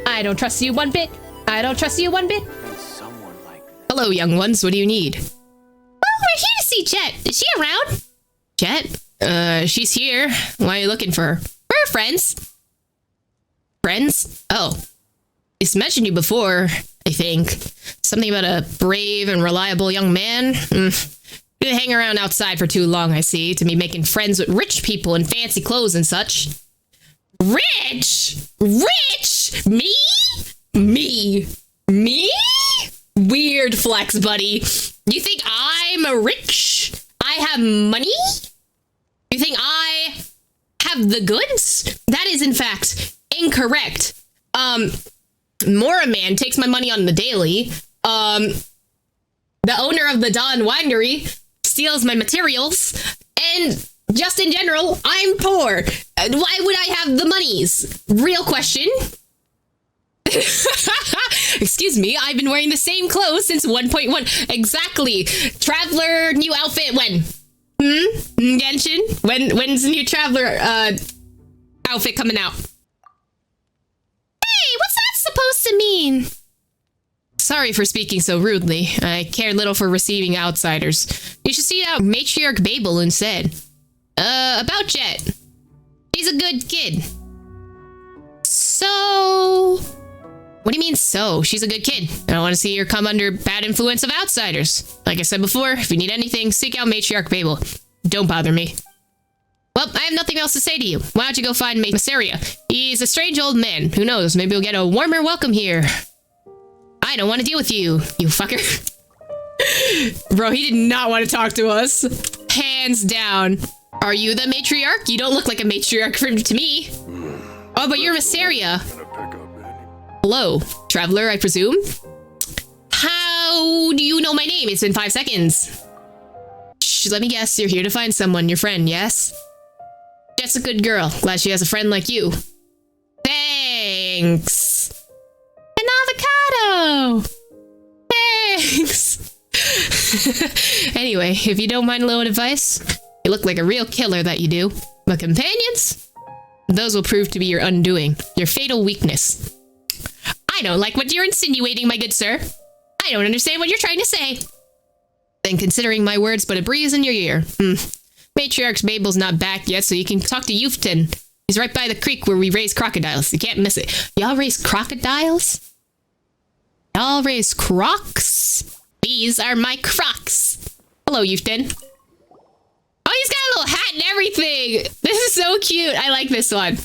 I don't trust you one bit. I don't trust you one bit. Hello, young ones. What do you need? Oh, we're here to see Jet. Is she around? Jet? She's here. Why are you looking for her? We're friends. Friends? Oh. He's mentioned you before, I think. Something about a brave and reliable young man. You hang around outside for too long, I see, to be making friends with rich people in fancy clothes and such. Rich? Rich? Me? Me? Weird flex, buddy. You think I'm rich? I have money? You think I have the goods? That is, in fact, incorrect. Mora Man takes my money on the daily. The owner of the Dawn Winery steals my materials. And just in general, I'm poor. Why would I have the monies? Real question. Excuse me, I've been wearing the same clothes since 1.1. Exactly. Traveler new outfit when? Genshin? When's the new Traveler outfit coming out? Hey, what's that supposed to mean? Sorry for speaking so rudely. I care little for receiving outsiders. You should see out Matriarch Babel instead. About Jet. She's a good kid. So... What do you mean, so? She's a good kid. I don't want to see her come under bad influence of outsiders. Like I said before, if you need anything, seek out Matriarch Babel. Don't bother me. Well, I have nothing else to say to you. Why don't you go find Masseria? He's a strange old man. Who knows? Maybe we'll get a warmer welcome here. I don't want to deal with you, you fucker. Bro, he did not want to talk to us. Hands down. Are you the matriarch? You don't look like a matriarch to me. Oh, but you're Masseria. Hello, traveler, I presume? How do you know my name? It's been 5 seconds. Shh, let me guess, you're here to find someone, your friend, yes? Jet's a good girl. Glad she has a friend like you. Thanks. An avocado! Thanks! Anyway, if you don't mind a little advice, you look like a real killer that you do. But companions? Those will prove to be your undoing, your fatal weakness. I don't like what you're insinuating, my good sir. I don't understand what you're trying to say. Then considering my words but a breeze in your ear. Matriarch Babel's not back yet, so you can talk to Yufton. He's right by the creek where we raise crocodiles. You can't miss it. Y'all raise crocodiles? Y'all raise crocs? These are my crocs. Hello, Yufton. Oh, he's got a little hat and everything. This is so cute. I like this one.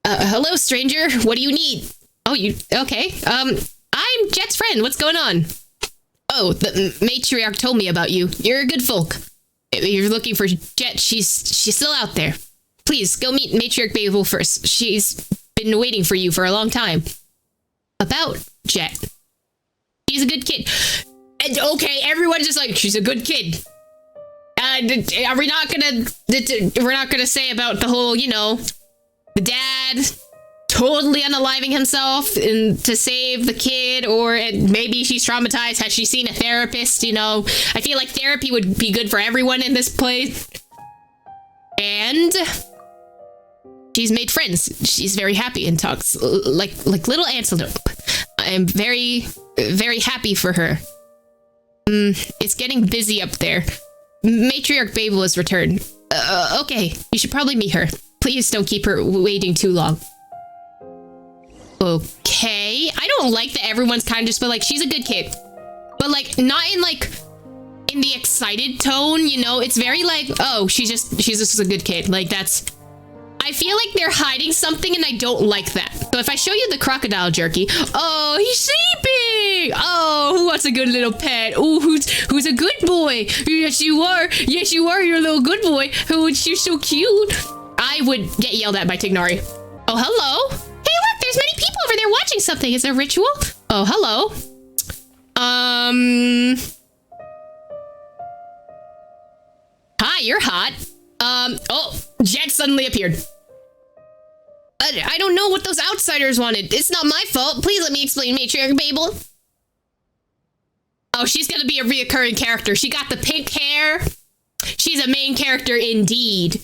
Hello, stranger. What do you need? Oh, you... Okay. I'm Jet's friend. What's going on? Oh, the matriarch told me about you. You're a good folk. If you're looking for Jet, she's still out there. Please, go meet Matriarch Babel first. She's been waiting for you for a long time. About Jet. She's a good kid. And, okay, everyone's just like, she's a good kid. Are we not gonna... We're not gonna say about the whole, you know... The dad... totally unaliving himself to save the kid, or maybe she's traumatized. Has she seen a therapist? You know, I feel like therapy would be good for everyone in this place. And she's made friends. She's very happy and talks like little antelope. I am very, very happy for her. It's getting busy up there. Matriarch Babel has returned. Okay, you should probably meet her. Please don't keep her waiting too long. Okay, I don't like that everyone's kind of just, but like, she's a good kid, but like, not in like, in the excited tone, you know, it's very like, oh, she's just a good kid. Like, that's, I feel like they're hiding something and I don't like that. So if I show you the crocodile jerky, oh, he's sleeping. Oh, who wants a good little pet? Oh, who's a good boy? Yes, you are. Yes, you are. You're a little good boy. Oh, you're so cute. I would get yelled at by Tignari. Oh, hello. There's many people over there watching something. Is there a ritual? Oh, hello. Hi, you're hot. Oh, Jet suddenly appeared. I don't know what those outsiders wanted. It's not my fault. Please let me explain, Matriarch Babel. Oh, she's gonna be a reoccurring character. She got the pink hair. She's a main character indeed.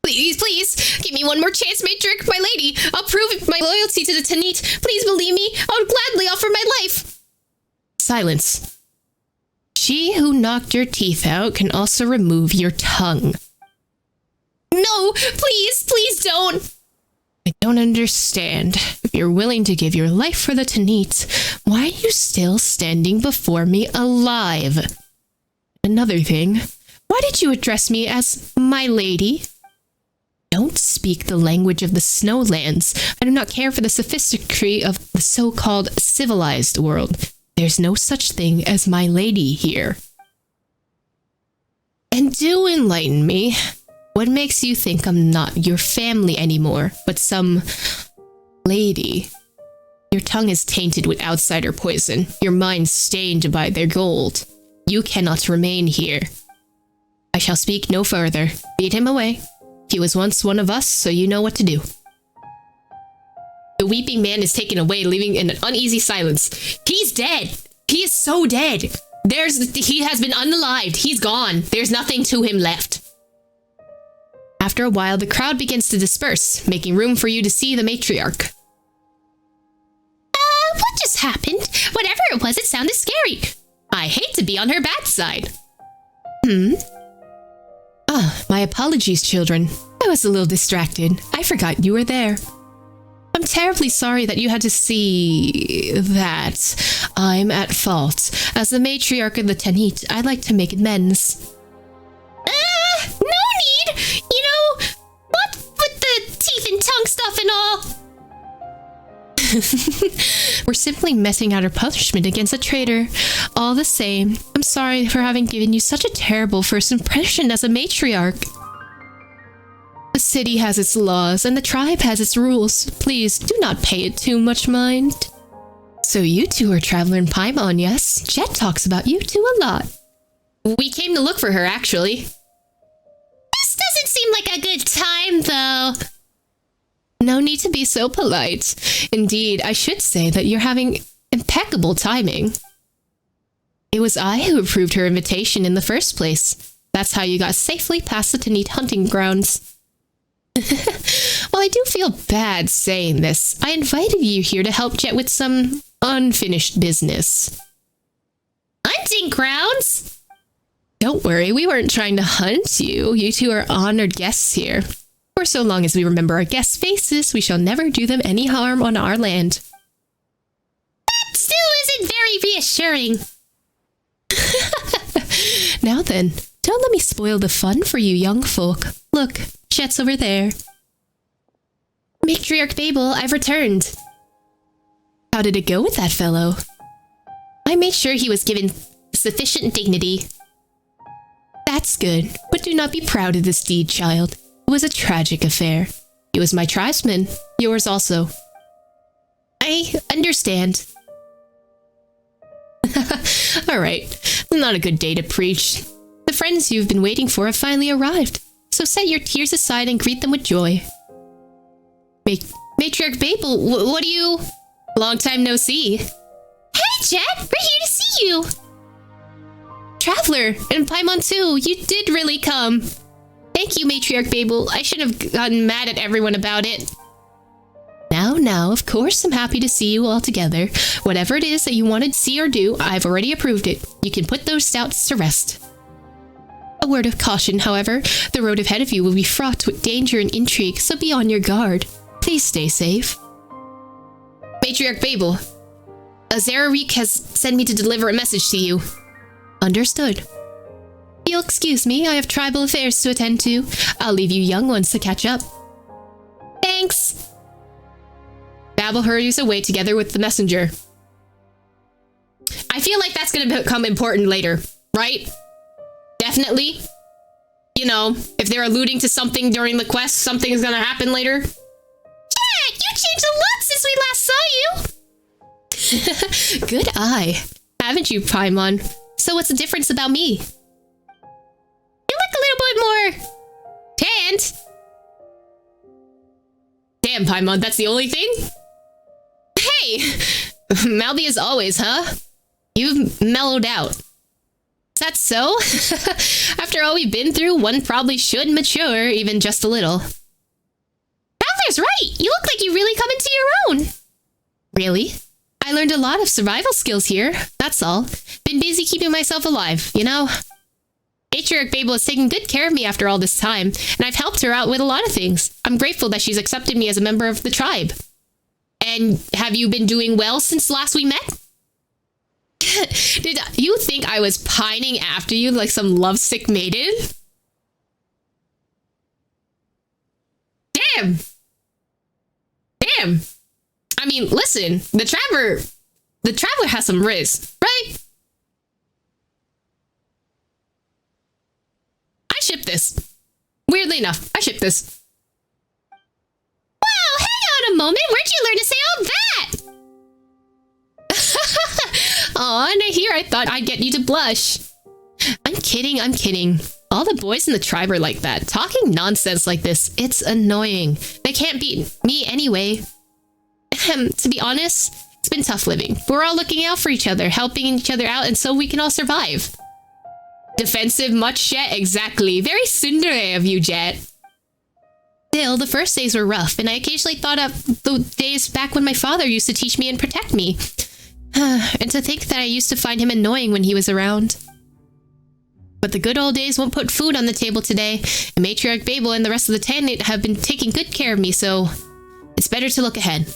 Please, please, give me one more chance, Matriarch, my lady. I'll prove my loyalty to the Tanit. Please believe me. I would gladly offer my life. Silence. She who knocked your teeth out can also remove your tongue. No, please, please don't. I don't understand. If you're willing to give your life for the Tanit, why are you still standing before me alive? Another thing, why did you address me as my lady? Don't speak the language of the Snowlands. I do not care for the sophisticacy of the so-called civilized world. There's no such thing as my lady here. And do enlighten me. What makes you think I'm not your family anymore, but some lady? Your tongue is tainted with outsider poison, your mind stained by their gold. You cannot remain here. I shall speak no further. Lead him away. He was once one of us, so you know what to do. The weeping man is taken away, leaving in an uneasy silence. He's dead! He is so dead! He has been unalived. He's gone. There's nothing to him left. After a while, the crowd begins to disperse, making room for you to see the matriarch. What just happened? Whatever it was, it sounded scary. I hate to be on her bad side. My apologies, children. I was a little distracted. I forgot you were there. I'm terribly sorry that you had to see that. I'm at fault. As the matriarch of the Tanit, I'd like to make amends. No need! You know, what with the teeth and tongue stuff and all? We're simply meting out our punishment against a traitor. All the same, I'm sorry for having given you such a terrible first impression as a matriarch. The city has its laws and the tribe has its rules. Please do not pay it too much mind. So you two are Traveler and Paimon, yes? Jet talks about you two a lot. We came to look for her, actually. This doesn't seem like a good time, though. No need to be so polite. Indeed, I should say that you're having impeccable timing. It was I who approved her invitation in the first place. That's how you got safely past the Tanit hunting grounds. Well, I do feel bad saying this. I invited you here to help Jet with some unfinished business. Hunting grounds? Don't worry, we weren't trying to hunt you. You two are honored guests here. For so long as we remember our guests' faces, we shall never do them any harm on our land. That still isn't very reassuring. Now then, don't let me spoil the fun for you young folk. Look, Jet's over there. Matriarch Babel, I've returned. How did it go with that fellow? I made sure he was given sufficient dignity. That's good, but do not be proud of this deed, child. It was a tragic affair. He was my tribesman, yours also. I understand. Alright, not a good day to preach. The friends you've been waiting for have finally arrived, so set your tears aside and greet them with joy. Matriarch Babel, what do you... Long time no see. Hey, Jet! We're here to see you! Traveler, and Paimon too, you did really come. Thank you, Matriarch Babel. I should have gotten mad at everyone about it. Now, of course I'm happy to see you all together. Whatever it is that you wanted to see or do, I've already approved it. You can put those doubts to rest. A word of caution, however. The road ahead of you will be fraught with danger and intrigue, so be on your guard. Please stay safe. Matriarch Babel, Zerareek has sent me to deliver a message to you. Understood. You'll excuse me, I have tribal affairs to attend to. I'll leave you young ones to catch up. Thanks. Babel hurries away together with the messenger. I feel like that's going to become important later, right? Definitely. You know, if they're alluding to something during the quest, something is going to happen later. Jack, you changed a lot since we last saw you. Good eye. Haven't you, Paimon? So what's the difference about me? You look a little bit more tanned. Damn, Paimon, that's the only thing? Hey! Mouthy as always, huh? You've mellowed out. Is that so? After all we've been through, one probably should mature, even just a little. Traveler's right! You look like you really come into your own! Really? I learned a lot of survival skills here, that's all. Been busy keeping myself alive, you know? Matriarch Babel has taken good care of me after all this time, and I've helped her out with a lot of things. I'm grateful that she's accepted me as a member of the tribe. And have you been doing well since last we met? Did you think I was pining after you like some lovesick maiden? Damn! Damn! I mean, listen, the Traveler has some riz, right? I ship this. Weirdly enough, I ship this. Wow, hang on a moment. Where'd you learn to say all that? Aw, and here I thought I'd get you to blush. I'm kidding, I'm kidding. All the boys in the tribe are like that. Talking nonsense like this, it's annoying. They can't beat me anyway. To be honest, it's been tough living. We're all looking out for each other, helping each other out, and so we can all survive. Defensive much, Jet? Exactly. Very tsundere of you, Jet. Still, the first days were rough, and I occasionally thought of the days back when my father used to teach me and protect me. And to think that I used to find him annoying when he was around. But the good old days won't put food on the table today, and Matriarch Babel and the rest of the Tenant have been taking good care of me, so it's better to look ahead.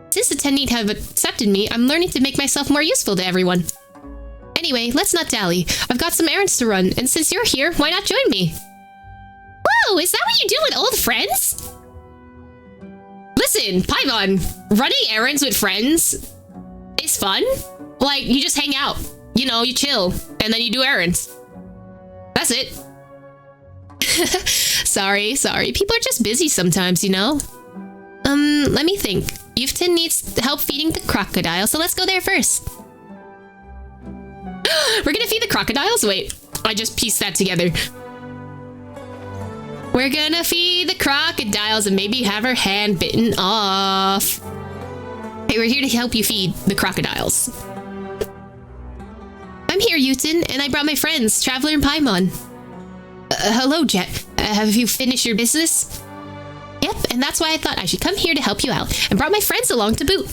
Since the Tenant have accepted me, I'm learning to make myself more useful to everyone. Anyway, let's not dally. I've got some errands to run, and since you're here, why not join me? Whoa, is that what you do with old friends? Listen, Paimon, running errands with friends is fun. Like, you just hang out. You know, you chill, and then you do errands. That's it. Sorry. People are just busy sometimes, you know? Let me think. Yufton needs help feeding the crocodile, so let's go there first. We're gonna feed the crocodiles? Wait, I just pieced that together. We're gonna feed the crocodiles and maybe have her hand bitten off. Hey, we're here to help you feed the crocodiles. I'm here, Yuten, and I brought my friends, Traveler and Paimon. Hello, Jet. Have you finished your business? Yep, and that's why I thought I should come here to help you out, and brought my friends along to boot.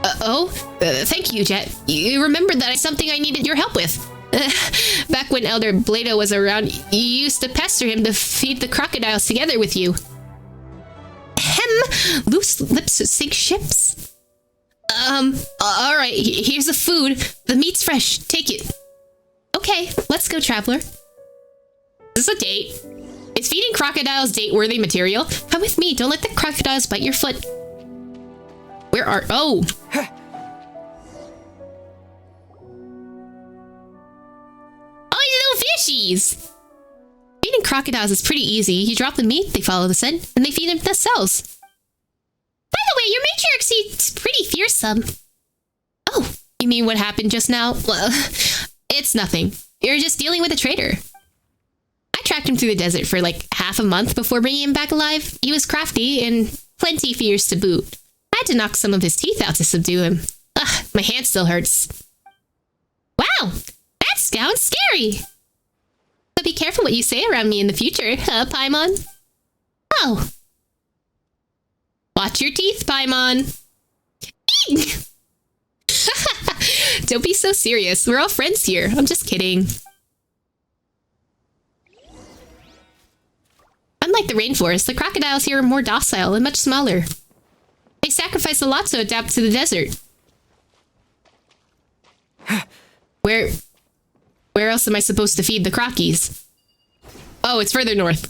Thank you, Jet. You remembered that it's something I needed your help with. Back when Elder Blado was around, you used to pester him to feed the crocodiles together with you. Loose lips sink ships. Alright, here's the food. The meat's fresh. Take it. Okay, let's go, Traveler. Is this a date? Is feeding crocodiles date-worthy material? Come with me. Don't let the crocodiles bite your foot. Where are... Oh! Oh, you little fishies! Feeding crocodiles is pretty easy. You drop the meat, they follow the scent, and they feed them themselves. By the way, your matriarch seems pretty fearsome. Oh, you mean what happened just now? Well, it's nothing. You're just dealing with a traitor. I tracked him through the desert for like half a month before bringing him back alive. He was crafty and plenty fierce to boot. I had to knock some of his teeth out to subdue him. Ugh, my hand still hurts. Wow, that sounds scary. So be careful what you say around me in the future, Paimon? Oh. Watch your teeth, Paimon. Don't be so serious. We're all friends here. I'm just kidding. Unlike the rainforest, the crocodiles here are more docile and much smaller. They sacrifice a lot to adapt to the desert. Where else am I supposed to feed the crockies? Oh, it's further north.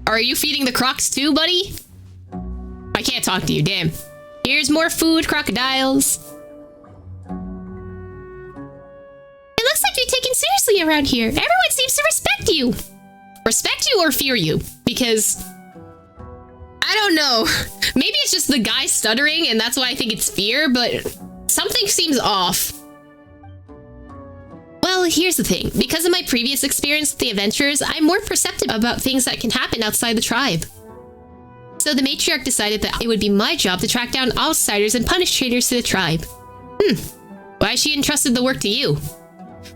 Are you feeding the crocs too, buddy? I can't talk to you, damn. Here's more food, crocodiles. It looks like you're taken seriously around here. Everyone seems to respect you. Respect you or fear you? Because... I don't know. Maybe it's just the guy stuttering and that's why I think it's fear, but something seems off. Well, here's the thing. Because of my previous experience with the adventurers, I'm more perceptive about things that can happen outside the tribe. So the matriarch decided that it would be my job to track down outsiders and punish traitors to the tribe. Why she entrusted the work to you?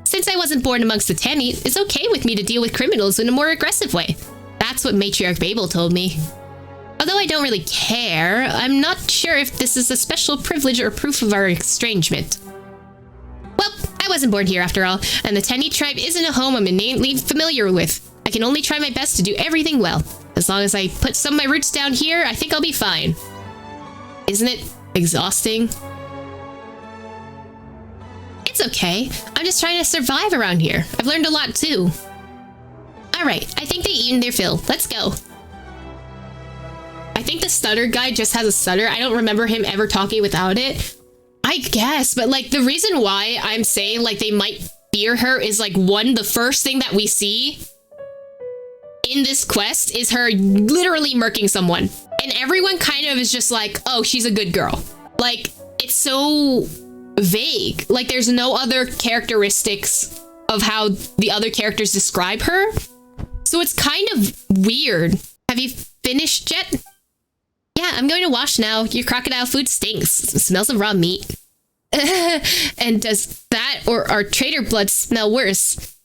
Since I wasn't born amongst the Tenny, it's okay with me to deal with criminals in a more aggressive way. That's what Matriarch Babel told me. Although I don't really care, I'm not sure if this is a special privilege or proof of our estrangement. Well, I wasn't born here after all, and the Tenny tribe isn't a home I'm innately familiar with. I can only try my best to do everything well. As long as I put some of my roots down here, I think I'll be fine. Isn't it exhausting? It's okay. I'm just trying to survive around here. I've learned a lot too. Alright, I think they've eaten their fill. Let's go. I think the stutter guy just has a stutter. I don't remember him ever talking without it. I guess, but like the reason why I'm saying like they might fear her is like one, the first thing that we see in this quest is her literally murking someone. And everyone kind of is just like, oh, she's a good girl. Like, it's so vague. Like there's no other characteristics of how the other characters describe her. So it's kind of weird. Have you finished yet? Yeah, I'm going to wash now. Your crocodile food stinks. It smells of raw meat. And does that or our traitor blood smell worse?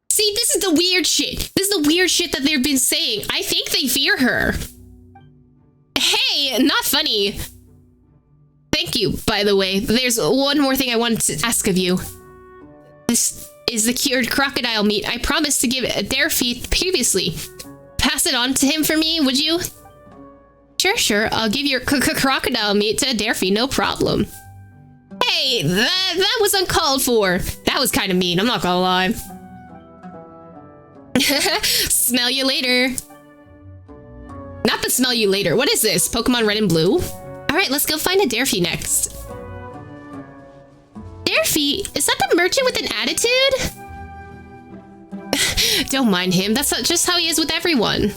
See, this is the weird shit. This is the weird shit that they've been saying. I think they fear her. Hey, not funny. Thank you, by the way. There's one more thing I wanted to ask of you. This is the cured crocodile meat I promised to give Derfi previously. Pass it on to him for me, would you? Sure. I'll give your crocodile meat to Derfi, no problem. Hey, that was uncalled for. That was kind of mean, I'm not gonna lie. Smell you later. Not the smell you later. What is this? Pokemon Red and Blue? Alright, let's go find a Derfi next. Derfi? Is that the merchant with an attitude? Don't mind him. That's just how he is with everyone.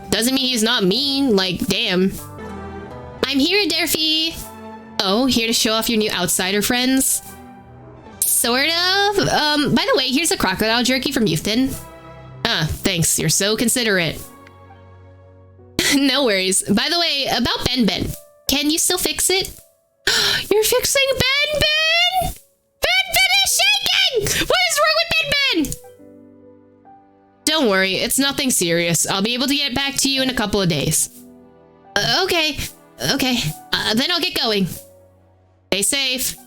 Doesn't mean he's not mean. Like, damn. I'm here, Derfi. Oh, here to show off your new outsider friends? Sort of. By the way, here's a crocodile jerky from Youthton. Ah, thanks. You're so considerate. No worries. By the way, about Ben. Can you still fix it? You're fixing Ben? Ben is shaking! What is wrong with Ben? Don't worry, it's nothing serious. I'll be able to get back to you in a couple of days. Okay. Then I'll get going. Stay safe.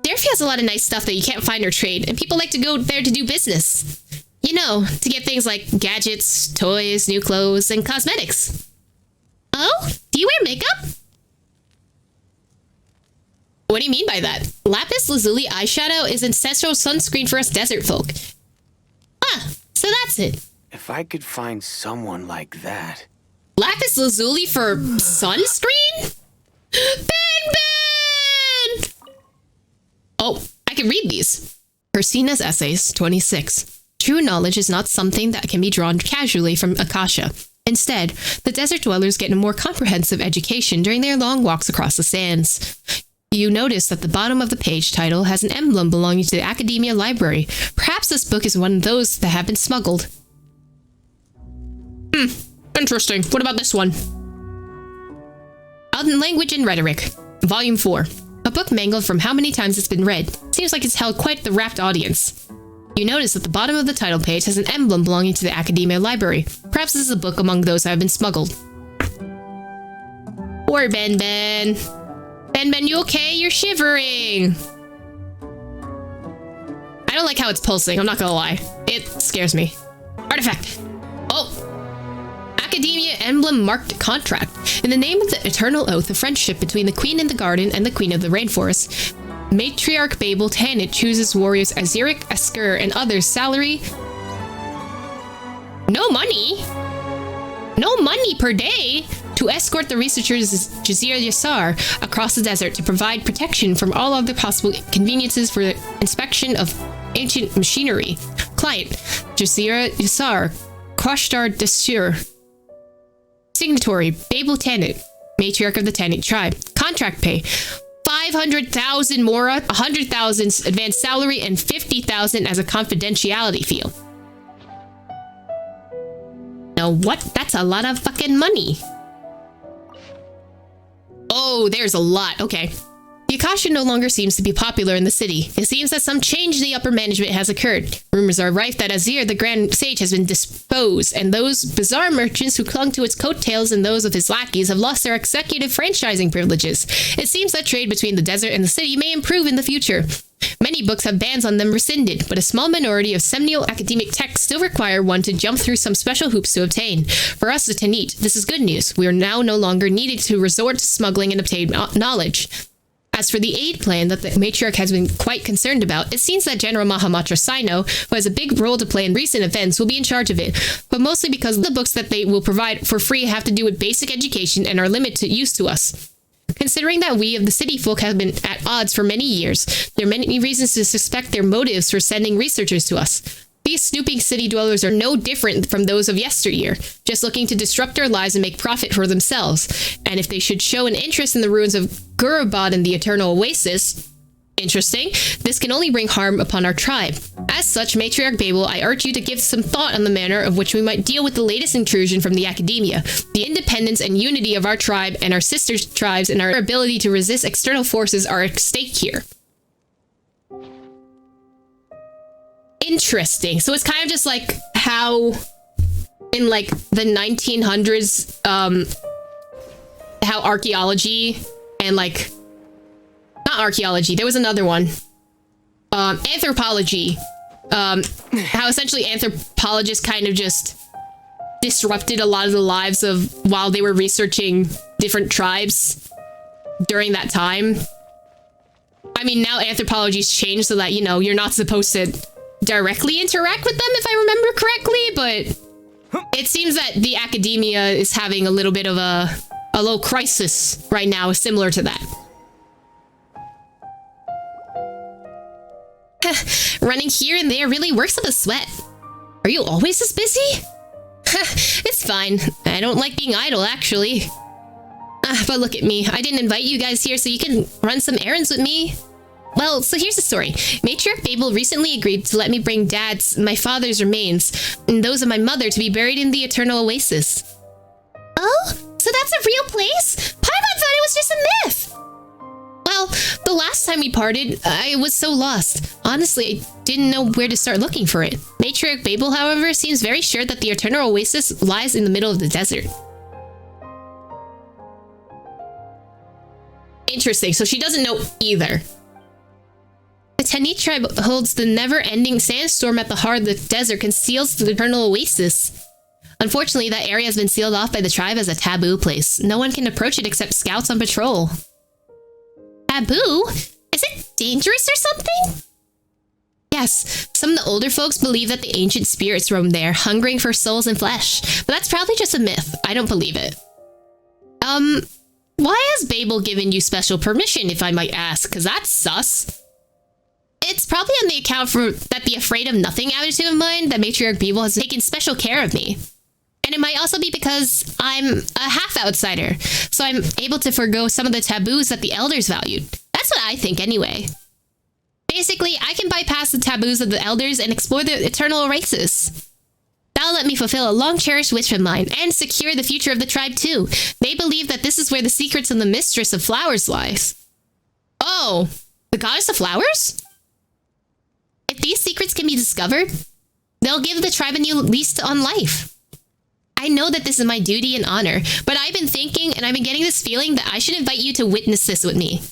Derfi has a lot of nice stuff that you can't find or trade, and people like to go there to do business. You know, to get things like gadgets, toys, new clothes, and cosmetics. Oh? Do you wear makeup? What do you mean by that? Lapis lazuli eyeshadow is ancestral sunscreen for us desert folk. Ah, so that's it. If I could find someone like that. Lapis lazuli for sunscreen? Ben! Oh, I can read these. Persina's Essays, 26. True knowledge is not something that can be drawn casually from Akasha. Instead, the desert dwellers get a more comprehensive education during their long walks across the sands. You notice that the bottom of the page title has an emblem belonging to the Academia Library. Perhaps this book is one of those that have been smuggled. Interesting. What about this one? On Language and Rhetoric, Volume 4. A book mangled from how many times it's been read. Seems like it's held quite the rapt audience. You notice that the bottom of the title page has an emblem belonging to the Academia Library. Perhaps this is a book among those that have been smuggled. Poor Ben. Ben, you okay? You're shivering. I don't like how it's pulsing, I'm not gonna lie. It scares me. Artifact. Oh. Academia emblem marked contract. In the name of the eternal oath of friendship between the Queen in the Garden and the Queen of the Rainforest, Matriarch Babel Tanit chooses warriors Aziric, Asker, and others salary. No money per day to escort the researchers Jazeera Yassar across the desert to provide protection from all other possible conveniences for the inspection of ancient machinery. Client, Jazeera Yassar, Kwashtar Desur. Signatory, Babel Tanit, Matriarch of the Tanit tribe. Contract pay, 500,000 Mora, 100,000 advanced salary, and 50,000 as a confidentiality fee. know what? That's a lot of fucking money. Oh, there's a lot. Okay. The Akasha no longer seems to be popular in the city. It seems that some change in the upper management has occurred. Rumors are rife that Azir, the Grand Sage, has been disposed, and those bizarre merchants who clung to its coattails and those of his lackeys have lost their executive franchising privileges. It seems that trade between the desert and the city may improve in the future. Many books have bans on them rescinded, but a small minority of seminal academic texts still require one to jump through some special hoops to obtain. For us, the Tanit, this is good news. We are now no longer needed to resort to smuggling and obtain knowledge. As for the aid plan that the matriarch has been quite concerned about, it seems that General Mahamatra Sino, who has a big role to play in recent events, will be in charge of it, but mostly because the books that they will provide for free have to do with basic education and are limited to use to us. Considering that we of the city folk have been at odds for many years, there are many reasons to suspect their motives for sending researchers to us. These snooping city dwellers are no different from those of yesteryear, just looking to disrupt our lives and make profit for themselves. And if they should show an interest in the ruins of Gurubad and the Eternal Oasis, interesting, this can only bring harm upon our tribe. As such, Matriarch Babel, I urge you to give some thought on the manner of which we might deal with the latest intrusion from the academia. The independence and unity of our tribe and our sister tribes and our ability to resist external forces are at stake here. Interesting. So it's kind of just like how in like the 1900s, how archaeology and like, not archaeology, there was another one, anthropology, how essentially anthropologists kind of just disrupted a lot of the lives of while they were researching different tribes during that time. I mean, now anthropology's changed so that, you know, you're not supposed to directly interact with them, if I remember correctly, but it seems that the academia is having a little bit of a little crisis right now, similar to that. Running here and there really works up a sweat. Are you always this busy? It's fine. I don't like being idle, actually. But look at me. I didn't invite you guys here so you can run some errands with me. Well, so here's the story. Matriarch Babel recently agreed to let me bring my father's remains, and those of my mother to be buried in the Eternal Oasis. Oh? So that's a real place? Paimon thought it was just a myth! Well, the last time we parted, I was so lost. Honestly, I didn't know where to start looking for it. Matriarch Babel, however, seems very sure that the Eternal Oasis lies in the middle of the desert. Interesting, so she doesn't know either. The Tanit tribe holds the never-ending sandstorm at the heart of the desert conceals the Eternal Oasis. Unfortunately, that area has been sealed off by the tribe as a taboo place. No one can approach it except scouts on patrol. Taboo? Is it dangerous or something? Yes, some of the older folks believe that the ancient spirits roam there, hungering for souls and flesh. But that's probably just a myth. I don't believe it. Why has Babel given you special permission, if I might ask? Because that's sus. It's probably on the account that the afraid of nothing attitude of mine that Matriarch Babel has taken special care of me. And it might also be because I'm a half-outsider, so I'm able to forego some of the taboos that the elders valued. That's what I think anyway. Basically, I can bypass the taboos of the elders and explore the eternal oasis. That'll let me fulfill a long-cherished wish of mine and secure the future of the tribe too. They believe that this is where the secrets of the Mistress of Flowers lies. Oh, the Goddess of Flowers? If these secrets can be discovered, they'll give the tribe a new lease on life. I know that this is my duty and honor, but I've been thinking and I've been getting this feeling that I should invite you to witness this with me.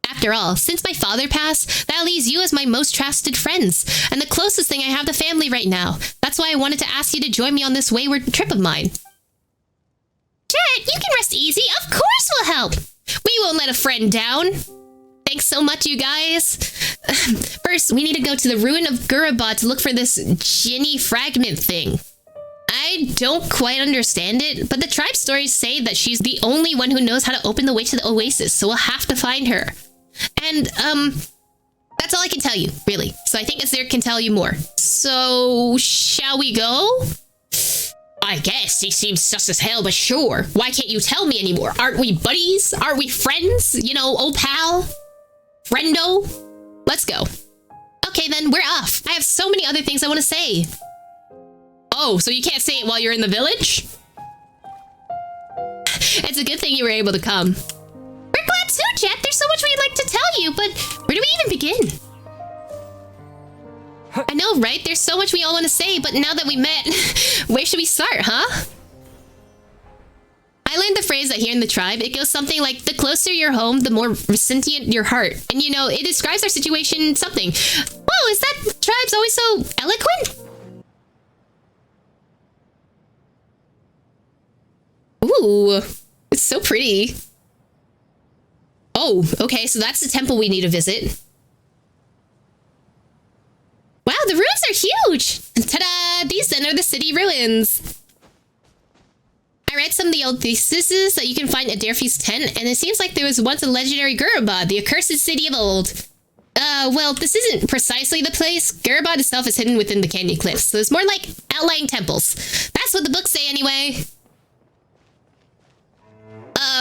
After all, since my father passed, that leaves you as my most trusted friends, and the closest thing I have to family right now. That's why I wanted to ask you to join me on this wayward trip of mine. Jet, you can rest easy. Of course we'll help. We won't let a friend down. Thanks so much, you guys. First, we need to go to the ruin of Gurubad to look for this Ginny fragment thing. I don't quite understand it, but the tribe stories say that she's the only one who knows how to open the way to the oasis, so we'll have to find her. And, that's all I can tell you, really. So I think Azir can tell you more. So, shall we go? I guess. He seems sus as hell, but sure. Why can't you tell me anymore? Aren't we buddies? Aren't we friends? You know, old pal? Friendo? Let's go. Okay, then, we're off. I have so many other things I want to say. Oh, so you can't say it while you're in the village? It's a good thing you were able to come. We're glad too, Jet. There's so much we'd like to tell you, but where do we even begin? I know, right? There's so much we all want to say, but now that we met, where should we start, huh? I learned the phrase that here in the tribe, it goes something like, the closer you're home, the more resentient your heart. And you know, it describes our situation something. Whoa, is that tribe's always so eloquent? Ooh, it's so pretty. Oh, okay, so that's the temple we need to visit. Wow, the ruins are huge! Ta-da! These then are the city ruins. I read some of the old theses that you can find at Dirge's tent, and it seems like there was once a legendary Gurubad, the accursed city of old. Well, this isn't precisely the place. Gurubad itself is hidden within the canyon cliffs, so it's more like outlying temples. That's what the books say anyway.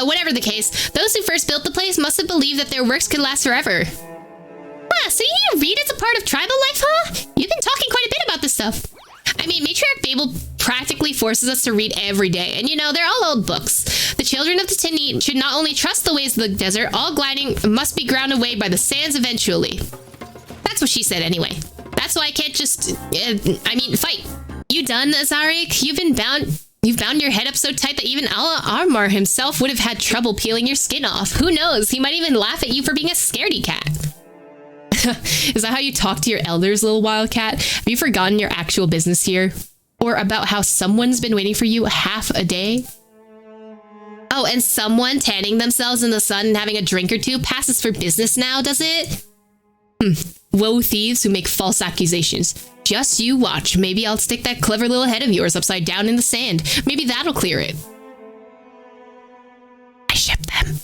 Whatever the case, those who first built the place must have believed that their works could last forever. Ah, so you read as a part of tribal life, huh? You've been talking quite a bit about this stuff. I mean, Matriarch Babel practically forces us to read every day, and you know, they're all old books. The children of the Tinni should not only trust the ways of the desert, all gliding must be ground away by the sands eventually. That's what she said anyway. That's why I can't just, fight. You done, Azarik? You've bound your head up so tight that even Allah Armar himself would have had trouble peeling your skin off. Who knows? He might even laugh at you for being a scaredy cat. Is that how you talk to your elders, little wildcat? Have you forgotten your actual business here? Or about how someone's been waiting for you half a day? Oh, and someone tanning themselves in the sun and having a drink or two passes for business now, does it? Woe thieves who make false accusations. Just you watch. Maybe I'll stick that clever little head of yours upside down in the sand. Maybe that'll clear it. I ship them.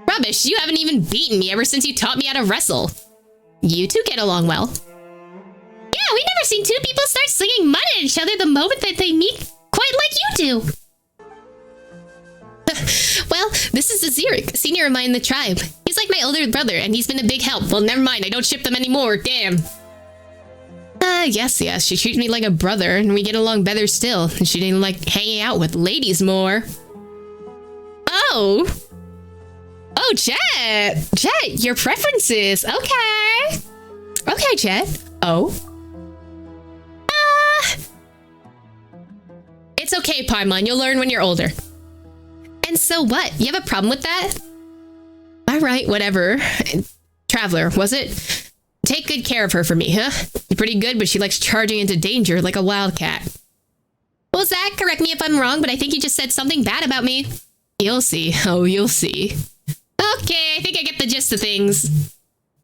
Rubbish, you haven't even beaten me ever since you taught me how to wrestle. You two get along well. Yeah, we've never seen two people start slinging mud at each other the moment that they meet, quite like you do. Well, this is Azarik, senior of mine in the tribe. He's like my older brother, and he's been a big help. Well, never mind, I don't ship them anymore, damn. Yes, she treats me like a brother, and we get along better still. And she didn't like hanging out with ladies more. Oh, Jet, your preferences, okay. Okay, Jet. Oh. It's okay, Paimon, you'll learn when you're older. And so what? You have a problem with that? All right, whatever. Traveler, was it? Take good care of her for me, huh? You're pretty good, but she likes charging into danger like a wildcat. Well, Zach, correct me if I'm wrong, but I think you just said something bad about me. You'll see. Oh, you'll see. Okay, I think I get the gist of things.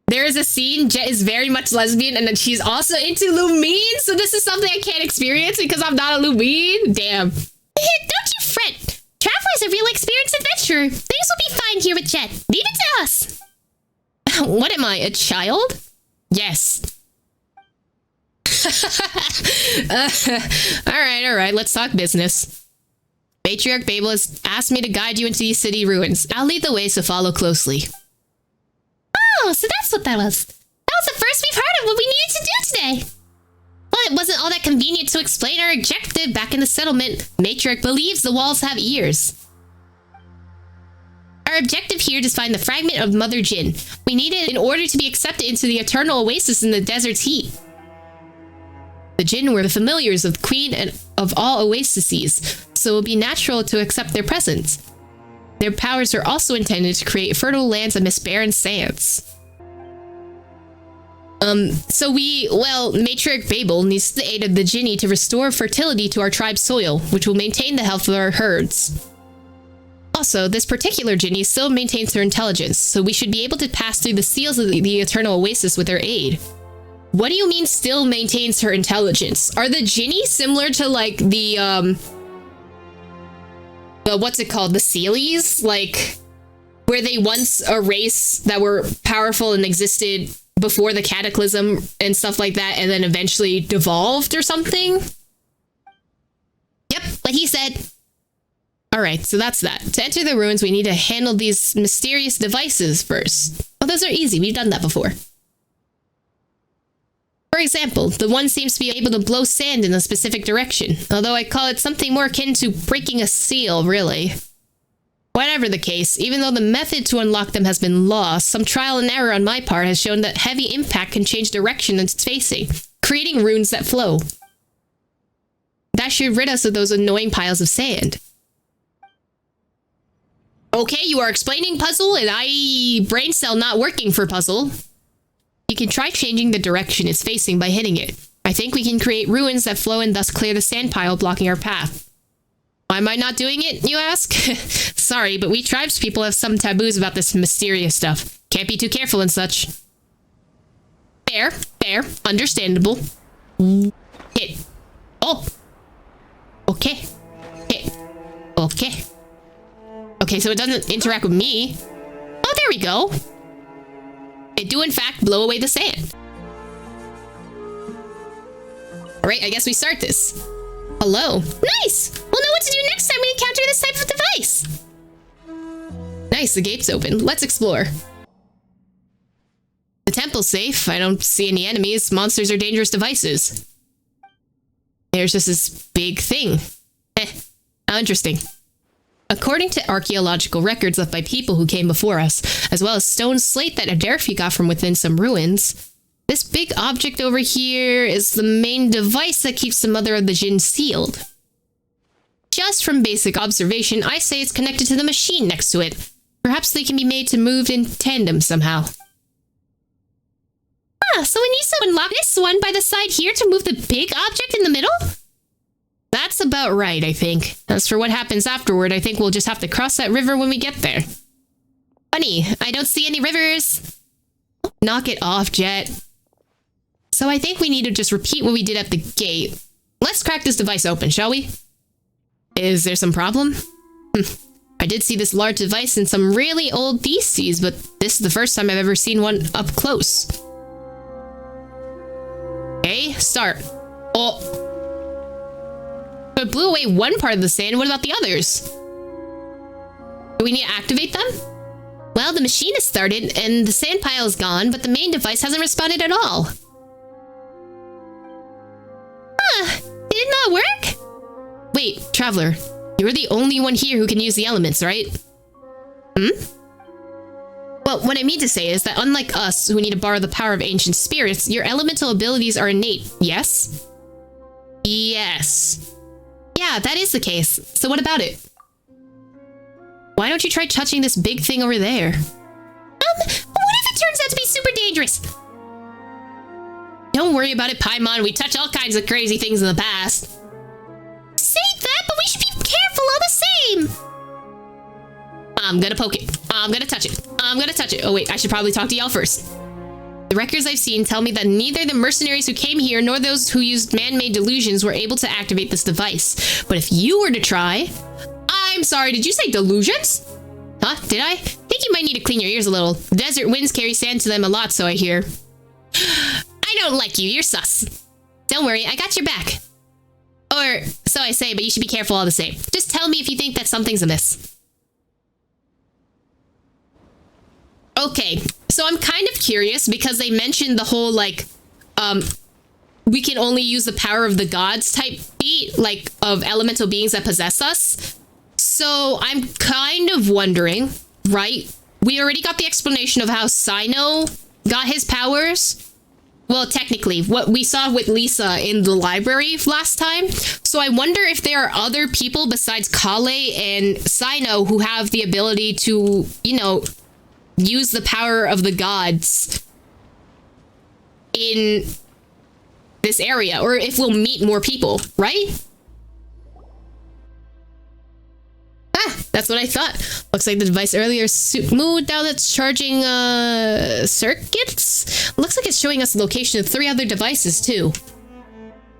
There is a scene, Jet is very much lesbian, and then she's also into Lumine, so this is something I can't experience because I'm not a Lumine. Damn. Don't you fret. Traveler is a real experienced adventurer. Things will be fine here with Jet. Leave it to us. What am I, a child? Yes. All right, let's talk business. Matriarch Babel has asked me to guide you into these city ruins. I'll lead the way, so follow closely. Oh, so that's what that was. That was the first we've heard of what we needed to do today. Well, it wasn't all that convenient to explain our objective back in the settlement. Matriarch believes the walls have ears. Our objective here is to find the fragment of Mother Jinn. We need it in order to be accepted into the eternal oasis in the desert's heat. The Jinn were the familiars of the Queen and of all oases, so it would be natural to accept their presence. Their powers are also intended to create fertile lands amidst barren sands. Matriarch Babel needs the aid of the Jinni to restore fertility to our tribe's soil, which will maintain the health of our herds. Also, this particular Jinni still maintains her intelligence, so we should be able to pass through the seals of the Eternal Oasis with her aid. What do you mean still maintains her intelligence? Are the Jinni similar to like the what's it called? The Sealies? Like, were they once a race that were powerful and existed before the cataclysm and stuff like that, and then eventually devolved or something? Yep, what he said. All right, so that's that. To enter the ruins, we need to handle these mysterious devices first. Oh, those are easy. We've done that before. For example, the one seems to be able to blow sand in a specific direction, although I call it something more akin to breaking a seal, really. Whatever the case, even though the method to unlock them has been lost, some trial and error on my part has shown that heavy impact can change direction it's facing, creating runes that flow. That should rid us of those annoying piles of sand. Okay, you are explaining puzzle and brain cell not working for puzzle. You can try changing the direction it's facing by hitting it. I think we can create ruins that flow and thus clear the sand pile blocking our path. Why am I not doing it, you ask? Sorry, but we tribespeople have some taboos about this mysterious stuff. Can't be too careful and such. Fair, understandable. Hit. Oh. Okay. Hit. Okay. Okay, so it doesn't interact with me. Oh, there we go. It do in fact blow away the sand. Alright, I guess we start this. Hello. Nice! We'll know what to do next time we encounter this type of device. Nice, the gate's open. Let's explore. The temple's safe. I don't see any enemies. Monsters are dangerous devices. There's just this big thing. How interesting. According to archaeological records left by people who came before us, as well as stone slate that Adelphi got from within some ruins, this big object over here is the main device that keeps the Mother of the Jinn sealed. Just from basic observation, I say it's connected to the machine next to it. Perhaps they can be made to move in tandem somehow. Ah, so we need to unlock this one by the side here to move the big object in the middle? That's about right, I think. As for what happens afterward, I think we'll just have to cross that river when we get there. Funny, I don't see any rivers. Knock it off, Jet. So I think we need to just repeat what we did at the gate. Let's crack this device open, shall we? Is there some problem? I did see this large device in some really old theses, but this is the first time I've ever seen one up close. Okay, start. Oh. It blew away one part of the sand. What about the others? Do we need to activate them? Well, the machine has started and the sand pile is gone, but the main device hasn't responded at all. Huh, did it not work? Wait, Traveler, you're the only one here who can use the elements, right? Well, what I mean to say is that unlike us, who need to borrow the power of ancient spirits, your elemental abilities are innate, yes? Yes. Yeah, that is the case. So what about it? Why don't you try touching this big thing over there? What if it turns out to be super dangerous? Don't worry about it, Paimon. We touch all kinds of crazy things in the past. Say that, but we should be careful all the same. I'm gonna poke it. I'm gonna touch it. I'm gonna touch it. Oh wait, I should probably talk to y'all first. The records I've seen tell me that neither the mercenaries who came here nor those who used man-made delusions were able to activate this device. But if you were to try... I'm sorry, did you say delusions? Huh? Did I? Think you might need to clean your ears a little. Desert winds carry sand to them a lot, so I hear. I don't like you, you're sus. Don't worry, I got your back. Or, so I say, but you should be careful all the same. Just tell me if you think that something's amiss. Okay, so I'm kind of curious because they mentioned the whole, like, we can only use the power of the gods type beat, like, of elemental beings that possess us. So I'm kind of wondering, right? We already got the explanation of how Sino got his powers. Well, technically, what we saw with Lisa in the library last time. So I wonder if there are other people besides Kale and Sino who have the ability to, you know, use the power of the gods in this area, or if we'll meet more people, right? That's what I thought. Looks like the device earlier moved now that's charging circuits. Looks like it's showing us the location of 3 other devices too.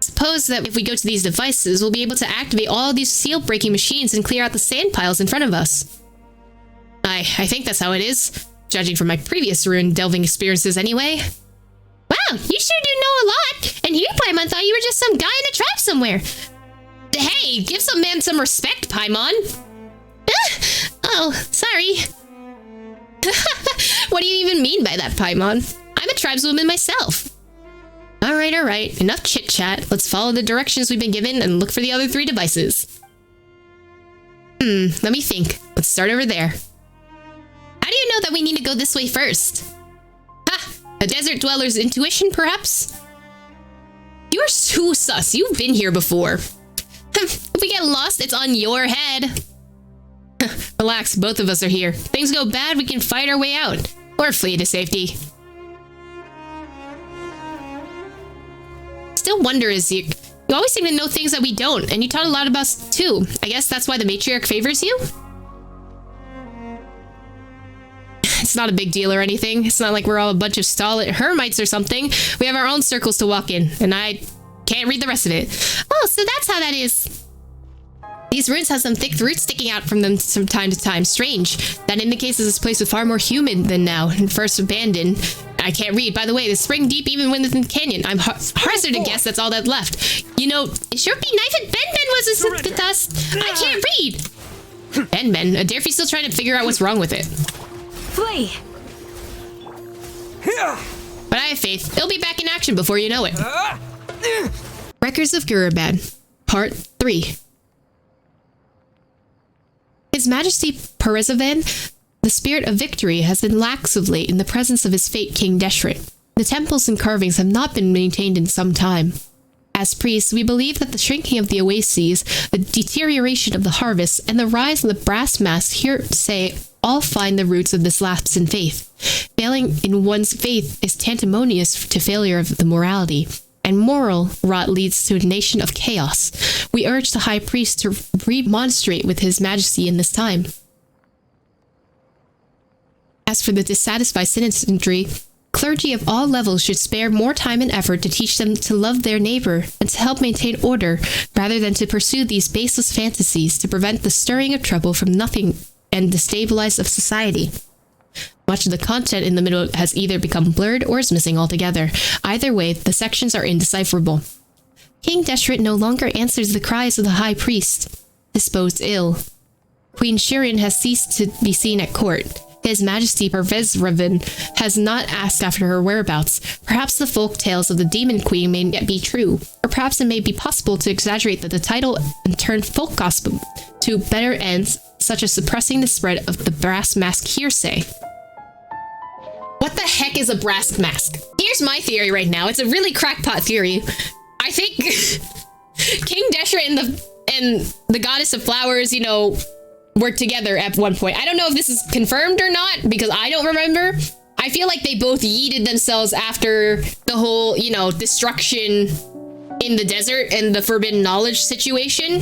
Suppose that if we go to these devices, we'll be able to activate all these seal breaking machines and clear out the sand piles in front of us. I think that's how it is, judging from my previous rune delving experiences anyway. Wow, you sure do know a lot. And you, Paimon, thought you were just some guy in a trap somewhere. Hey, give some man some respect, Paimon. Oh, sorry. What do you even mean by that, Paimon? I'm a tribeswoman myself. All Alright. Enough chit-chat. Let's follow the directions we've been given and look for the other 3 devices. Let me think. Let's start over there. How do you know that we need to go this way first? Ha! A desert dweller's intuition, perhaps? You're too sus. You've been here before. If we get lost, it's on your head. Relax, both of us are here. If things go bad, we can fight our way out. Or flee to safety. Still wonder, Zeke. You always seem to know things that we don't, and you taught a lot about us too. I guess that's why the matriarch favors you? It's not a big deal or anything. It's not like we're all a bunch of stolid hermites or something. We have our own circles to walk in, and I can't read the rest of it. Oh, so that's how that is. These ruins have some thick roots sticking out from them from time to time. Strange. That indicates this place was far more human than now, and first abandoned. I can't read. By the way, the spring deep even within the canyon. I'm hazard to guess that's all that's left. You know, it sure would be nice if Ben was with us. I can't read. Ben, Adelphi's still trying to figure out what's wrong with it. Flee. But I have faith. It'll be back in action before you know it. Records of Gurubad, Part 3. His Majesty Perezavan, the spirit of victory, has been lax of late in the presence of his fate, King Deshret. The temples and carvings have not been maintained in some time. As priests, we believe that the shrinking of the oases, the deterioration of the harvest, and the rise of the brass mask hearsay all find the roots of this lapse in faith. Failing in one's faith is tantamount to failure of the morality, and moral rot leads to a nation of chaos. We urge the High Priest to remonstrate with His Majesty in this time. As for the dissatisfied citizenry, clergy of all levels should spare more time and effort to teach them to love their neighbor and to help maintain order, rather than to pursue these baseless fantasies to prevent the stirring of trouble from nothing and destabilize of society. Much of the content in the middle has either become blurred or is missing altogether. Either way, the sections are indecipherable. King Deshret no longer answers the cries of the High Priest, disposed ill. Queen Shirin has ceased to be seen at court. His Majesty Pervezravan has not asked after her whereabouts. Perhaps the folk tales of the Demon Queen may yet be true, or perhaps it may be possible to exaggerate the title and turn folk gospel to better ends, such as suppressing the spread of the brass mask hearsay. What the heck is a brass mask? Here's my theory right now. It's a really crackpot theory. I think King Deshret and the Goddess of Flowers, you know, worked together at one point. I don't know if this is confirmed or not, because I don't remember. I feel like they both yeeted themselves after the whole, you know, destruction in the desert and the forbidden knowledge situation.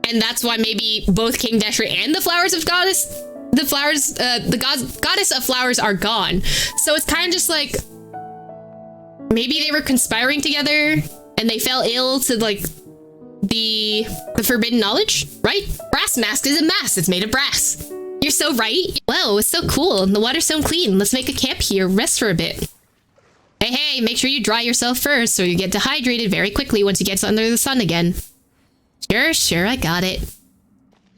And that's why maybe both King Deshret and the Flowers of Goddess, Goddess of Flowers are gone. So it's kind of just like, maybe they were conspiring together and they fell ill to like the forbidden knowledge, right? Brass mask is a mask. It's made of brass. You're so right. Wow, it's so cool. The water's so clean. Let's make a camp here. Rest for a bit. Hey, make sure you dry yourself first so you get dehydrated very quickly once you get under the sun again. Sure, I got it.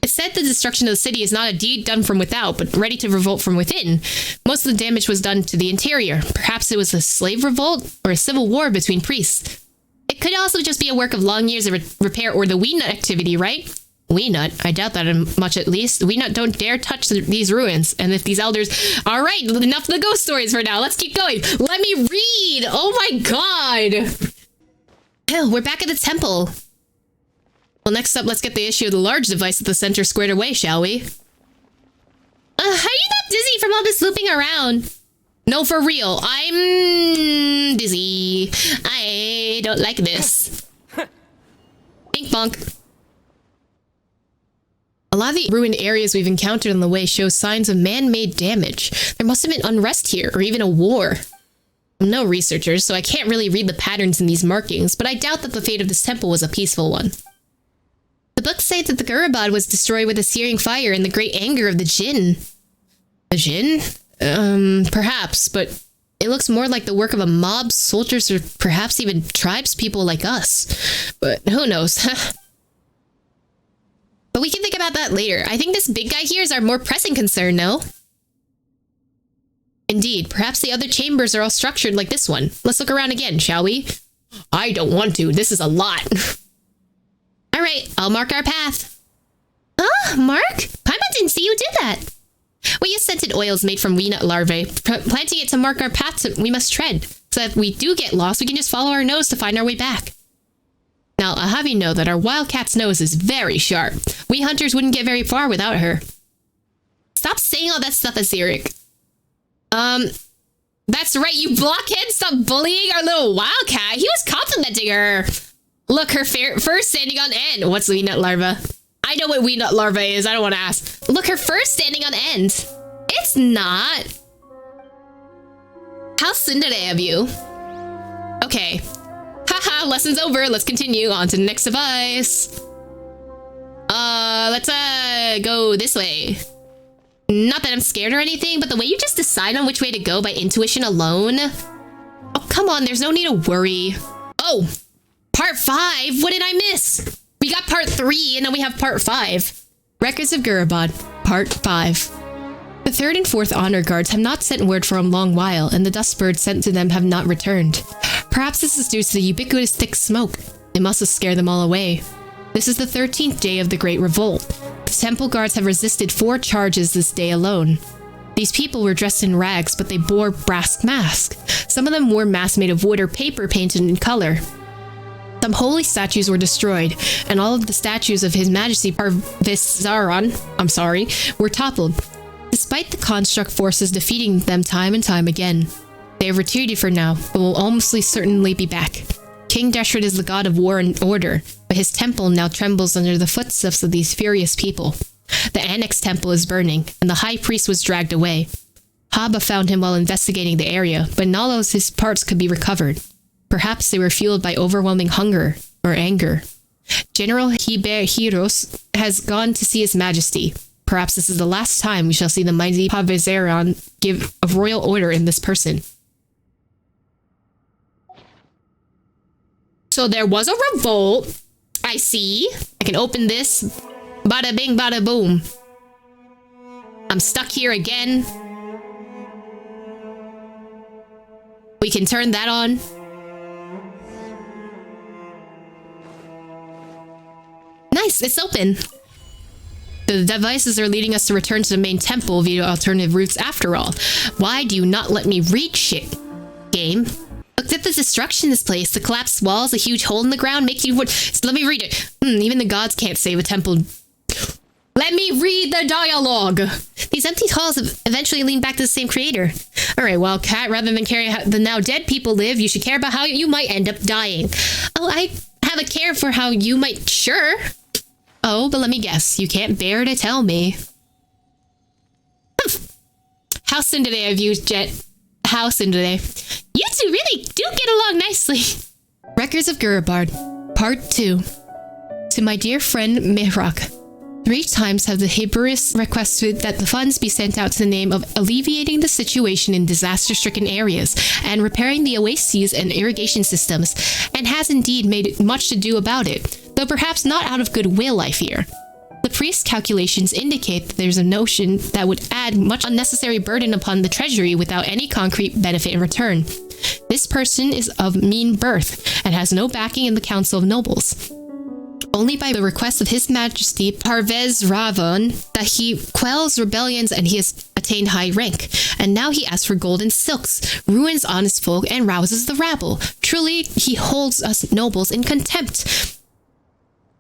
It's said the destruction of the city is not a deed done from without, but ready to revolt from within. Most of the damage was done to the interior. Perhaps it was a slave revolt or a civil war between priests. It could also just be a work of long years of repair or the Weenut activity, right? Weenut? I doubt that much, at least. Weenut don't dare touch these ruins. And if these elders... Alright, enough of the ghost stories for now. Let's keep going. Let me read! Oh my god! Hell, we're back at the temple. Well, next up, let's get the issue of the large device at the center squared away, shall we? How are you not dizzy from all this looping around? No, for real. I'm dizzy. I don't like this. Bink bonk. A lot of the ruined areas we've encountered on the way show signs of man-made damage. There must have been unrest here, or even a war. I'm no researcher, so I can't really read the patterns in these markings, but I doubt that the fate of this temple was a peaceful one. The books say that the Gurubad was destroyed with a searing fire in the great anger of the Jinn. The Jinn? Perhaps, but it looks more like the work of a mob, soldiers, or perhaps even tribespeople like us. But who knows? But we can think about that later. I think this big guy here is our more pressing concern, no? Indeed, perhaps the other chambers are all structured like this one. Let's look around again, shall we? I don't want to. This is a lot. All right, I'll mark our path. Ah, Mark? Paimon didn't see you did that. We use scented oils made from weenut larvae, planting it to mark our path we must tread. So that if we do get lost, we can just follow our nose to find our way back. Now, I'll have you know that our wildcat's nose is very sharp. We hunters wouldn't get very far without her. Stop saying all that stuff, Azeric. That's right, you blockhead! Stop bullying our little wildcat! He was complimenting her! Look, her fur's standing on end. What's weenut larva? I know what weenut larva is, I don't want to ask. Look, her fur's standing on end. It's not. How tsundere of you. Okay. Haha, lesson's over. Let's continue on to the next device. Let's go this way. Not that I'm scared or anything, but the way you just decide on which way to go by intuition alone. Oh, come on, there's no need to worry. Oh, part 5. What did I miss? We got part 3 and now we have part 5. Records of Gurabad, part 5. The 3rd and 4th honor guards have not sent word for a long while, and the dust birds sent to them have not returned. Perhaps this is due to the ubiquitous thick smoke. It must have scared them all away. This is the 13th day of the Great Revolt. The temple guards have resisted 4 charges this day alone. These people were dressed in rags, but they bore brass masks. Some of them wore masks made of wood or paper painted in color. Some holy statues were destroyed, and all of the statues of His Majesty Parvisaran, were toppled. Despite the construct forces defeating them time and time again. They have retreated for now, but will almost certainly be back. King Deshret is the god of war and order, but his temple now trembles under the footsteps of these furious people. The Annex temple is burning, and the high priest was dragged away. Haba found him while investigating the area, but not all of his parts could be recovered. Perhaps they were fueled by overwhelming hunger or anger. General Hiros has gone to see His Majesty. Perhaps this is the last time we shall see the mighty Parvisaran give a royal order in this person. So there was a revolt. I see. I can open this. Bada bing, bada boom. I'm stuck here again. We can turn that on. Nice, it's open. The devices are leading us to return to the main temple via alternative routes after all. Why do you not let me read shit, game? Look at the destruction in this place. The collapsed walls, a huge hole in the ground, make you... Let me read it. Even the gods can't save a temple. Let me read the dialogue. These empty halls eventually lead back to the same creator. Alright, well, Cat, rather than care how the now dead people live, you should care about how you might end up dying. Oh, I have a care for how you might... Sure. Oh, but let me guess. You can't bear to tell me. How soon today have you, Jet? How soon today? You two really do get along nicely. Records of Gurabard, Part 2. To my dear friend Mihrak. 3 times have the Hebrews requested that the funds be sent out to the name of alleviating the situation in disaster-stricken areas and repairing the oases and irrigation systems, and has indeed made much to do about it, though perhaps not out of goodwill, I fear. The priest's calculations indicate that there's a notion that would add much unnecessary burden upon the treasury without any concrete benefit in return. This person is of mean birth and has no backing in the Council of Nobles. Only by the request of His Majesty Parvisaran that he quells rebellions and he has attained high rank. And now he asks for golden silks, ruins honest folk, and rouses the rabble. Truly, he holds us nobles in contempt.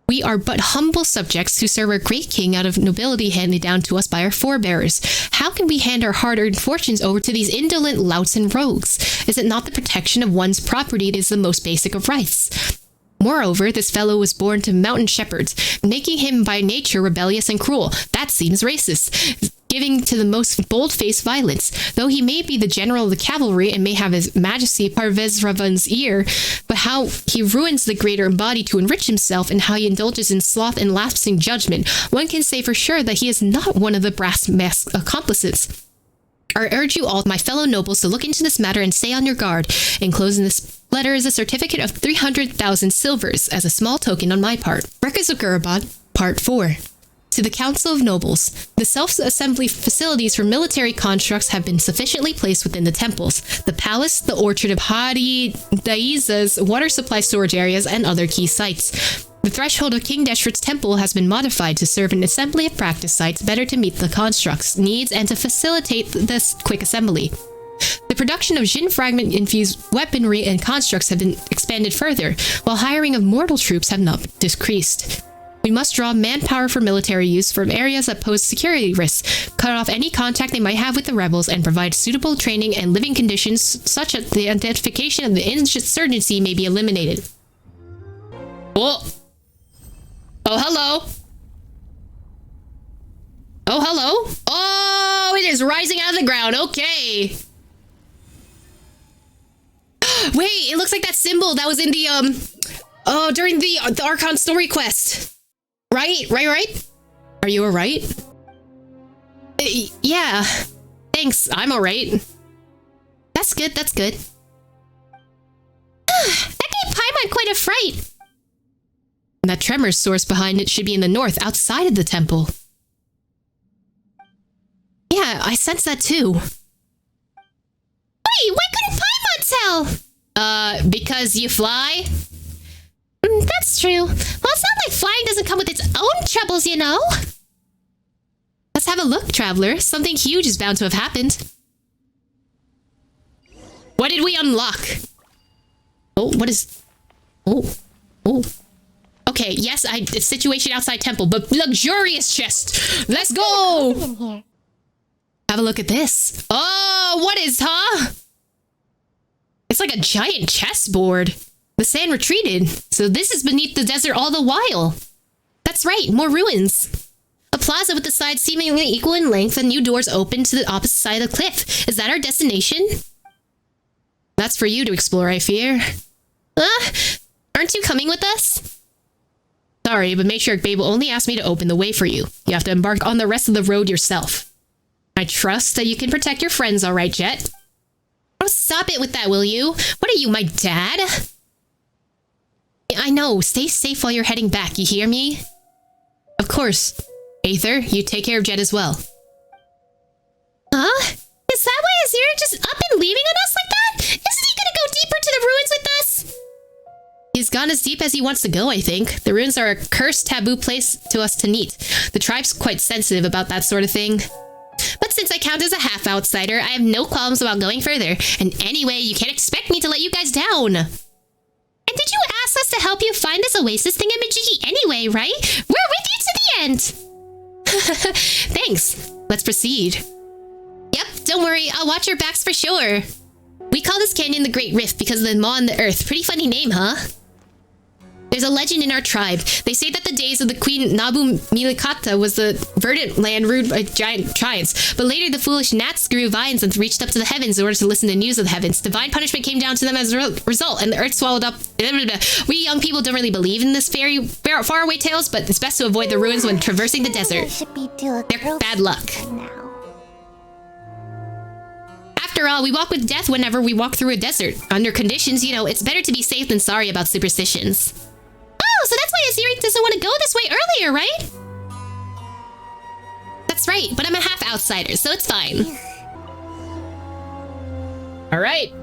We are but humble subjects who serve our great king out of nobility handed down to us by our forebears. How can we hand our hard-earned fortunes over to these indolent louts and rogues? Is it not the protection of one's property that is the most basic of rights? Moreover, this fellow was born to mountain shepherds, making him by nature rebellious and cruel. That seems racist, giving to the most bold-faced violence. Though he may be the general of the cavalry and may have His Majesty Parvisaran's ear, but how he ruins the greater body to enrich himself and how he indulges in sloth and lapsing judgment, one can say for sure that he is not one of the brass mask accomplices. I urge you all, my fellow nobles, to look into this matter and stay on your guard. Enclosed in this letter is a certificate of 300,000 silvers as a small token on my part. Records of Gurabad, Part 4. To the Council of Nobles, the self-assembly facilities for military constructs have been sufficiently placed within the temples, the palace, the orchard of Daiza's water supply storage areas, and other key sites. The threshold of King Deshret's temple has been modified to serve an assembly of practice sites better to meet the construct's needs and to facilitate this quick assembly. The production of Jin fragment-infused weaponry and constructs have been expanded further, while hiring of mortal troops have not decreased. We must draw manpower for military use from areas that pose security risks, cut off any contact they might have with the rebels, and provide suitable training and living conditions such that the identification of the insurgency may be eliminated. Oh! Oh, hello! Oh, hello! Oh, it is rising out of the ground. Okay. Wait, it looks like that symbol that was in the, during the Archon story quest. Right? Are you alright? Yeah. Thanks, I'm alright. That's good. That gave Paimon quite a fright. And that tremor's source behind it should be in the north, outside of the temple. Yeah, I sense that too. Wait, why couldn't Paimon tell? Because you fly? That's true. Well, it's not like flying doesn't come with its own troubles, you know? Let's have a look, traveler. Something huge is bound to have happened. What did we unlock? Oh, what is... Oh. Okay, yes, it's situation outside temple, but luxurious chest. Let's go! Have a look at this. Oh, what is, huh? It's like a giant chessboard. The sand retreated, so this is beneath the desert all the while. That's right, more ruins. A plaza with the sides seemingly equal in length and new doors open to the opposite side of the cliff. Is that our destination? That's for you to explore, I fear. Aren't you coming with us? Sorry, but Matriarch Babe will only ask me to open the way for you. You have to embark on the rest of the road yourself. I trust that you can protect your friends, all right, Jet? Oh, stop it with that, will you? What are you, my dad? I know. Stay safe while you're heading back, you hear me? Of course. Aether, you take care of Jet as well. Huh? Is that why Azira just up and leaving on us like that? Isn't he gonna go deeper to the ruins with us? He's gone as deep as he wants to go, I think. The ruins are a cursed taboo place to us to meet. The tribe's quite sensitive about that sort of thing. But since I count as a half outsider, I have no qualms about going further. And anyway, you can't expect me to let you guys down. And did you ask us to help you find this Oasis thingamajiggy anyway, right? We're with you to the end! Thanks. Let's proceed. Yep, don't worry. I'll watch your backs for sure. We call this canyon the Great Rift because of the maw in the earth. Pretty funny name, huh? There's a legend in our tribe. They say that the days of the Queen Nabu Milikata was the verdant land ruled by giant giants. But later the foolish gnats grew vines and reached up to the heavens in order to listen to news of the heavens. Divine punishment came down to them as a result, and the earth swallowed up... We young people don't really believe in this faraway tales, but it's best to avoid the ruins when traversing the desert. They're bad luck. After all, we walk with death whenever we walk through a desert. Under conditions, you know, it's better to be safe than sorry about superstitions. Oh, so that's why Aziri doesn't want to go this way earlier, right? That's right, but I'm a half outsider, so it's fine. Alright.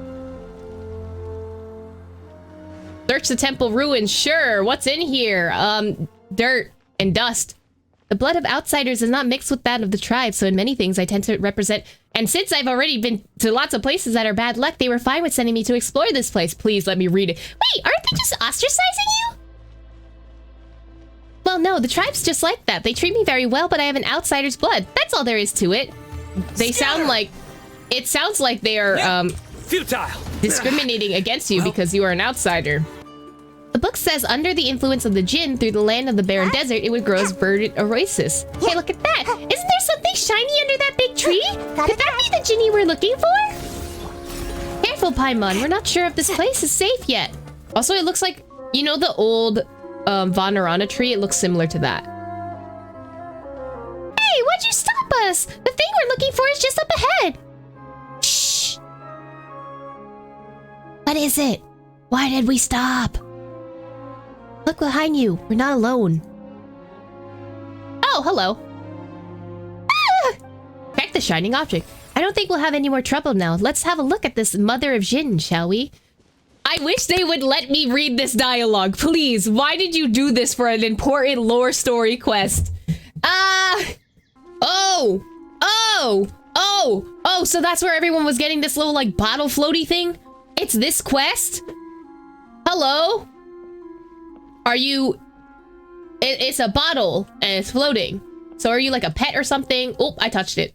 Search the temple ruins, sure. What's in here? Dirt and dust. The blood of outsiders is not mixed with that of the tribe, so in many things I tend to represent... And since I've already been to lots of places that are bad luck, they were fine with sending me to explore this place. Please let me read it. Wait, aren't they just ostracizing you? Well, no, the tribe's just like that. They treat me very well, but I have an outsider's blood. That's all there is to it. They sound like... It sounds like they are, futile. discriminating against you because you are an outsider. The book says under the influence of the Jinn through the land of the barren desert, it would grow as verdant oasis. Hey, look at that! Isn't there something shiny under that big tree? Could that be the Jinni we're looking for? Careful, Paimon. We're not sure if this place is safe yet. Also, it looks like, you know the old Vanarana tree? It looks similar to that. Hey, why'd you stop us? The thing we're looking for is just up ahead. Shh. What is it? Why did we stop? Look behind you. We're not alone. Oh, Oh, hello. Ah! Check the shining object. I don't think we'll have any more trouble now. Let's have a look at this mother of Jin, shall we? I wish they would let me read this dialogue. Please, why did you do this for an important lore story quest? Oh, so that's where everyone was getting this little, like, bottle floaty thing? It's this quest? Hello? Are you... It's a bottle, and it's floating. So are you like a pet or something? Oh, I touched it.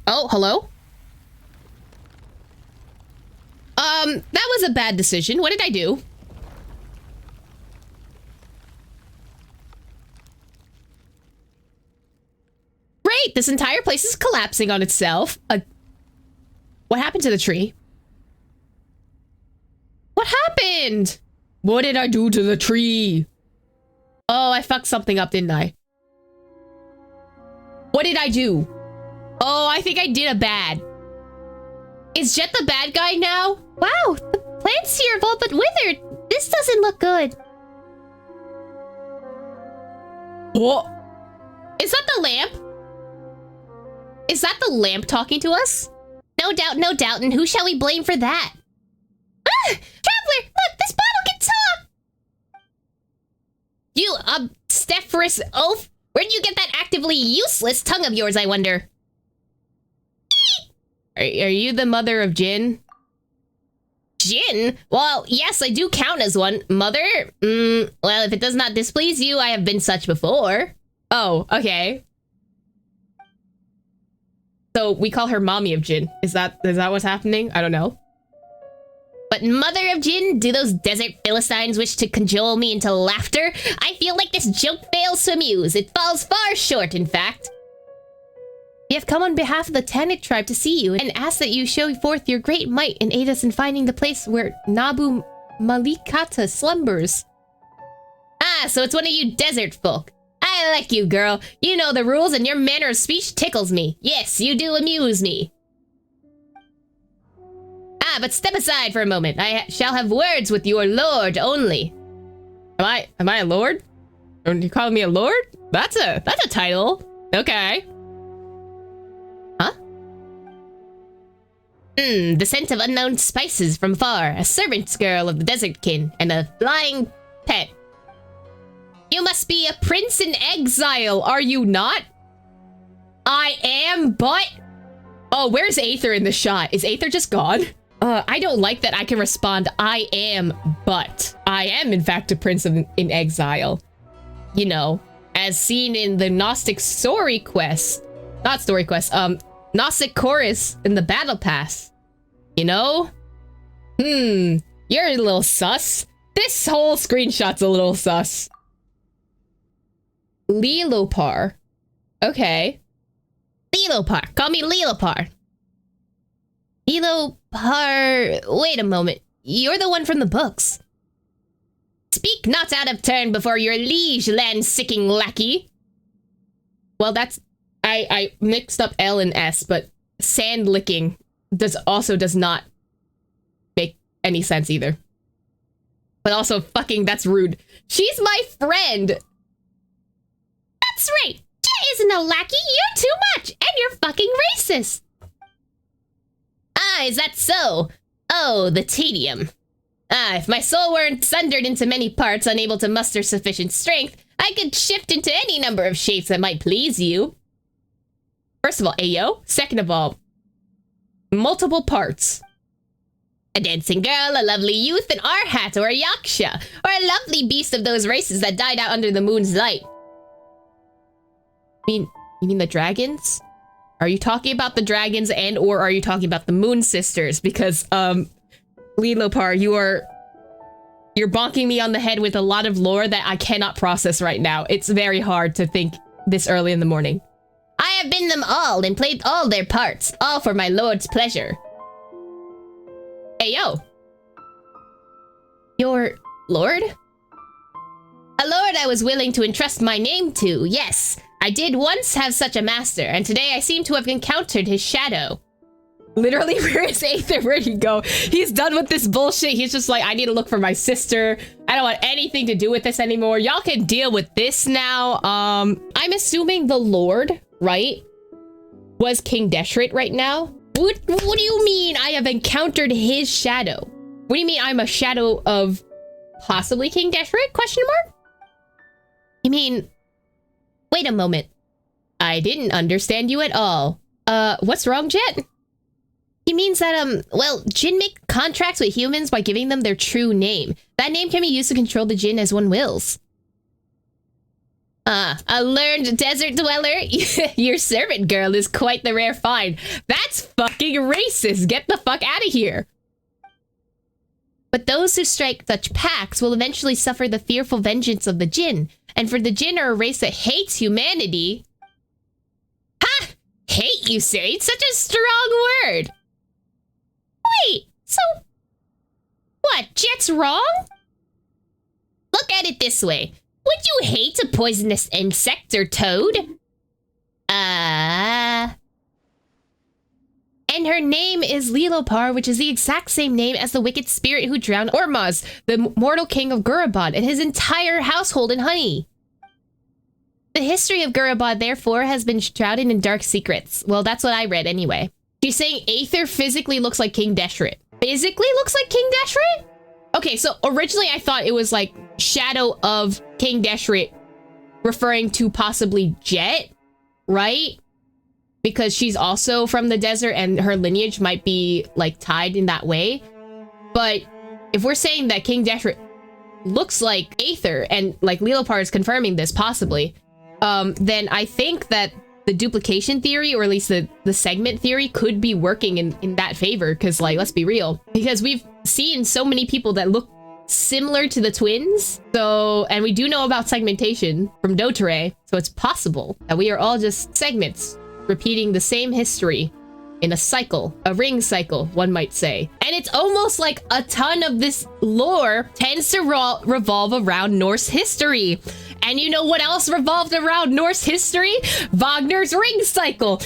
Oh, hello? That was a bad decision. What did I do? Great! This entire place is collapsing on itself. What happened to the tree? What happened? What did I do to the tree? Oh, I fucked something up, didn't I? What did I do? Oh, I think I did a bad. Is Jet the bad guy now? Wow, the plants here have all but withered. This doesn't look good. What? Is that the lamp? Is that the lamp talking to us? No doubt, no doubt. And who shall we blame for that? Ah! Traveler, look, this bottle can talk! You, obstreperous oaf? Where'd you get that actively useless tongue of yours, I wonder? Are you the mother of Jin? Jin? Well, yes, I do count as one. Mother? Well, if it does not displease you, I have been such before. Oh, okay. So we call her mommy of Jin. Is that what's happening? I don't know. But mother of Jin, do those desert Philistines wish to cajole me into laughter? I feel like this joke fails to amuse. It falls far short, in fact. We have come on behalf of the Tanit tribe to see you and ask that you show forth your great might and aid us in finding the place where Nabu Malikata slumbers. Ah, so it's one of you desert folk. I like you, girl. You know the rules and your manner of speech tickles me. Yes, you do amuse me. Ah, but step aside for a moment. I shall have words with your lord only. Am I a lord? Are you calling me a lord? That's a title. Okay. Huh? The scent of unknown spices from far, a servant's girl of the desert kin, and a flying pet. You must be a prince in exile, are you not? I am, but... Oh, where's Aether in the shot? Is Aether just gone? I don't like that I can respond, I am, but. I am, in fact, a prince in exile. You know, as seen in the Gnostic story quest. Not story quest, Gnostic chorus in the battle pass. You know? You're a little sus. This whole screenshot's a little sus. Lilopar. Okay. Lilopar. Call me Lilopar. Lilopar... Wait a moment. You're the one from the books. Speak not out of turn before your liege, land-sicking lackey. Well, that's... I mixed up L and S, but sand licking does not make any sense either. But also, fucking, that's rude. She's my friend! That's right! Jay isn't a lackey, you're too much! And you're fucking racist! Ah, is that so? Oh, the tedium. Ah, if my soul weren't sundered into many parts, unable to muster sufficient strength, I could shift into any number of shapes that might please you. First of all, Ayo. Second of all, multiple parts. A dancing girl, a lovely youth, an Arhat or a Yaksha, or a lovely beast of those races that died out under the moon's light. You mean the dragons? Are you talking about the dragons and or are you talking about the Moon Sisters? Because, Lilopar, you're bonking me on the head with a lot of lore that I cannot process right now. It's very hard to think this early in the morning. I have been them all and played all their parts, all for my lord's pleasure. Hey, yo. Your lord? A lord I was willing to entrust my name to, yes. I did once have such a master, and today I seem to have encountered his shadow. Literally, where is Aether? Where'd he go? He's done with this bullshit. He's just like, I need to look for my sister. I don't want anything to do with this anymore. Y'all can deal with this now. I'm assuming the Lord, right, was King Deshret right now. What do you mean I have encountered his shadow? What do you mean I'm a shadow of possibly King Deshret? Question mark? You mean... Wait a moment. I didn't understand you at all. What's wrong, Jet? He means that, well, Jinn make contracts with humans by giving them their true name. That name can be used to control the Jinn as one wills. A learned desert dweller? Your servant girl is quite the rare find. That's fucking racist. Get the fuck out of here. But those who strike such pacts will eventually suffer the fearful vengeance of the Jinn. And for the Jinn are a race that hates humanity... Ha! Hate, you say? It's such a strong word. Wait, so... What, Jet's wrong? Look at it this way. Would you hate a poisonous insect or toad? And her name is Lilopar, which is the exact same name as the wicked spirit who drowned Ormaz, the mortal king of Gurabad, and his entire household in honey. The history of Gurabad, therefore, has been shrouded in dark secrets. Well, that's what I read anyway. She's saying Aether physically looks like King Deshret. Physically looks like King Deshret? Okay, so originally I thought it was like shadow of King Deshret referring to possibly Jet, right? Because she's also from the desert and her lineage might be like tied in that way. But if we're saying that King Deshret looks like Aether and like Lilopar is confirming this possibly, then I think that the duplication theory, or at least the segment theory, could be working in that favor. Because, like, let's be real. Because we've seen so many people that look similar to the twins. So, and we do know about segmentation from Dotare. So it's possible that we are all just segments repeating the same history in a cycle, a ring cycle, one might say. And it's almost like a ton of this lore tends to revolve around Norse history. And you know what else revolved around Norse history? Wagner's ring cycle.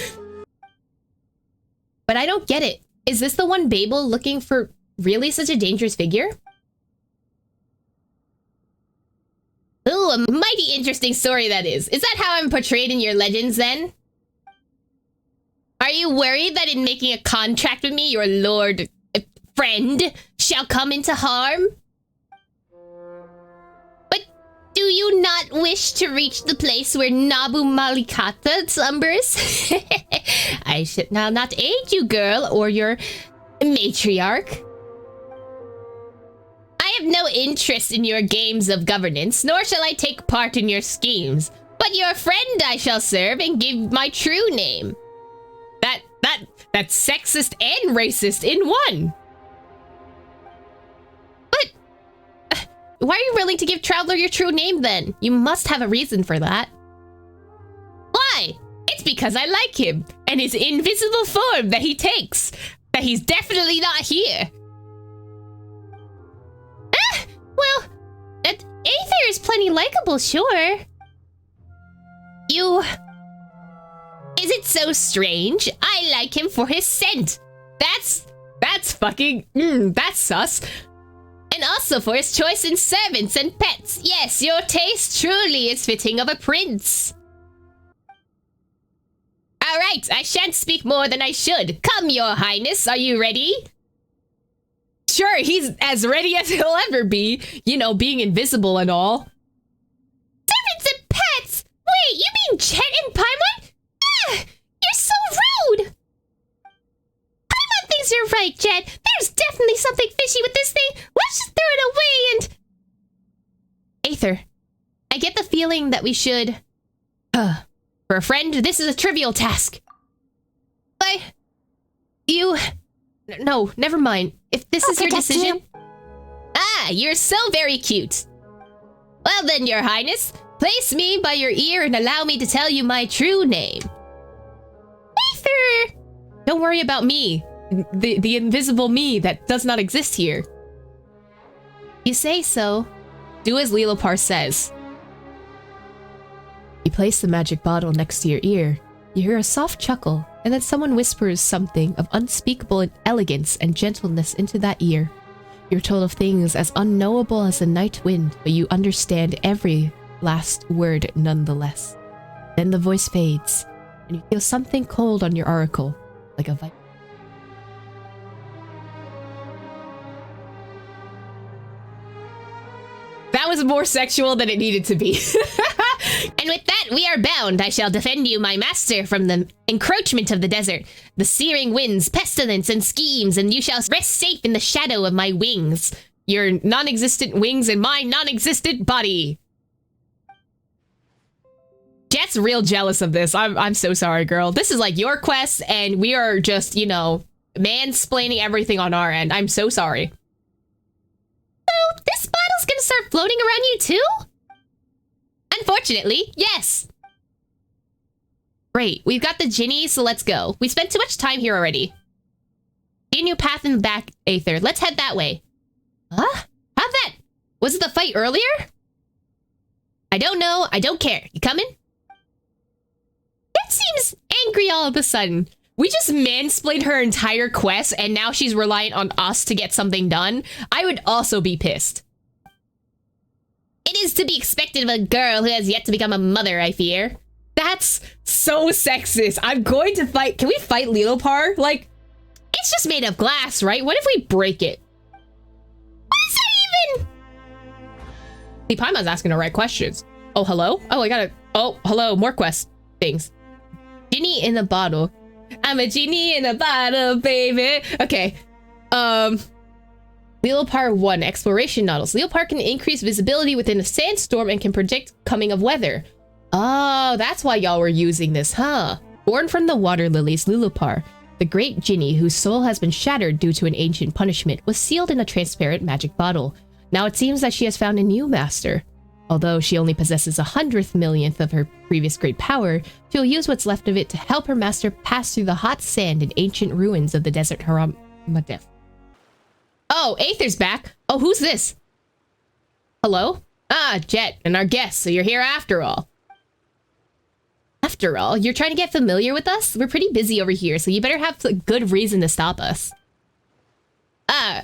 But I don't get it. Is this the one Babel looking for really such a dangerous figure? Ooh, a mighty interesting story that is. Is that how I'm portrayed in your legends then? Are you worried that in making a contract with me, your lord friend shall come into harm? But do you not wish to reach the place where Nabu Malikata slumbers? I should now not aid you, girl, or your matriarch. I have no interest in your games of governance, nor shall I take part in your schemes. But your friend I shall serve and give my true name. That's sexist and racist in one. But why are you willing to give Traveler your true name then? You must have a reason for that. Why? It's because I like him and his invisible form that he takes. That he's definitely not here. Well, that Aether is plenty likable, sure. Is it so strange? I like him for his scent. That's fucking, that's sus. And also for his choice in servants and pets. Yes, your taste truly is fitting of a prince. All right, I shan't speak more than I should. Come, your highness, are you ready? Sure, he's as ready as he'll ever be. You know, being invisible and all. Servants and pets? Wait, you mean Jet and Paimon? You're so rude! Paimon thinks you're right, Jet. There's definitely something fishy with this thing. Let's just throw it away and... Aether, I get the feeling that we should... For a friend, this is a trivial task. No, never mind. If this is your decision... Ah, you're so very cute. Well then, your highness, place me by your ear and allow me to tell you my true name. Aether! Don't worry about me. The invisible me that does not exist here. You say so. Do as Lilopar says. You place the magic bottle next to your ear. You hear a soft chuckle and then someone whispers something of unspeakable elegance and gentleness into that ear. You're told of things as unknowable as the night wind, but you understand every last word nonetheless. Then the voice fades, and you feel something cold on your auricle, like a viper. That was more sexual than it needed to be. And with that, we are bound. I shall defend you, my master, from the encroachment of the desert, the searing winds, pestilence, and schemes, and you shall rest safe in the shadow of my wings. Your non-existent wings and my non-existent body. Jet's real jealous of this. I'm so sorry, girl. This is like your quest, and we are just, you know, mansplaining everything on our end. I'm so sorry. So, this bottle's gonna start floating around you too? Unfortunately, yes. Great, we've got the Ginny, so let's go. We spent too much time here already. See a new path in the back, Aether. Let's head that way. Huh? How'd that? Was it the fight earlier? I don't know. I don't care. You coming? That seems angry all of a sudden. We just mansplained her entire quest, and now she's reliant on us to get something done. I would also be pissed. It is to be expected of a girl who has yet to become a mother, I fear. That's so sexist. I'm going to fight. Can we fight Leopar? Like, it's just made of glass, right? What if we break it? What is that even? See, Paimon's asking the right questions. Oh, hello? Oh, I gotta... Oh, hello. More quest things. Genie in a bottle. I'm a genie in a bottle, baby. Okay. Leopar 1, exploration nodules. Leopar can increase visibility within a sandstorm and can predict coming of weather. Oh, that's why y'all were using this, huh? Born from the water lilies, Leopar, the great genie whose soul has been shattered due to an ancient punishment, was sealed in a transparent magic bottle. Now it seems that she has found a new master. Although she only possesses 100/millionth of her previous great power, she'll use what's left of it to help her master pass through the hot sand and ancient ruins of the desert Haramadef. Oh, Aether's back. Oh, who's this? Hello? Ah, Jet, and our guest, so you're here after all. After all, you're trying to get familiar with us? We're pretty busy over here, so you better have a good reason to stop us.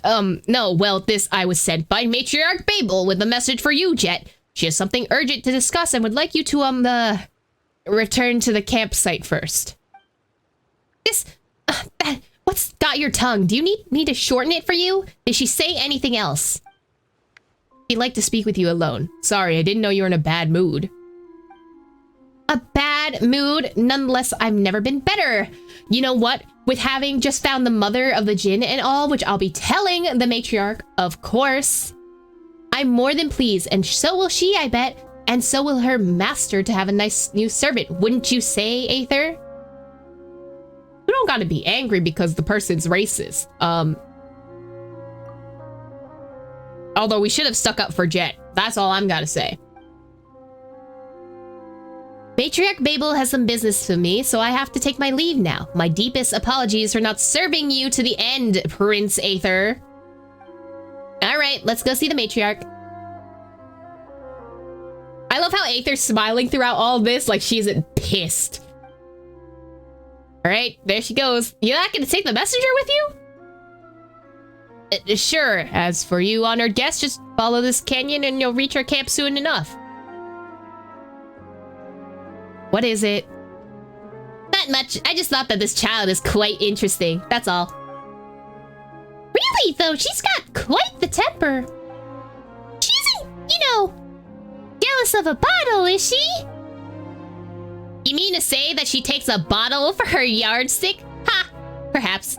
No, well, I was sent by Matriarch Babel with a message for you, Jet. She has something urgent to discuss and would like you to, return to the campsite first. What's got your tongue? Do you need me to shorten it for you? Did she say anything else? She'd like to speak with you alone. Sorry, I didn't know you were in a bad mood. A bad mood? Nonetheless, I've never been better. You know what? With having just found the mother of the Jinn and all, which I'll be telling the matriarch, of course. I'm more than pleased, and so will she, I bet. And so will her master to have a nice new servant. Wouldn't you say, Aether? You don't gotta be angry because the person's racist. Although we should have stuck up for Jet. That's all I'm gotta say. Matriarch Babel has some business for me, so I have to take my leave now. My deepest apologies for not serving you to the end, Prince Aether. Alright, let's go see the matriarch. I love how Aether's smiling throughout all this like she isn't pissed. Alright, there she goes. You're not gonna take the messenger with you? Sure. As for you, honored guest, just follow this canyon and you'll reach our camp soon enough. What is it? Not much. I just thought that this child is quite interesting. That's all. Really, though, she's got quite the temper. She isn't, jealous of a bottle, is she? You mean to say that she takes a bottle for her yardstick? Ha! Perhaps.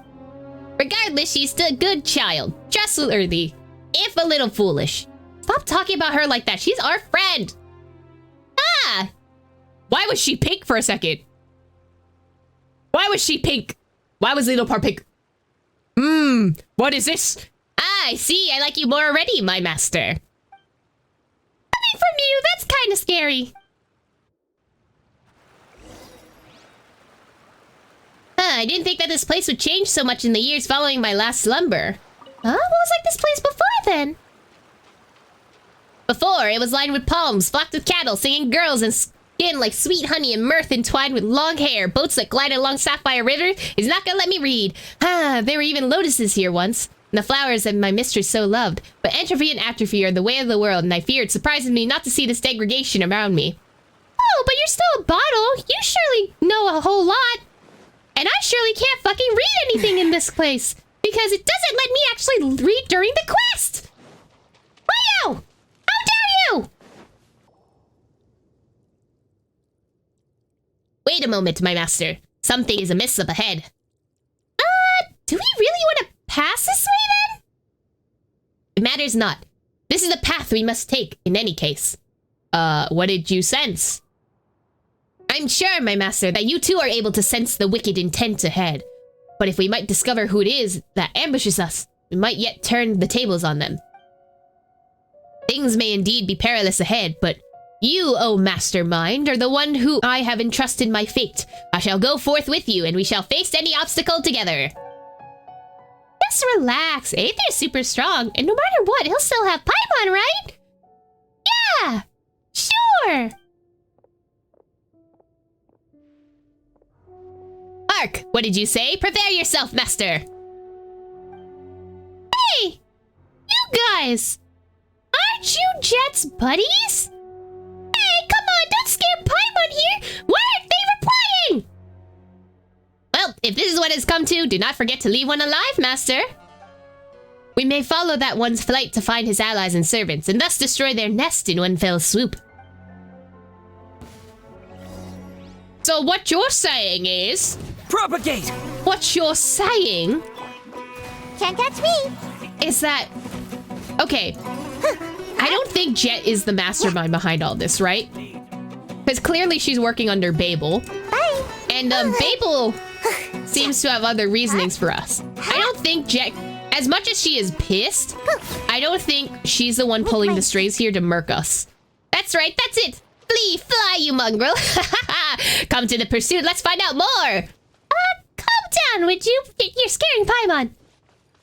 Regardless, she's still a good child. Trustworthy, if a little foolish. Stop talking about her like that. She's our friend. Ah! Why was she pink for a second? Why was she pink? Why was Leopar pink? What is this? Ah, I see. I like you more already, my master. Coming from you, that's kind of scary. I didn't think that this place would change so much in the years following my last slumber. Huh? What was like this place before then? Before, it was lined with palms, flocked with cattle, singing girls, and skin like sweet honey and mirth entwined with long hair, boats that glide along sapphire rivers, is not gonna let me read. Ah, there were even lotuses here once. And the flowers that my mistress so loved. But entropy and atrophy are the way of the world, and I fear it surprises me not to see this degradation around me. Oh, but you're still a bottle. You surely know a whole lot. And I surely can't fucking read anything in this place. Because it doesn't let me actually read during the quest. Hoyo! How dare you! Wait a moment, my master. Something is amiss up ahead. Do we really want to pass this way then? It matters not. This is the path we must take in any case. What did you sense? I'm sure, my master, that you too are able to sense the wicked intent ahead. But if we might discover who it is that ambushes us, we might yet turn the tables on them. Things may indeed be perilous ahead, but you, O mastermind, are the one who I have entrusted my fate. I shall go forth with you, and we shall face any obstacle together. Just relax. Aether's super strong, and no matter what, he'll still have Paimon, right? Yeah! Sure! Hark! What did you say? Prepare yourself, master! Hey! You guys! Aren't you Jet's buddies? Hey, come on! Don't scare Paimon here! Why aren't they replying? Well, if this is what it's come to, do not forget to leave one alive, master. We may follow that one's flight to find his allies and servants, and thus destroy their nest in one fell swoop. So what you're saying is... Propagate! What you're saying... Can't catch me! Is that... Okay. I don't think Jet is the mastermind behind all this, right? Because clearly she's working under Babel. Bye! And Babel seems to have other reasonings for us. I don't think Jet... As much as she is pissed, I don't think she's the one pulling the strings here to murk us. That's right, that's it! Flee, fly, you mongrel! Come to the pursuit, let's find out more! Calm down, would you? You're scaring Paimon.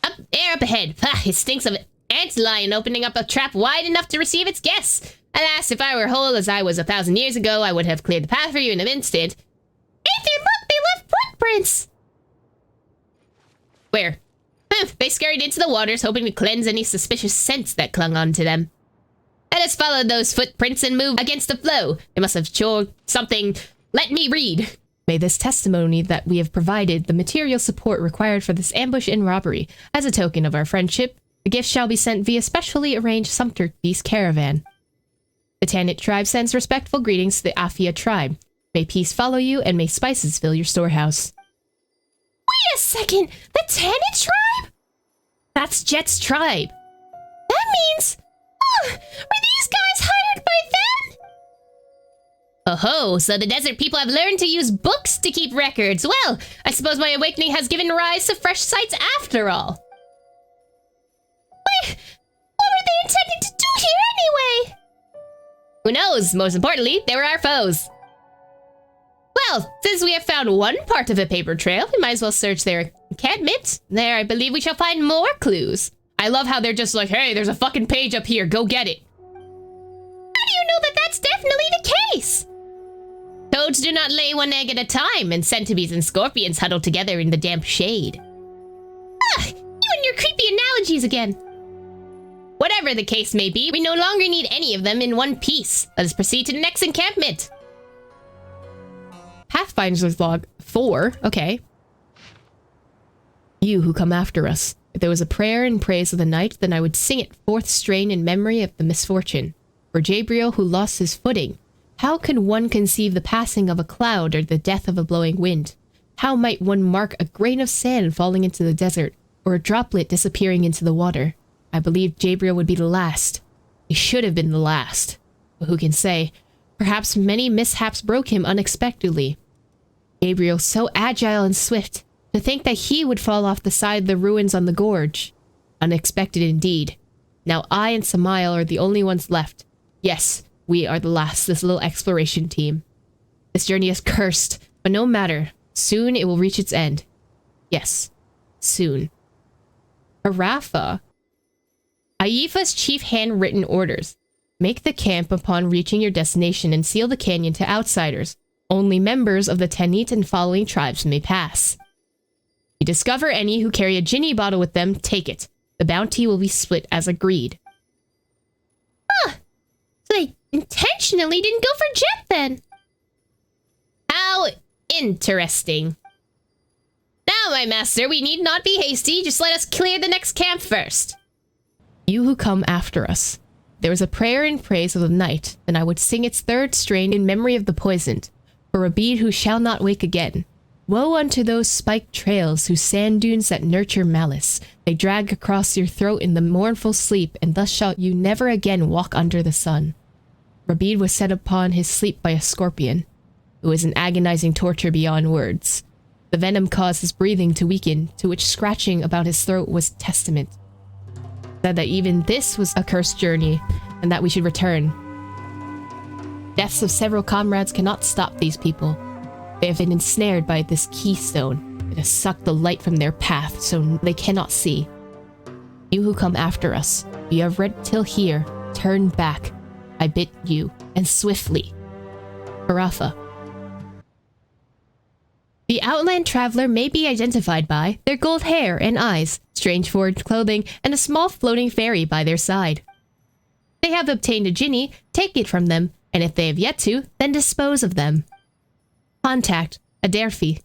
Up ahead. It stinks of ant lion opening up a trap wide enough to receive its guests. Alas, if I were whole as I was 1,000 years ago, I would have cleared the path for you in an instant. Aether, look, they left footprints! Where? They scurried into the waters, hoping to cleanse any suspicious scents that clung on to them. Let us follow those footprints and move against the flow. They must have sure something. Let me read. May this testimony that we have provided the material support required for this ambush and robbery. As a token of our friendship, the gift shall be sent via specially arranged Sumter Beast caravan. The Tanit tribe sends respectful greetings to the Afia tribe. May peace follow you, and may spices fill your storehouse. Wait a second! The Tanit tribe? That's Jet's tribe. That means... were these guys hired by them? Oh-ho, so the desert people have learned to use books to keep records. Well, I suppose my awakening has given rise to fresh sights after all. Wait, what were they intending to do here anyway? Who knows? Most importantly, they were our foes. Well, since we have found one part of a paper trail, we might as well search their encampment. There, I believe we shall find more clues. I love how they're just like, hey, there's a fucking page up here, go get it. How do you know that that's definitely the case? Toads do not lay one egg at a time, and centipedes and scorpions huddle together in the damp shade. You and your creepy analogies again. Whatever the case may be, we no longer need any of them in one piece. Let us proceed to the next encampment. Pathfinder's log 4. Okay. You who come after us. If there was a prayer in praise of the night, then I would sing it fourth strain in memory of the misfortune. For Jabriel who lost his footing. How could one conceive the passing of a cloud or the death of a blowing wind? How might one mark a grain of sand falling into the desert, or a droplet disappearing into the water? I believe Jabriel would be the last. He should have been the last. But who can say? Perhaps many mishaps broke him unexpectedly. Gabriel, so agile and swift, to think that he would fall off the side of the ruins on the gorge. Unexpected indeed. Now I and Samael are the only ones left. Yes, we are the last, this little exploration team. This journey is cursed, but no matter. Soon it will reach its end. Yes, soon. Harafa. Aifa's chief handwritten orders. Make the camp upon reaching your destination and seal the canyon to outsiders. Only members of the Tanit and following tribes may pass. You discover any who carry a Ginny bottle with them, take it. The bounty will be split as agreed. Huh. So they intentionally didn't go for Jet then. How interesting. Now, my master, we need not be hasty. Just let us clear the next camp first. You who come after us. There was a prayer in praise of the night, and I would sing its third strain in memory of the poisoned, for a bead who shall not wake again. Woe unto those spiked trails whose sand dunes that nurture malice. They drag across your throat in the mournful sleep, and thus shall you never again walk under the sun. Rabid was set upon his sleep by a scorpion. It was an agonizing torture beyond words. The venom caused his breathing to weaken, to which scratching about his throat was testament. Said that even this was a cursed journey, and that we should return. Deaths of several comrades cannot stop these people. They have been ensnared by this keystone. It has sucked the light from their path, so they cannot see. You who come after us, if you have read till here, turn back. I bid you, and swiftly. Harafa. The outland traveler may be identified by their gold hair and eyes, strange forged clothing, and a small floating fairy by their side. They have obtained a Ginny, take it from them, and if they have yet to, then dispose of them. Contact Adelphi.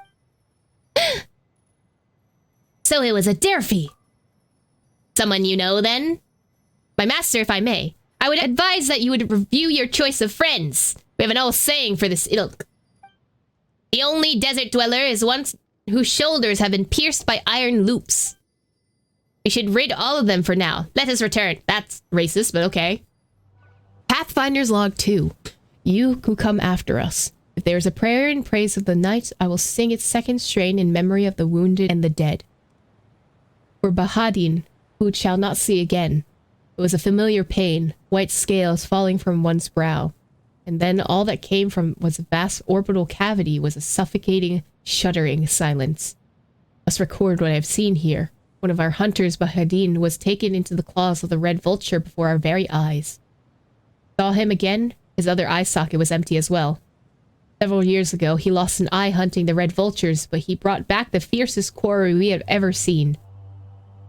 So it was Adelphi. Someone you know, then? My master, if I may, I would advise that you would review your choice of friends. We have an old saying for this ilk. The only desert dweller is one whose shoulders have been pierced by iron loops. We should rid all of them for now. Let us return. That's racist, but okay. Pathfinder's Log 2. You who come after us. If there is a prayer in praise of the night, I will sing its second strain in memory of the wounded and the dead. For Bahadin, who shall not see again. It was a familiar pain, white scales falling from one's brow. And then all that came from was a vast orbital cavity was a suffocating, shuddering silence. Let's record what I have seen here. One of our hunters, Bahadin, was taken into the claws of the red vulture before our very eyes. Saw him again, his other eye socket was empty as well. Several years ago, he lost an eye hunting the red vultures, but he brought back the fiercest quarry we had ever seen.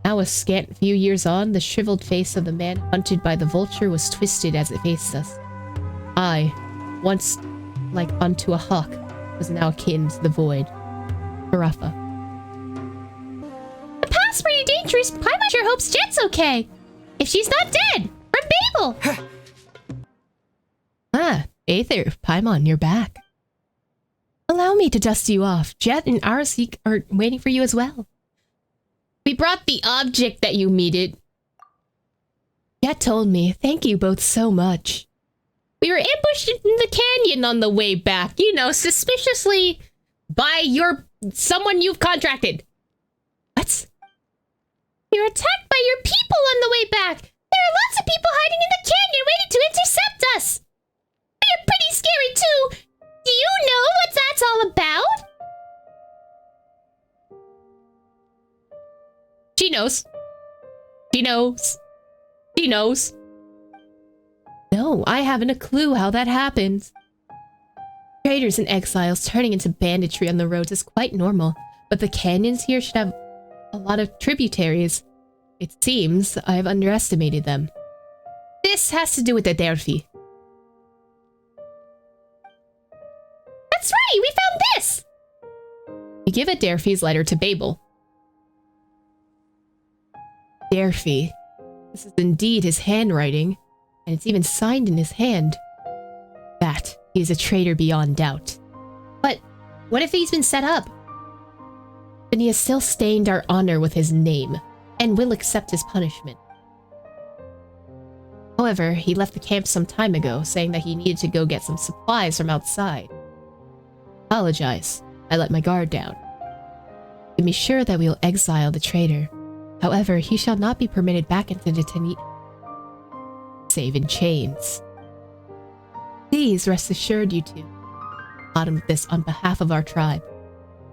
Now a scant few years on, the shriveled face of the man hunted by the vulture was twisted as it faced us. I, once like unto a hawk, was now akin to the void. Harafa. The path's pretty dangerous, but I sure hopes Jet's okay. If she's not dead, from Babel. Aether, Paimon, you're back. Allow me to dust you off. Jet and Arasik are waiting for you as well. We brought the object that you needed. Jet told me. Thank you both so much. We were ambushed in the canyon on the way back, you know, suspiciously by someone you've contracted. What? We were attacked by your people on the way back. There are lots of people hiding in the canyon waiting to intercept us. They're pretty scary too. Do you know what that's all about? She knows. She knows. She knows. No, I haven't a clue how that happens. Traders and exiles turning into banditry on the roads is quite normal, but the canyons here should have a lot of tributaries. It seems I have underestimated them. This has to do with the Adelphi. That's right, we found this! You give Adelphi's letter to Babel. Adelphi. This is indeed his handwriting, and it's even signed in his hand. That he is a traitor beyond doubt. But what if he's been set up? Then he has still stained our honor with his name, and will accept his punishment. However, he left the camp some time ago, saying that he needed to go get some supplies from outside. Apologize. I let my guard down. You can be sure that we will exile the traitor. However, he shall not be permitted back into the Tanit, save in chains. Please rest assured, you two. Bottom of this on behalf of our tribe.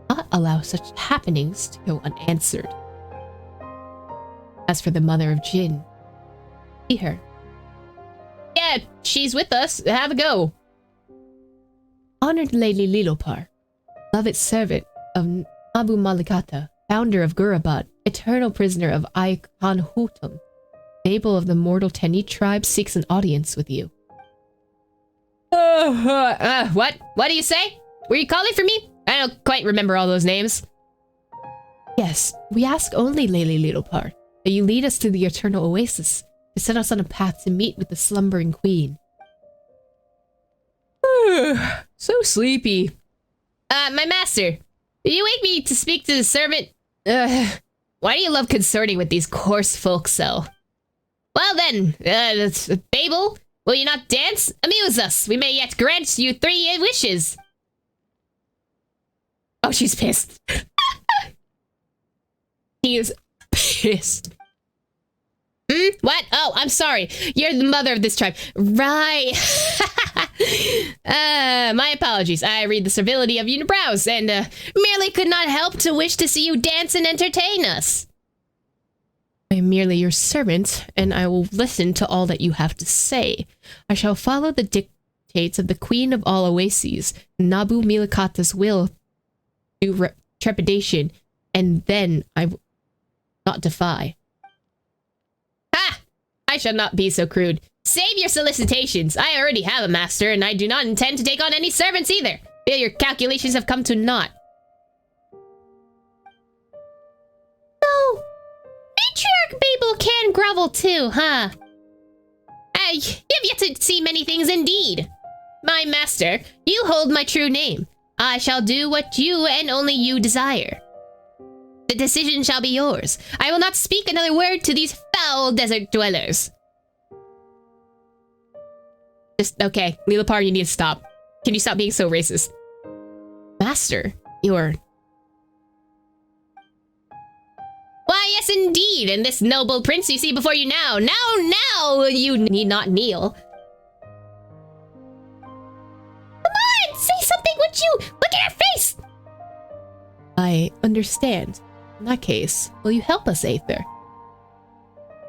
Not allow such happenings to go unanswered. As for the mother of Jin, see her. Yeah, yeah, she's with us. Have a go. Honored Lady Lilopar, beloved servant of Abu Malikata, founder of Gurabad, eternal prisoner of Icon Hutum, Babel of the mortal Teni tribe seeks an audience with you. What? What do you say? Were you calling for me? I don't quite remember all those names. Yes, we ask only, Lady Lilopar, that you lead us to the eternal oasis, to set us on a path to meet with the slumbering queen. So sleepy. My master, did you wake me to speak to the servant? Why do you love consorting with these coarse folk so? Well then, Babel, will you not dance? Amuse us. We may yet grant you 3 wishes. Oh, she's pissed. He is pissed. What? Oh, I'm sorry. You're the mother of this tribe. Right. My apologies. I read the servility of your brows and merely could not help to wish to see you dance and entertain us. I am merely your servant, and I will listen to all that you have to say. I shall follow the dictates of the Queen of all Oases, Nabu Milikata's will to trepidation, and then I will not defy. Ha! I shall not be so crude. Save your solicitations. I already have a master, and I do not intend to take on any servants either. Feel your calculations have come to naught. So, Matriarch Babel can grovel too, huh? You have yet to see many things indeed. My master, you hold my true name. I shall do what you and only you desire. The decision shall be yours. I will not speak another word to these foul desert dwellers. Okay, Lilopar, you need to stop. Can you stop being so racist? Master, you're... Why, yes indeed, and this noble prince you see before you now, you need not kneel. Come on, say something, would you? Look at her face! I understand. In that case, will you help us, Aether?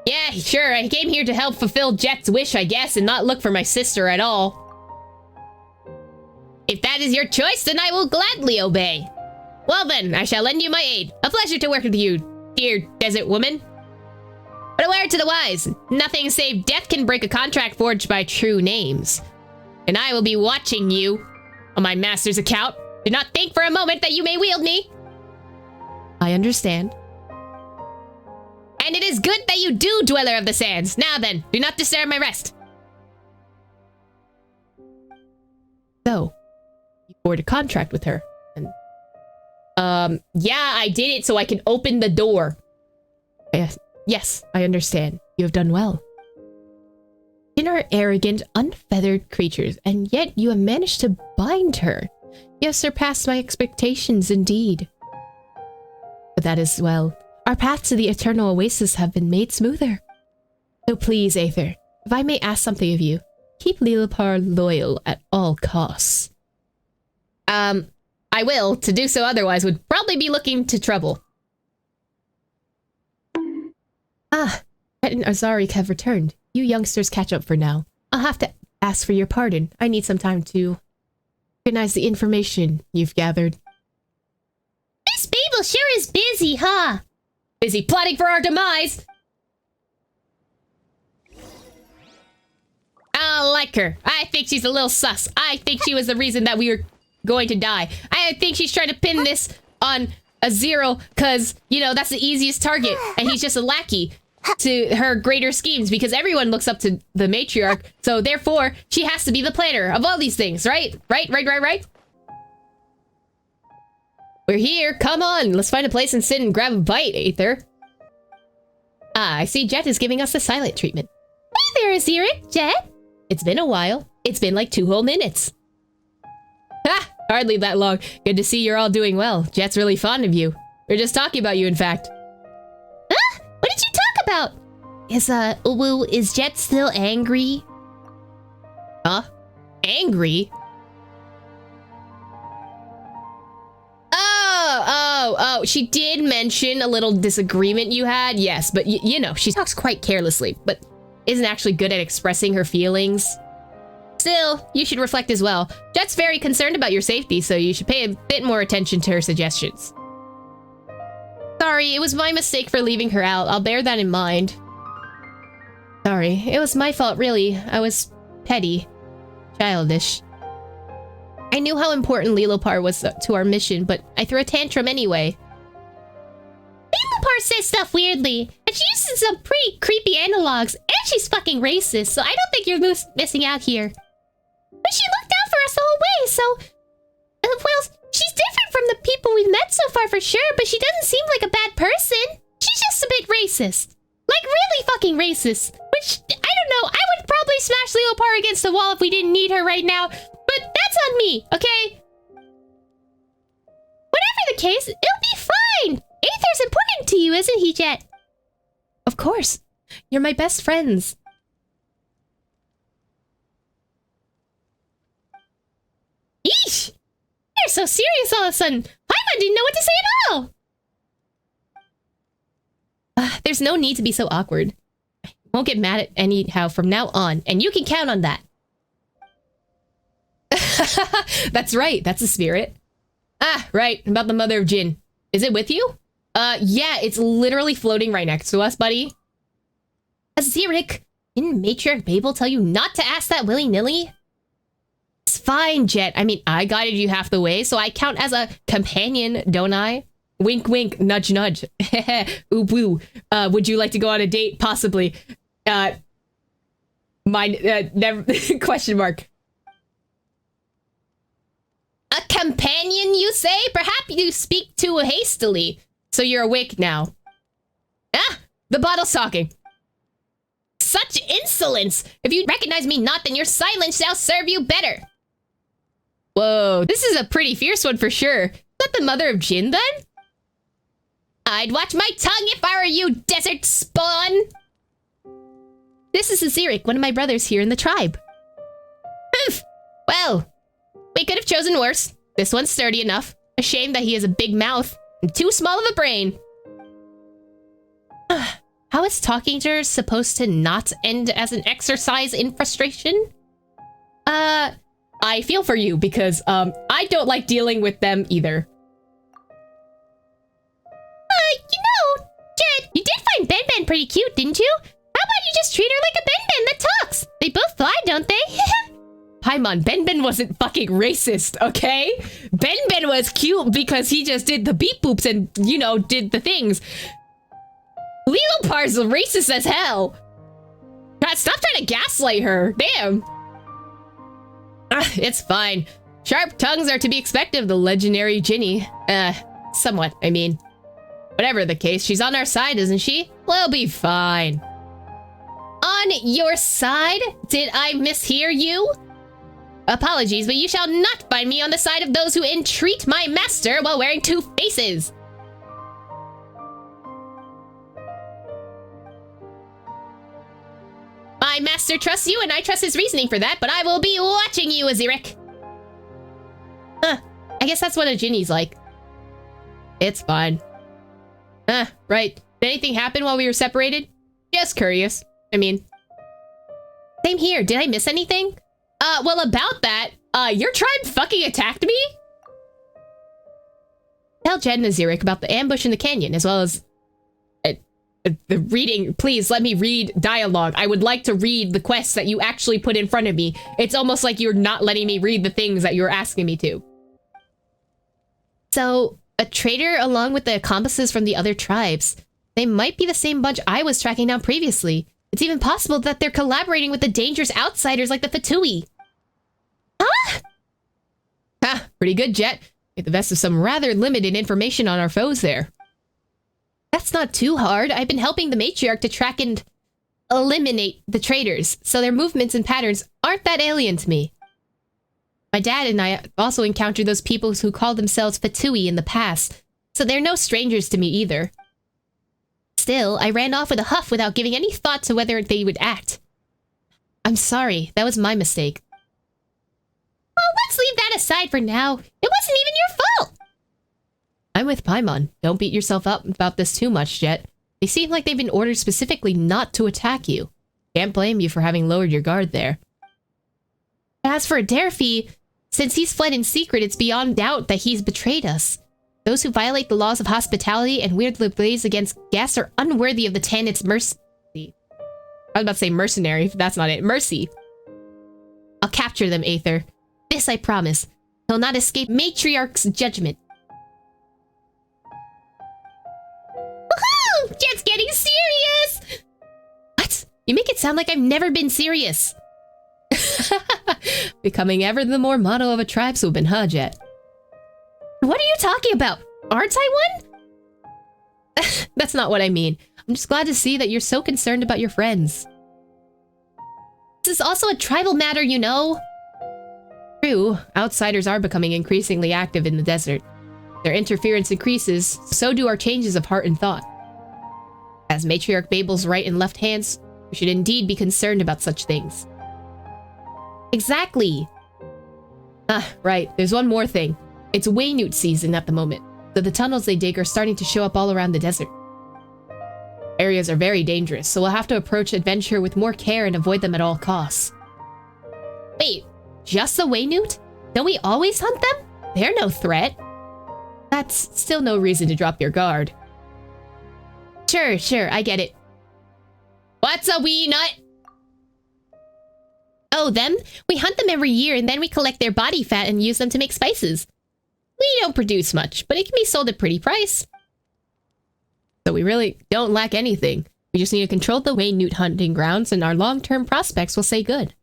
Yeah, sure, I came here to help fulfill Jet's wish, I guess, and not look for my sister at all. If that is your choice, then I will gladly obey. Well then, I shall lend you my aid. A pleasure to work with you, dear desert woman. But a word to the wise, nothing save death can break a contract forged by true names. And I will be watching you on my master's account. Do not think for a moment that you may wield me. I understand. And it is good that you do, Dweller of the Sands. Now then, do not disturb my rest. So, you forged a contract with her. And, yeah, I did it so I can open the door. Yes, I understand. You have done well. You are arrogant, unfeathered creatures, and yet you have managed to bind her. You have surpassed my expectations indeed. But that is well. Our paths to the eternal oasis have been made smoother. So please, Aether, if I may ask something of you, keep Lilopar loyal at all costs. I will. To do so otherwise would probably be looking to trouble. Ah, Ret and Azarik have returned. You youngsters catch up for now. I'll have to ask for your pardon. I need some time to organize the information you've gathered. Miss Babel sure is busy, huh? Busy plotting for our demise! I don't like her. I think she's a little sus. I think she was the reason that we were going to die. I think she's trying to pin this on a Zero because, you know, that's the easiest target. And he's just a lackey to her greater schemes because everyone looks up to the matriarch. So therefore, she has to be the planner of all these things, right? Right? We're here. Come on. Let's find a place and sit and grab a bite, Aether. Ah, I see Jet is giving us the silent treatment. Hey there, Azarik, Jet. It's been a while. It's been like 2 whole minutes. Ha! Hardly that long. Good to see you're all doing well. Jet's really fond of you. We were just talking about you, in fact. Huh? What did you talk about? Is Jet still angry? Huh? Angry? Oh, she did mention a little disagreement you had, yes, but you know, she talks quite carelessly. But isn't actually good at expressing her feelings. Still, you should reflect as well. Jet's very concerned about your safety, so you should pay a bit more attention to her suggestions. Sorry, it was my mistake for leaving her out. I'll bear that in mind. Sorry, it was my fault, really. I was petty. Childish. I knew how important Lilopar was to our mission, but I threw a tantrum anyway. Lilopar says stuff weirdly, and she uses some pretty creepy analogs, and she's fucking racist, so I don't think you're missing out here. But she looked out for us the whole way, so... well, she's different from the people we've met so far for sure, but she doesn't seem like a bad person. She's just a bit racist. Like, really fucking racist. Which, I don't know, I would probably smash Leopard against the wall if we didn't need her right now. But that's on me, okay? Whatever the case, it'll be fine. Aether's important to you, isn't he, Jet? Of course. You're my best friends. Yeesh! You're so serious all of a sudden. Paimon didn't know what to say at all. There's no need to be so awkward. I won't get mad at anyhow from now on, and you can count on that. That's right, that's the spirit. Ah, right, about the mother of Jin. Is it with you? Yeah, it's literally floating right next to us, buddy. Xeric, didn't Matriarch Babel tell you not to ask that willy-nilly? It's fine, Jet. I mean, I guided you half the way, so I count as a companion, don't I? Wink, wink, nudge, nudge. Ooh, woo. Would you like to go on a date? Possibly. Never, question mark. A companion, you say? Perhaps you speak too hastily. So you're awake now. Ah, the bottle's talking. Such insolence! If you recognize me not, then your silence shall serve you better. Whoa, this is a pretty fierce one for sure. Is that the mother of Jin, then? I'd watch my tongue if I were you, desert spawn! This is Xeric, one of my brothers here in the tribe. Humph! Well, we could have chosen worse. This one's sturdy enough. A shame that he has a big mouth and too small of a brain. How is talking to her supposed to not end as an exercise in frustration? I feel for you because, I don't like dealing with them either. You know, Jet, you did find Ben Ben pretty cute, didn't you? How about you just treat her like a Ben Ben that talks? They both fly, don't they? Paimon, Ben Ben wasn't fucking racist, okay? Ben Ben was cute because he just did the beep boops and, you know, did the things. Leopar's racist as hell. God, stop trying to gaslight her. Damn. It's fine. Sharp tongues are to be expected of the legendary Ginny. Somewhat, I mean. Whatever the case, she's on our side, isn't she? We'll be fine. On your side? Did I mishear you? Apologies, but you shall not find me on the side of those who entreat my master while wearing two faces. My master trusts you, and I trust his reasoning for that, but I will be watching you, Xeric. Huh, I guess that's what a Ginny's like. It's fine. Right. Did anything happen while we were separated? Just curious. I mean... Same here. Did I miss anything? Well, about that, your tribe fucking attacked me? Tell Jed and Xeric about the ambush in the canyon, as well as... the reading. Please, let me read dialogue. I would like to read the quests that you actually put in front of me. It's almost like you're not letting me read the things that you're asking me to. So... a traitor along with the accomplices from the other tribes. They might be the same bunch I was tracking down previously. It's even possible that they're collaborating with the dangerous outsiders like the Fatui. Huh? Ha, pretty good, Jet. Get the best of some rather limited information on our foes there. That's not too hard. I've been helping the matriarch to track and eliminate the traitors, so their movements and patterns aren't that alien to me. My dad and I also encountered those people who called themselves Fatui in the past, so they're no strangers to me either. Still, I ran off with a huff without giving any thought to whether they would act. I'm sorry, that was my mistake. Well, let's leave that aside for now. It wasn't even your fault! I'm with Paimon. Don't beat yourself up about this too much, Jet. They seem like they've been ordered specifically not to attack you. Can't blame you for having lowered your guard there. As for Derfy, since he's fled in secret, it's beyond doubt that he's betrayed us. Those who violate the laws of hospitality and weirdly blaze against guests are unworthy of the Tanit's mercy. I was about to say mercenary, if that's not it. Mercy. I'll capture them, Aether. This I promise. He'll not escape Matriarch's judgment. Woohoo! Just getting serious! What? You make it sound like I've never been serious. Becoming ever the more motto of a tribeswoman, huh, Jet? What are you talking about? Aren't I one? That's not what I mean. I'm just glad to see that you're so concerned about your friends. This is also a tribal matter, you know. True, outsiders are becoming increasingly active in the desert. Their interference increases, so do our changes of heart and thought. As Matriarch Babel's right and left hands, we should indeed be concerned about such things. Exactly. Right, there's one more thing. It's Waynute season at the moment, so the tunnels they dig are starting to show up all around the desert. Areas are very dangerous, so we'll have to approach adventure with more care and avoid them at all costs. Wait, just the Waynute? Don't we always hunt them? They're no threat. That's still no reason to drop your guard. Sure, I get it. What's a wee nut? Oh, them? We hunt them every year and then we collect their body fat and use them to make spices. We don't produce much, but it can be sold at a pretty price. So we really don't lack anything. We just need to control the Waynute hunting grounds and our long-term prospects will say good.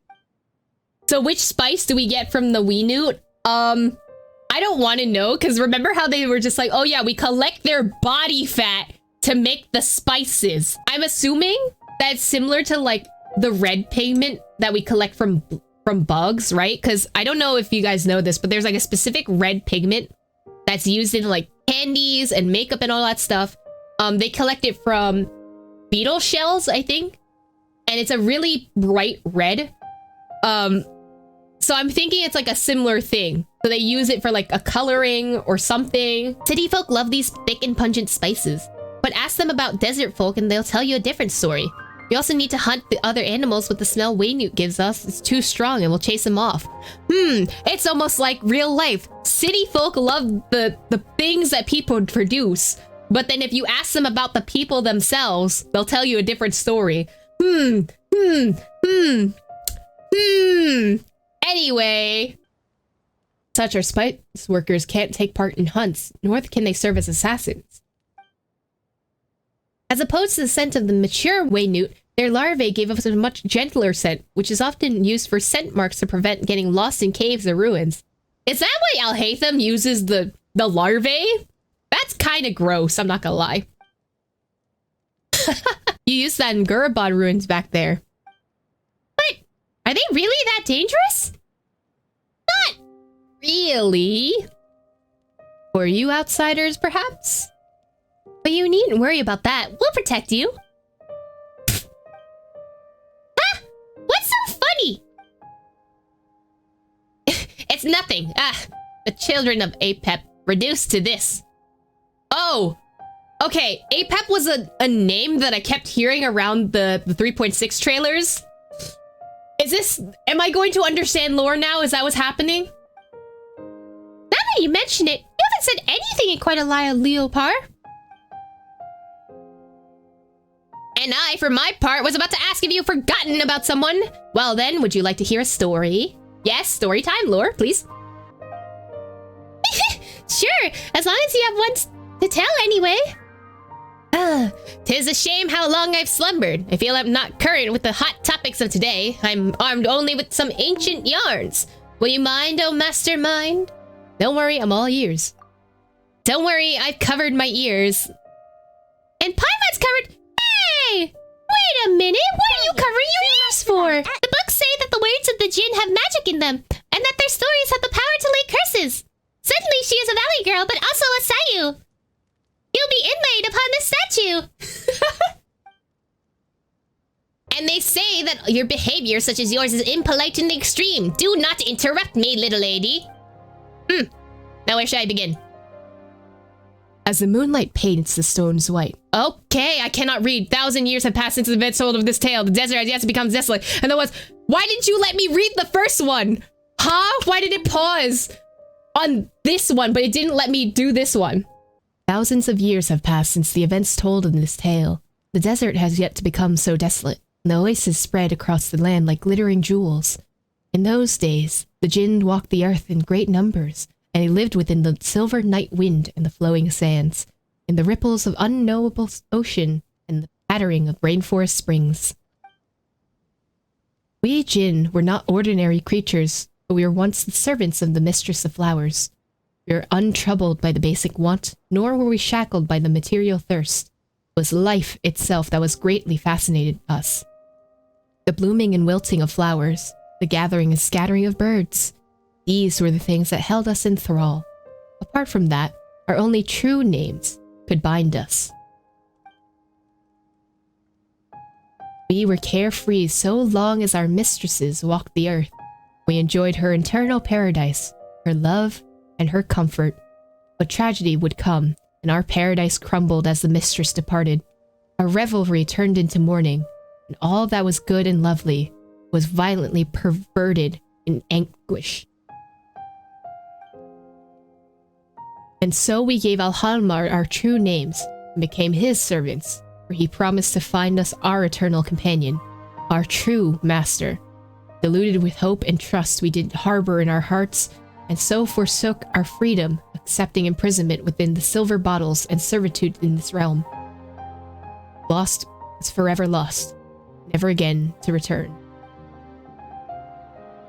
So which spice do we get from the Waynute? I don't want to know, because remember how they were just like, oh yeah, we collect their body fat to make the spices. I'm assuming that's similar to like the red pigment that we collect from bugs, right? Because I don't know if you guys know this, but there's like a specific red pigment that's used in like candies and makeup and all that stuff. They collect it from beetle shells, I think, and it's a really bright red. So I'm thinking it's like a similar thing. So they use it for like a coloring or something. City folk love these thick and pungent spices, but ask them about desert folk and they'll tell you a different story. We also need to hunt the other animals with the smell Waynute gives us. It's too strong and we'll chase them off. It's almost like real life. City folk love the things that people produce, but then if you ask them about the people themselves, they'll tell you a different story. Anyway, such are spice workers can't take part in hunts, nor can they serve as assassins. As opposed to the scent of the mature Waynute, their larvae gave us a much gentler scent, which is often used for scent marks to prevent getting lost in caves or ruins. Is that why Alhaitham uses the larvae? That's kind of gross, I'm not gonna lie. You used that in Gurabad ruins back there. But are they really that dangerous? Not really. For you outsiders, perhaps? But you needn't worry about that. We'll protect you. Ah! What's so funny? It's nothing. The children of Apep reduced to this. Oh! Okay, Apep was a name that I kept hearing around the 3.6 trailers. Is this... Am I going to understand lore now? Is that what's happening? Now that you mention it, you haven't said anything in quite a while, Leopard. And I, for my part, was about to ask if you've forgotten about someone. Well then, would you like to hear a story? Yes, story time, lore, please. Sure, as long as you have one to tell anyway. 'Tis a shame how long I've slumbered. I feel I'm not current with the hot topics of today. I'm armed only with some ancient yarns. Will you mind, oh mastermind? Don't worry, I'm all ears. Don't worry, I've covered my ears. And Paimon's covered... Hey! Wait a minute, what are you covering your ears for? The books say that the words of the Jinn have magic in them, and that their stories have the power to lay curses. Certainly she is a valley girl, but also a Sayu. You'll be inlaid upon this statue. And they say that your behavior such as yours is impolite in the extreme. Do not interrupt me, little lady. Now where should I begin? As the moonlight paints the stones white. Okay, I cannot read. 1,000 years have passed since the events told of this tale. The desert has yet to become desolate. And there was... Why didn't you let me read the first one? Huh? Why did it pause on this one, but it didn't let me do this one? Thousands of years have passed since the events told in this tale. The desert has yet to become so desolate. And the oasis spread across the land like glittering jewels. In those days, the Jinn walked the earth in great numbers, and they lived within the silver night wind and the flowing sands, in the ripples of unknowable ocean and the pattering of rainforest springs. We Jinn were not ordinary creatures, but we were once the servants of the Mistress of Flowers. We were untroubled by the basic want, nor were we shackled by the material thirst. It was life itself that was greatly fascinated us. The blooming and wilting of flowers, the gathering and scattering of birds. These were the things that held us in thrall. Apart from that, our only true names could bind us. We were carefree so long as our mistresses walked the earth. We enjoyed her eternal paradise, her love, and her comfort. But tragedy would come, and our paradise crumbled as the mistress departed. Our revelry turned into mourning, and all that was good and lovely was violently perverted in anguish. And so we gave Alhalmar our true names and became his servants, for he promised to find us our eternal companion, our true master. Deluded with hope and trust we did harbor in our hearts, and so forsook our freedom, accepting imprisonment within the silver bottles and servitude in this realm. Lost is forever lost, never again to return.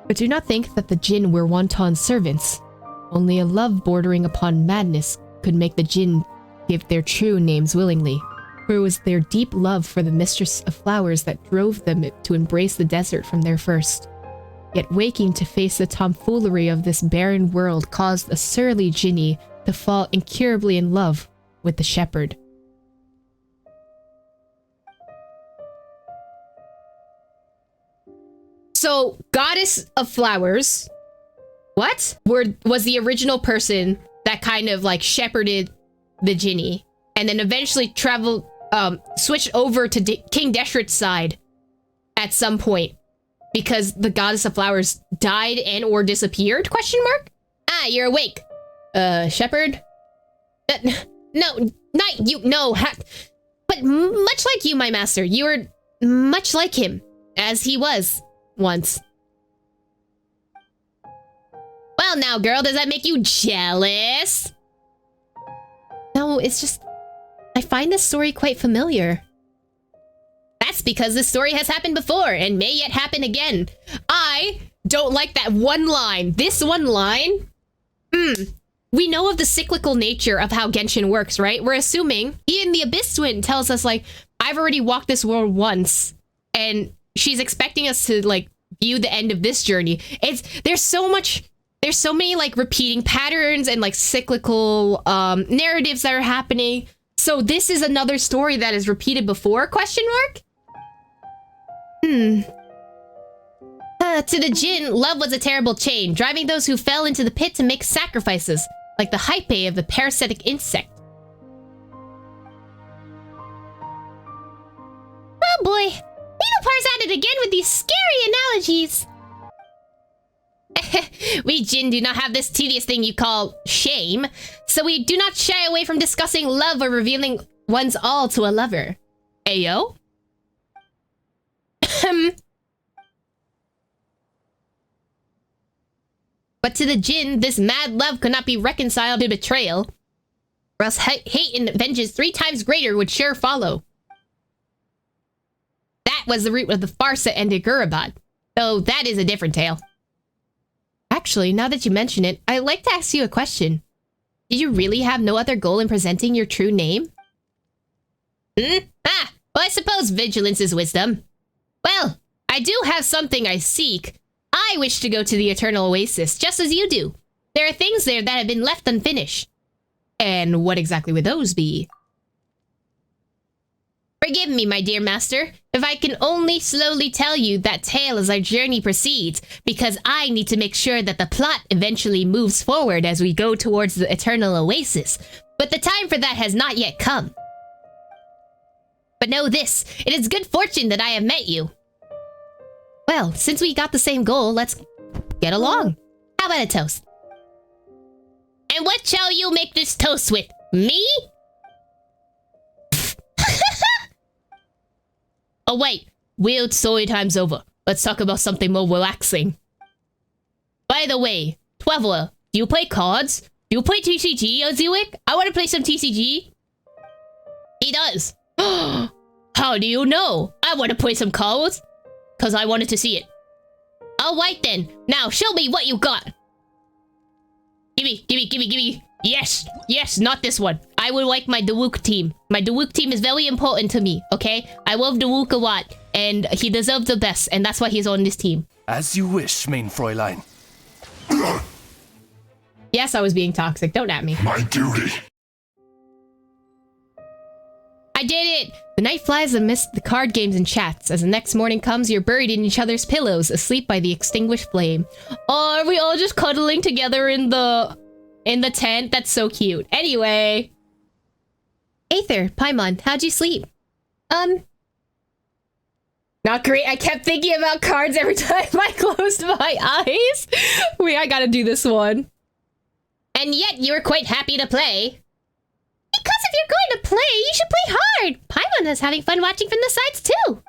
But do not think that the Jinn were wanton servants. Only a love bordering upon madness could make the Jinn give their true names willingly, for it was their deep love for the Mistress of Flowers that drove them to embrace the desert from their first. Yet waking to face the tomfoolery of this barren world caused a surly Jinni to fall incurably in love with the shepherd. So, Goddess of Flowers, was the original person that kind of like shepherded the Jinni, and then eventually switched over to King Deshret's side at some point because the Goddess of Flowers died and or disappeared? Question mark? Ah, you're awake. Shepherd? No, not you. No, but much like you, my master, you were much like him, as he was once. Well now, girl, does that make you jealous? No, it's just... I find this story quite familiar. That's because this story has happened before, and may yet happen again. I don't like that one line. This one line? We know of the cyclical nature of how Genshin works, right? We're assuming... Even the Abyss Twin tells us, like, I've already walked this world once, and she's expecting us to, like, view the end of this journey. There's so many like repeating patterns and like cyclical narratives that are happening. So this is another story that is repeated before? Question mark? To the Jinn, love was a terrible chain, driving those who fell into the pit to make sacrifices, like the hype of the parasitic insect. Oh boy, Needlepar's at it again with these scary analogies. We Jinn do not have this tedious thing you call shame, so we do not shy away from discussing love or revealing one's all to a lover. Ayo? But to the Jinn, this mad love could not be reconciled to betrayal, or else hate and vengeance 3 times greater would sure follow. That was the root of the farce that ended Gurabad, though that is a different tale. Actually, now that you mention it, I'd like to ask you a question. Did you really have no other goal in presenting your true name? Well, I suppose vigilance is wisdom. Well, I do have something I seek. I wish to go to the Eternal Oasis, just as you do. There are things there that have been left unfinished. And what exactly would those be? Forgive me, my dear master, if I can only slowly tell you that tale as our journey proceeds, because I need to make sure that the plot eventually moves forward as we go towards the Eternal Oasis. But the time for that has not yet come. But know this, it is good fortune that I have met you. Well, since we got the same goal, let's get along. How about a toast? And what shall you make this toast with? Me? Oh wait, weird story time's over. Let's talk about something more relaxing. By the way, Traveler, do you play cards? Do you play TCG, Oziwick? I want to play some TCG. He does. How do you know? I want to play some cards. Because I wanted to see it. Alright then. Now show me what you got. Gimme. Yes, not this one. I would like my Dawook team. My Dawook team is very important to me, okay? I love Dawook a lot. And he deserves the best. And that's why he's on this team. As you wish, main Fräulein. Yes, I was being toxic. Don't at me. My duty. I did it! The night flies amidst the card games and chats. As the next morning comes, you're buried in each other's pillows, asleep by the extinguished flame. Oh, are we all just cuddling together in the tent? That's so cute. Anyway. Aether, Paimon, how'd you sleep? Not great. I kept thinking about cards every time I closed my eyes. I gotta do this one. And yet you were quite happy to play. Because if you're going to play, you should play hard. Paimon is having fun watching from the sides too.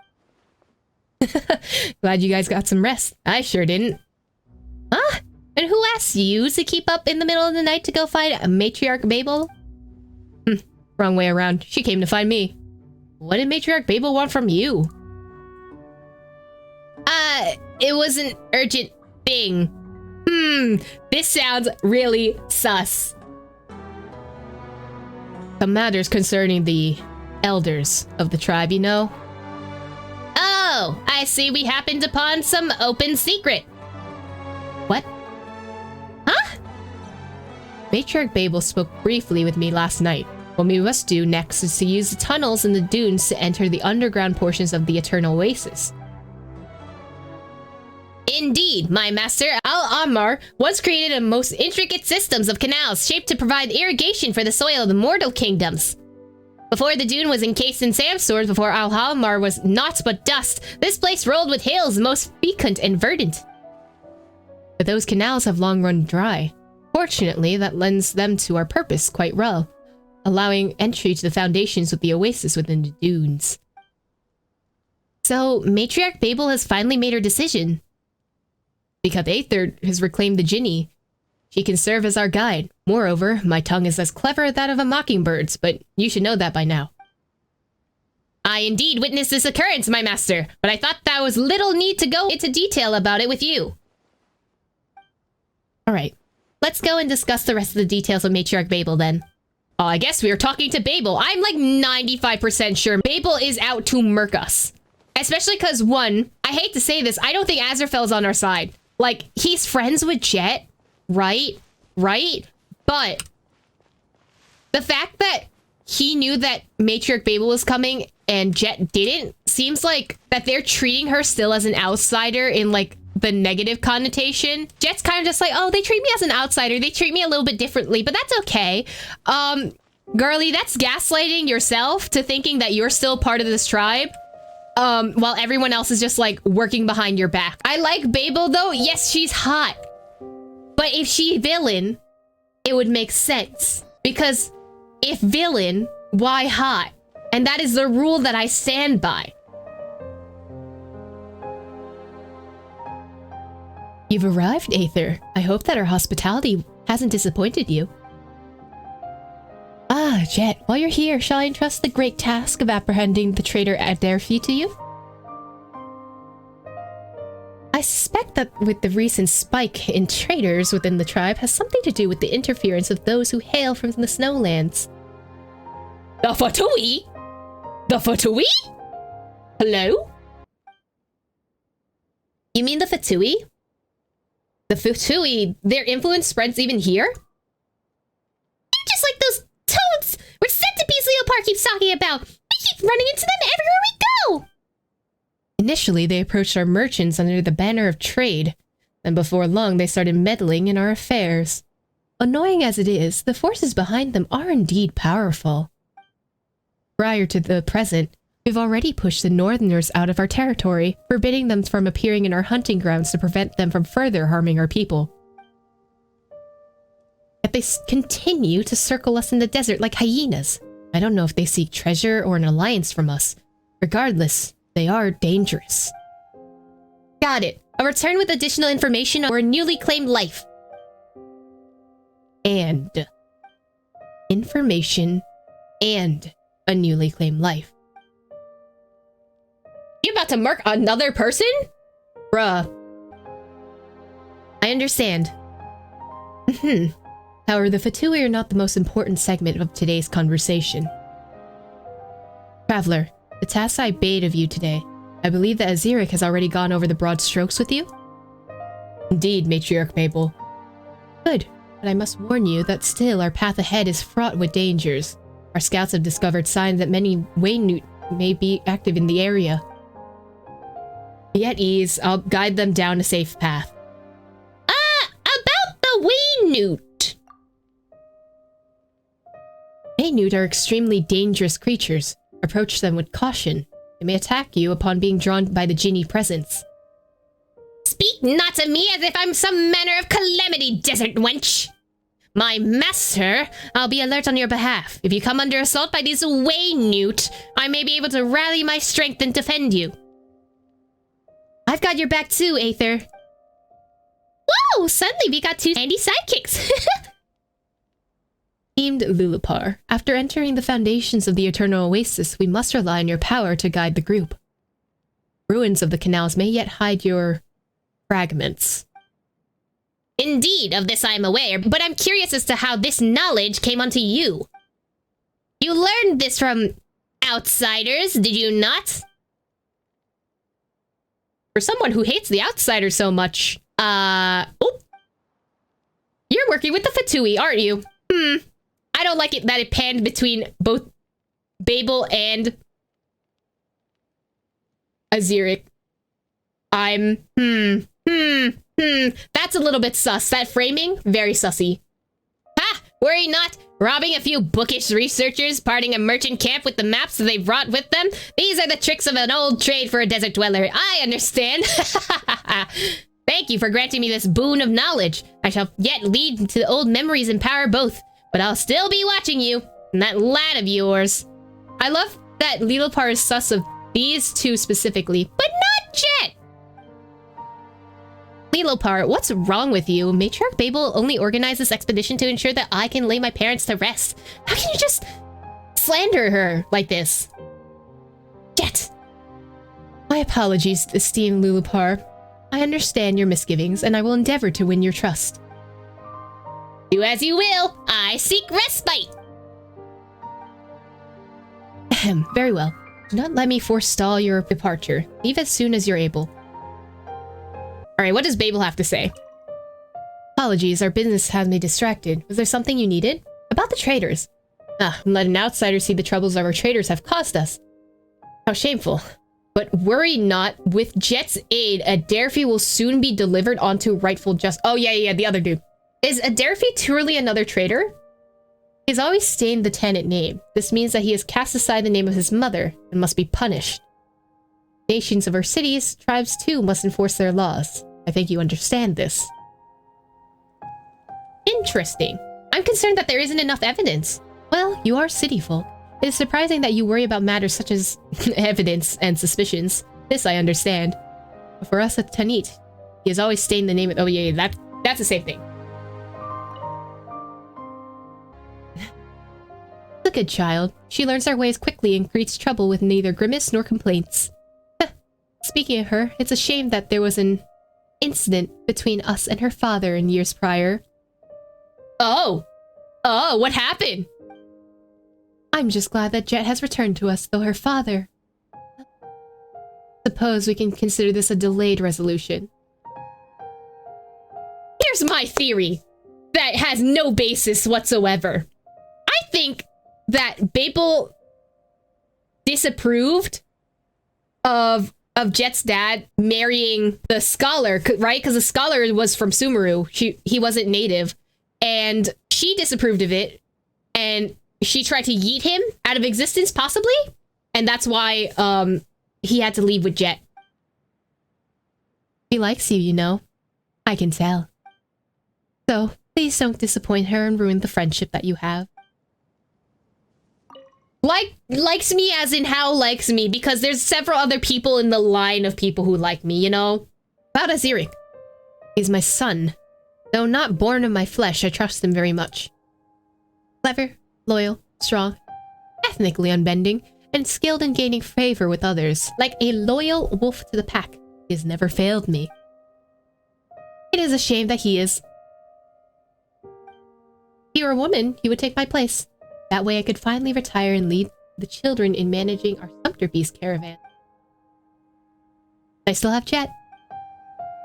Glad you guys got some rest. I sure didn't. Huh? And who asked you to keep up in the middle of the night to go find a matriarch Babel? Wrong way around. She came to find me. What did matriarch Babel want from you? It was an urgent thing. This sounds really sus. Some matters concerning the elders of the tribe, you know? Oh, I see we happened upon some open secret. What? Huh? Matriarch Babel spoke briefly with me last night. What we must do next is to use the tunnels in the dunes to enter the underground portions of the Eternal Oasis. Indeed, my master, Al-Ammar once created a most intricate systems of canals shaped to provide irrigation for the soil of the mortal kingdoms. Before the dune was encased in sandstorms, before Al-Ammar was naught but dust, this place rolled with hills most fecund and verdant. But those canals have long run dry. Fortunately, that lends them to our purpose quite well, allowing entry to the foundations of the oasis within the dunes. So, Matriarch Babel has finally made her decision. Because Aether has reclaimed the Jinni. She can serve as our guide. Moreover, my tongue is as clever as that of a mockingbird's, but you should know that by now. I indeed witnessed this occurrence, my master, but I thought there was little need to go into detail about it with you. Alright, let's go and discuss the rest of the details of Matriarch Babel then. Oh, I guess we were talking to Babel. I'm like 95% sure Babel is out to murk us. Especially because, one, I hate to say this, I don't think Azrael's on our side. Like, he's friends with Jet, right? But the fact that he knew that Matriarch Babel was coming and Jet didn't seems like that they're treating her still as an outsider in, like, the negative connotation. Jet's kind of just like, oh, they treat me as an outsider. They treat me a little bit differently, but that's okay. Girly, that's gaslighting yourself to thinking that you're still part of this tribe. While everyone else is just, like, working behind your back. I like Babel, though. Yes, she's hot. But if she villain, it would make sense. Because if villain, why hot? And that is the rule that I stand by. You've arrived, Aether. I hope that our hospitality hasn't disappointed you. Ah, Jet, while you're here, shall I entrust the great task of apprehending the traitor Adelphi to you? I suspect that with the recent spike in traitors within the tribe has something to do with the interference of those who hail from the snowlands. The Fatui? The Fatui? Hello? You mean the Fatui? The Fatui, their influence spreads even here? You're just like those toads where Centipede Leopard keeps talking about. We keep running into them everywhere we go! Initially, they approached our merchants under the banner of trade, and before long they started meddling in our affairs. annoying as it is, the forces behind them are indeed powerful. Prior to the present, we've already pushed the Northerners out of our territory, forbidding them from appearing in our hunting grounds to prevent them from further harming our people. Yet they continue to circle us in the desert like hyenas. I don't know if they seek treasure or an alliance from us. Regardless, they are dangerous. Got it. A return with additional information or a newly claimed life. And information and a newly claimed life. You about to murk another person? Bruh. I understand. However, the Fatui are not the most important segment of today's conversation. Traveler, the task I bade of you today, I believe that Aziric has already gone over the broad strokes with you? Indeed, Matriarch Mabel. Good, but I must warn you that still our path ahead is fraught with dangers. Our scouts have discovered signs that many Waynute may be active in the area. Be at ease, I'll guide them down a safe path. About the Waynute. Waynute are extremely dangerous creatures. Approach them with caution. They may attack you upon being drawn by the genie presence. Speak not to me as if I'm some manner of calamity, desert wench. My master, I'll be alert on your behalf. If you come under assault by these Waynute, I may be able to rally my strength and defend you. I've got your back too, Aether. Whoa, suddenly we got two handy sidekicks. Esteemed Lulupar, after entering the foundations of the Eternal Oasis, we must rely on your power to guide the group. Ruins of the canals may yet hide your fragments. Indeed, of this I am aware, but I'm curious as to how this knowledge came onto you. You learned this from outsiders, did you not? For someone who hates the outsiders so much, You're working with the Fatui, aren't you? I don't like it that it panned between both Babel and Aziric. That's a little bit sus. That framing, very sussy. Ha! Worry not. Robbing a few bookish researchers, parting a merchant camp with the maps they brought with them. These are the tricks of an old trade for a desert dweller. I understand. Thank you for granting me this boon of knowledge. I shall yet lead to old memories and power both. But I'll still be watching you. And that lad of yours. I love that Lilopar is sus of these two specifically, but not Jet! Lilopar, what's wrong with you? Matriarch Babel only organized this expedition to ensure that I can lay my parents to rest. How can you just slander her like this? Jet! My apologies, esteemed Lilopar. I understand your misgivings, and I will endeavor to win your trust. Do as you will. I seek respite. Ahem, very well. Do not let me forestall your departure. Leave as soon as you're able. Alright, what does Babel have to say? Apologies, our business had me distracted. Was there something you needed? About the traders. Let an outsider see the troubles our traders have caused us. How shameful. But worry not, with Jet's aid, Adelphi will soon be delivered onto rightful justice. Oh, yeah, the other dude. Is Adelphi truly another traitor? He's always stained the tenant name. This means that he has cast aside the name of his mother and must be punished. Nations of our cities, tribes too, must enforce their laws. I think you understand this. Interesting. I'm concerned that there isn't enough evidence. Well, you are city folk. It is surprising that you worry about matters such as evidence and suspicions. This I understand. But for us at Tanit, he has always stained the name of— oh yeah, that's the same thing. A good child. She learns our ways quickly and creates trouble with neither grimace nor complaints. Speaking of her, it's a shame that there was an incident between us and her father in years prior. Oh, what happened? I'm just glad that Jet has returned to us, though her father... Suppose we can consider this a delayed resolution. Here's my theory that has no basis whatsoever. I think that Babel disapproved of Jet's dad marrying the scholar, right? Because the scholar was from Sumeru. He wasn't native. and she disapproved of it, and she tried to yeet him out of existence, possibly, and that's why he had to leave with Jet. She likes you, you know. I can tell. So, please don't disappoint her and ruin the friendship that you have. Likes me as in how likes me, because there's several other people in the line of people who like me, you know? About Azirik. He's my son. Though not born of my flesh, I trust him very much. Clever, loyal, strong, ethnically unbending, and skilled in gaining favor with others. Like a loyal wolf to the pack, he has never failed me. It is a shame that he is. If he were a woman, he would take my place. That way I could finally retire and lead the children in managing our Sumpter Beast caravan. I still have Jet.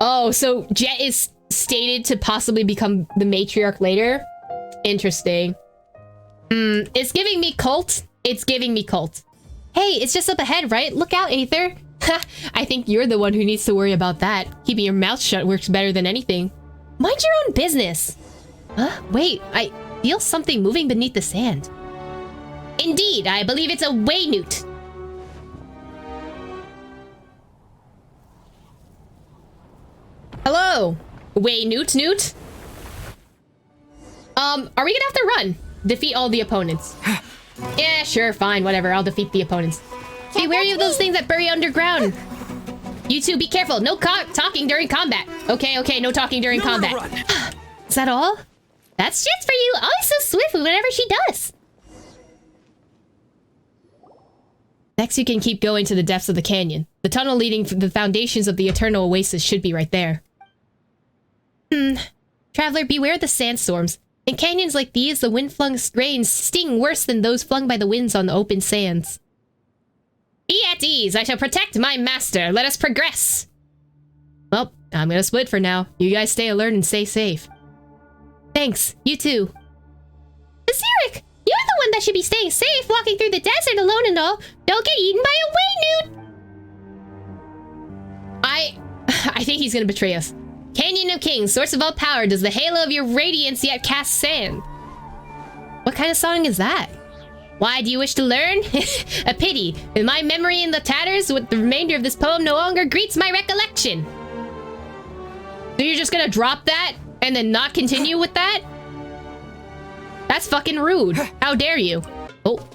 Oh, so Jet is stated to possibly become the matriarch later? Interesting. It's giving me cult. It's giving me cult. Hey, it's just up ahead, right? Look out, Aether. I think you're the one who needs to worry about that. Keeping your mouth shut works better than anything. Mind your own business. Huh? Wait, I feel something moving beneath the sand. Indeed, I believe it's a Waynewt. Hello, Waynewt. Are we gonna have to run? Defeat all the opponents. Yeah, sure, fine, whatever. I'll defeat the opponents. Be wary of those things that bury underground. You two, be careful. No talking during combat. Okay, no talking during combat. Is that all? That's just for you. Always so swift with whatever she does. Next, you can keep going to the depths of the canyon. The tunnel leading to the foundations of the Eternal Oasis should be right there. Traveler, beware the sandstorms. In canyons like these, the wind-flung rains sting worse than those flung by the winds on the open sands. Be at ease. I shall protect my master. Let us progress. Well, I'm gonna split for now. You guys stay alert and stay safe. Thanks. You too. Azirik, you're the one that should be staying safe, walking through the desert alone and all. Don't get eaten by a Waynewt. I think he's gonna betray us. Canyon of Kings, source of all power, does the halo of your radiance yet cast sand? What kind of song is that? Why, do you wish to learn? A pity. With my memory in the tatters, with the remainder of this poem no longer greets my recollection. So you're just gonna drop that and then not continue with that? That's fucking rude. How dare you? Oh.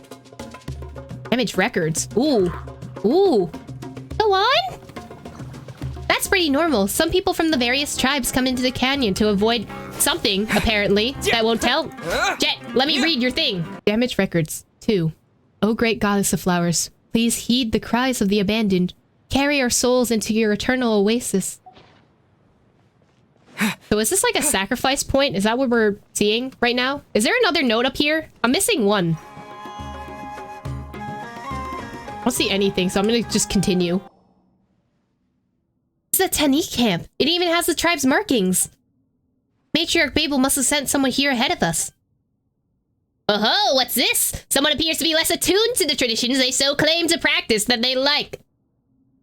Damage records. Ooh. Go on? That's pretty normal. Some people from the various tribes come into the canyon to avoid something, apparently, that won't tell. Jet, let me read your thing. Damage records. 2. O great goddess of flowers, please heed the cries of the abandoned. Carry our souls into your eternal oasis. So is this like a sacrifice point? Is that what we're seeing right now? Is there another note up here? I'm missing one. I don't see anything, so I'm gonna just continue. It's the Taniq camp. It even has the tribe's markings. Matriarch Babel must have sent someone here ahead of us. Oh, what's this? Someone appears to be less attuned to the traditions they so claim to practice that they like.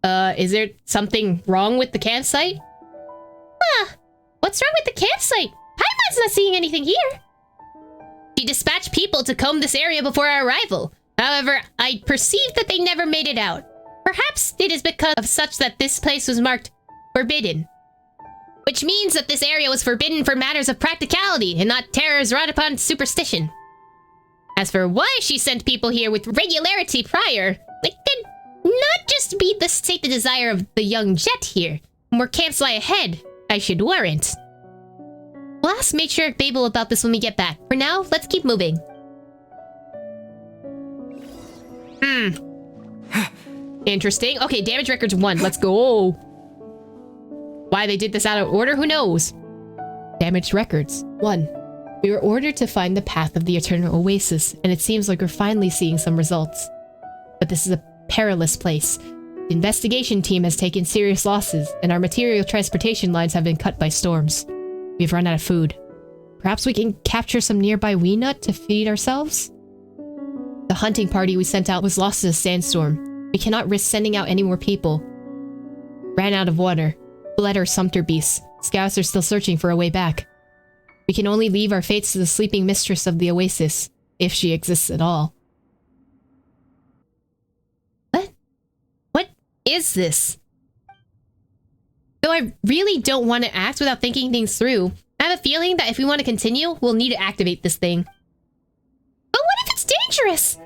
Is there something wrong with the campsite? What's wrong with the campsite? Paimon's not seeing anything here. She dispatched people to comb this area before our arrival. However, I perceive that they never made it out. Perhaps it is because of such that this place was marked forbidden. Which means that this area was forbidden for matters of practicality and not terrors wrought upon superstition. As for why she sent people here with regularity prior, it could not just be the state the desire of the young Jet here. More camps lie ahead, I should warrant. We'll ask Matriarch Babel about this when we get back. For now, let's keep moving. Interesting. Okay, damage records 1. Let's go. Why they did this out of order, who knows? Damage records 1. We were ordered to find the path of the Eternal Oasis, and it seems like we're finally seeing some results. But this is a perilous place. The investigation team has taken serious losses, and our material transportation lines have been cut by storms. We've run out of food. Perhaps we can capture some nearby Waynewt to feed ourselves? The hunting party we sent out was lost in a sandstorm. We cannot risk sending out any more people. Ran out of water. Fled our Sumpter Beasts. Scouts are still searching for a way back. We can only leave our fates to the sleeping mistress of the oasis, if she exists at all. What? What is this? Though I really don't want to act without thinking things through, I have a feeling that if we want to continue, we'll need to activate this thing. But what if it's dangerous?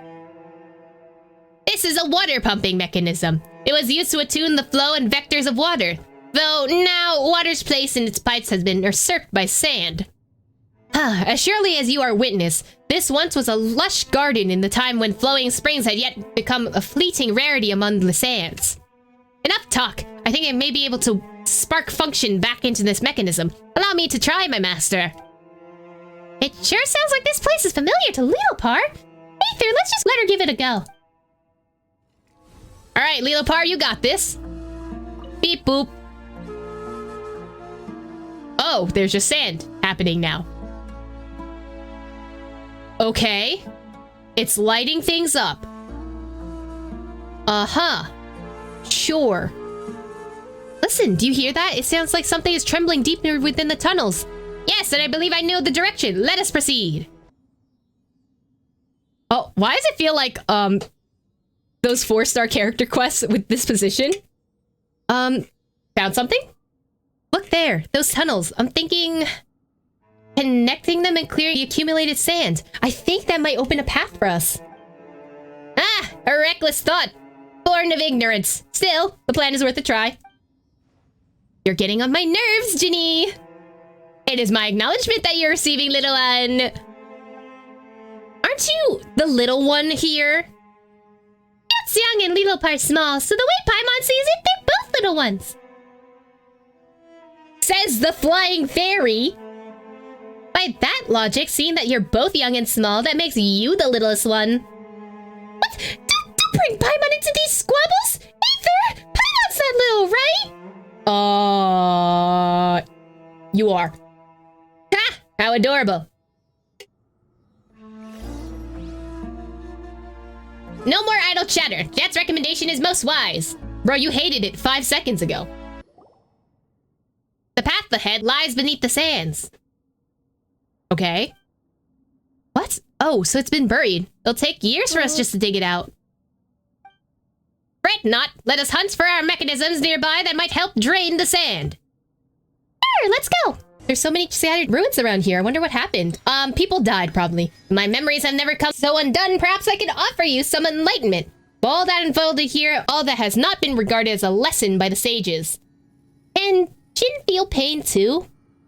This is a water pumping mechanism. It was used to attune the flow and vectors of water, though now water's place in its pipes has been usurped by sand. As surely as you are witness, this once was a lush garden in the time when flowing springs had yet become a fleeting rarity among the sands. Enough talk. I think I may be able to spark function back into this mechanism. Allow me to try, my master. It sure sounds like this place is familiar to Leopar. Aether, let's just let her give it a go. Alright, Leopar, you got this. Beep boop. Oh, there's just sand happening now. Okay. It's lighting things up. Uh-huh. Sure. Listen, do you hear that? It sounds like something is trembling deeper within the tunnels. Yes, and I believe I know the direction. Let us proceed. Oh, why does it feel like, those 4-star character quests with this position? Found something? Look there, those tunnels. I'm thinking connecting them and clearing the accumulated sand. I think that might open a path for us. Ah, a reckless thought. Born of ignorance. Still, the plan is worth a try. You're getting on my nerves, Ginny. It is my acknowledgement that you're receiving, little one. Aren't you the little one here? It's young and Leopar small, so the way Paimon sees it, they're both little ones. Says the flying fairy. By that logic, seeing that you're both young and small, that makes you the littlest one. What? Don't bring Paimon into these squabbles! Aether! Paimon's not little, right? You are. Ha! How adorable. No more idle chatter. Jet's recommendation is most wise. Bro, you hated it 5 seconds ago. The path ahead lies beneath the sands. Okay. What? Oh, so it's been buried. It'll take years for us just to dig it out. Fret not. Let us hunt for our mechanisms nearby that might help drain the sand. Sure, let's go. There's so many scattered ruins around here. I wonder what happened. People died, probably. My memories have never come so undone. Perhaps I could offer you some enlightenment. All that unfolded here, all that has not been regarded as a lesson by the sages. And Jinn feel pain too.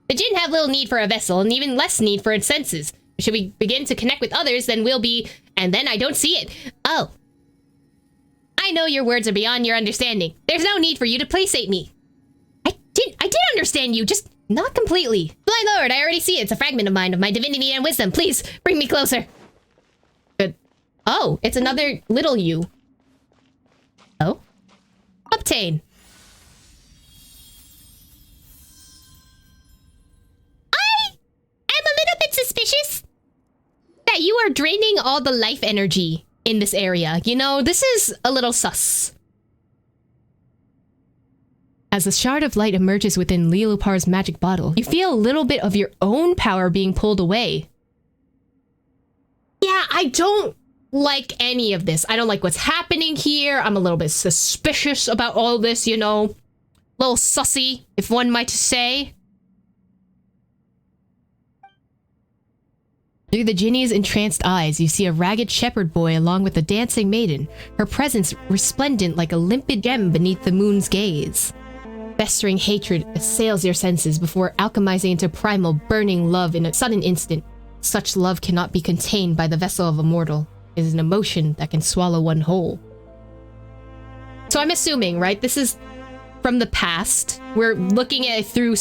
The Jinn have little need for a vessel, and even less need for its senses. Should we begin to connect with others, then we'll be... And then I don't see it. Oh. I know your words are beyond your understanding. There's no need for you to placate me. I did understand you, just... not completely. My lord, I already see it. It's a fragment of mine, of my divinity and wisdom. Please, bring me closer. Good. Oh, it's another little you. Oh? Obtain. I am a little bit suspicious that you are draining all the life energy in this area. You know, this is a little sus. As a shard of light emerges within Leopar's magic bottle, you feel a little bit of your own power being pulled away. Yeah, I don't like any of this. I don't like what's happening here. I'm a little bit suspicious about all this, you know. A little sussy, if one might say. Through the Ginny's entranced eyes, you see a ragged shepherd boy along with a dancing maiden, her presence resplendent like a limpid gem beneath the moon's gaze. Festering hatred assails your senses before alchemizing into primal, burning love in a sudden instant. Such love cannot be contained by the vessel of a mortal. It is an emotion that can swallow one whole. So I'm assuming, right, this is from the past. We're looking at it through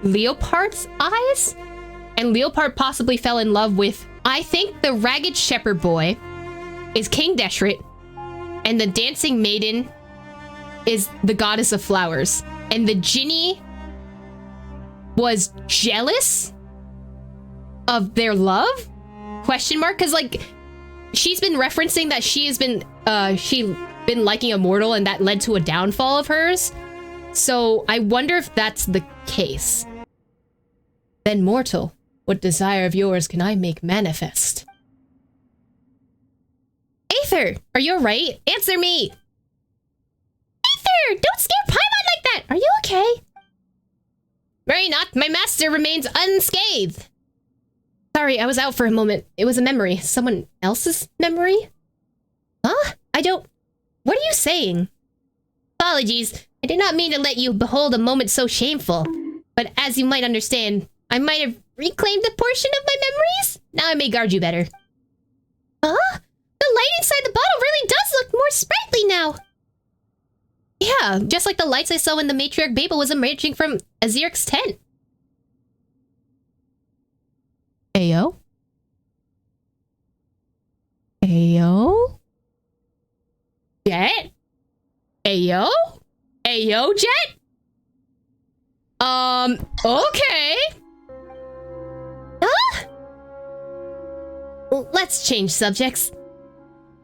Leopard's eyes? And Leopard possibly fell in love with, I think the ragged shepherd boy is King Deshret, and the dancing maiden is the goddess of flowers. And the Ginny was jealous of their love? Question mark? Because, like, she's been referencing that she's been liking a mortal and that led to a downfall of hers. So I wonder if that's the case. Then mortal, what desire of yours can I make manifest? Aether, are you alright? Answer me! Aether, don't scare Paimon like that! Are you okay? Worry not, my master remains unscathed! Sorry, I was out for a moment. It was a memory. Someone else's memory? Huh? What are you saying? Apologies. I did not mean to let you behold a moment so shameful. But as you might understand, I might have reclaimed a portion of my memories? Now I may guard you better. Huh? The light inside the bottle really does look more sprightly now. Yeah, just like the lights I saw when the matriarch Babel was emerging from Aziric's tent. Ayo? Ayo? Jet? Ayo? Ayo, Jet? Okay. Huh? Let's change subjects.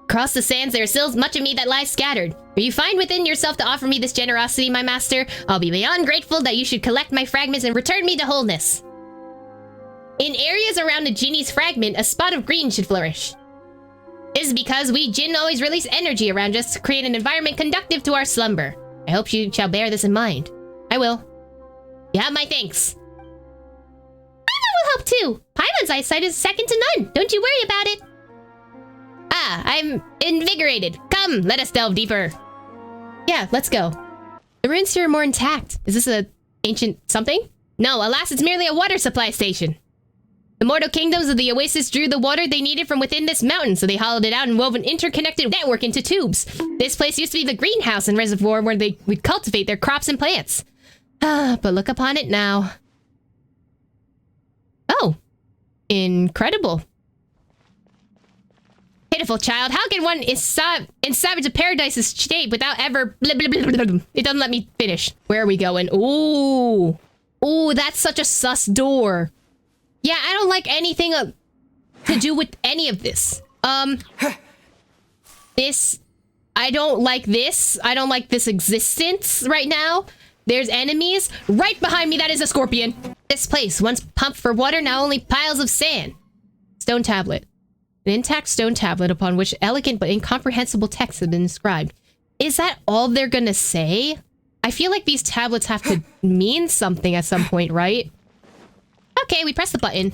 Across the sands, there is still much of me that lies scattered. Are you find within yourself to offer me this generosity, my master? I'll be beyond grateful that you should collect my fragments and return me to wholeness. In areas around the genie's fragment, a spot of green should flourish. This is because we Jinn always release energy around us to create an environment conducive to our slumber. I hope you shall bear this in mind. I will. You have my thanks. Paimon will help too. Paimon's eyesight is second to none. Don't you worry about it. Ah, I'm invigorated. Come, let us delve deeper. Yeah, let's go. The ruins here are more intact. Is this a ancient something? No, alas, it's merely a water supply station. The mortal kingdoms of the Oasis drew the water they needed from within this mountain, so they hollowed it out and wove an interconnected network into tubes. This place used to be the greenhouse and reservoir where they would cultivate their crops and plants. Ah, but look upon it now. Oh, incredible. Pitiful child, how can one savage a paradise's shape without ever blah, blah, blah, blah, blah. It doesn't let me finish. Where are we going? Ooh. Ooh, that's such a sus door. Yeah, I don't like anything to do with any of this. I don't like this. I don't like this existence right now. There's enemies. Right behind me, that is a scorpion. This place, once pumped for water, now only piles of sand. Stone tablet. An intact stone tablet upon which elegant but incomprehensible texts have been inscribed. Is that all they're gonna say? I feel like these tablets have to mean something at some point, right? Okay, we press the button.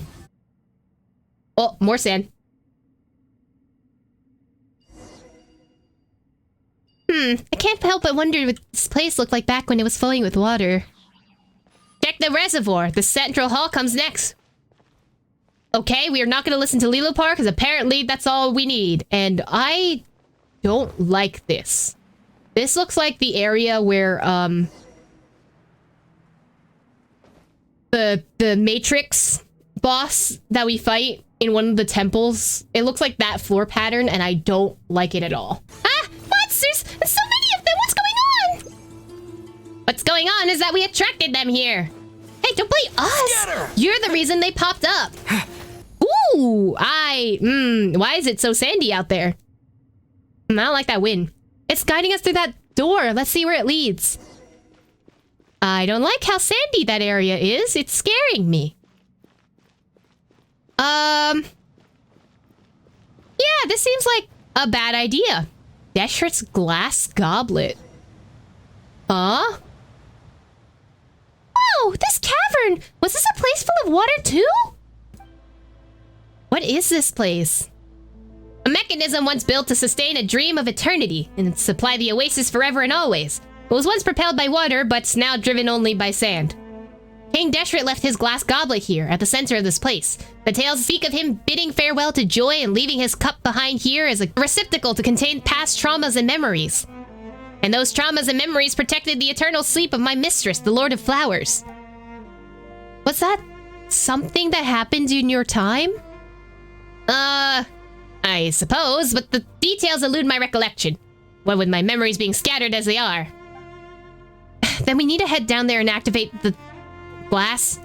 Oh, more sand. I can't help but wonder what this place looked like back when it was flowing with water. Check the reservoir. The central hall comes next. Okay, we are not going to listen to Lilopar because apparently that's all we need. And I don't like this. This looks like the area where, the Matrix boss that we fight in one of the temples. It looks like that floor pattern and I don't like it at all. Ah, monsters! There's so many of them! What's going on? What's going on is that we attracted them here. Hey, don't blame us! Scatter! You're the reason they popped up. Ooh, why is it so sandy out there? I don't like that wind. It's guiding us through that door. Let's see where it leads. I don't like how sandy that area is. It's scaring me. Yeah, this seems like a bad idea. Deshret's glass goblet. Huh? Oh, this cavern! Was this a place full of water too? What is this place? A mechanism once built to sustain a dream of eternity and supply the oasis forever and always. It was once propelled by water, but's now driven only by sand. King Deshret left his glass goblet here, at the center of this place. The tales speak of him bidding farewell to joy and leaving his cup behind here as a receptacle to contain past traumas and memories. And those traumas and memories protected the eternal sleep of my mistress, the Lord of Flowers. Was that something that happened in your time? I suppose, but the details elude my recollection. What with my memories being scattered as they are. Then we need to head down there and activate the glass.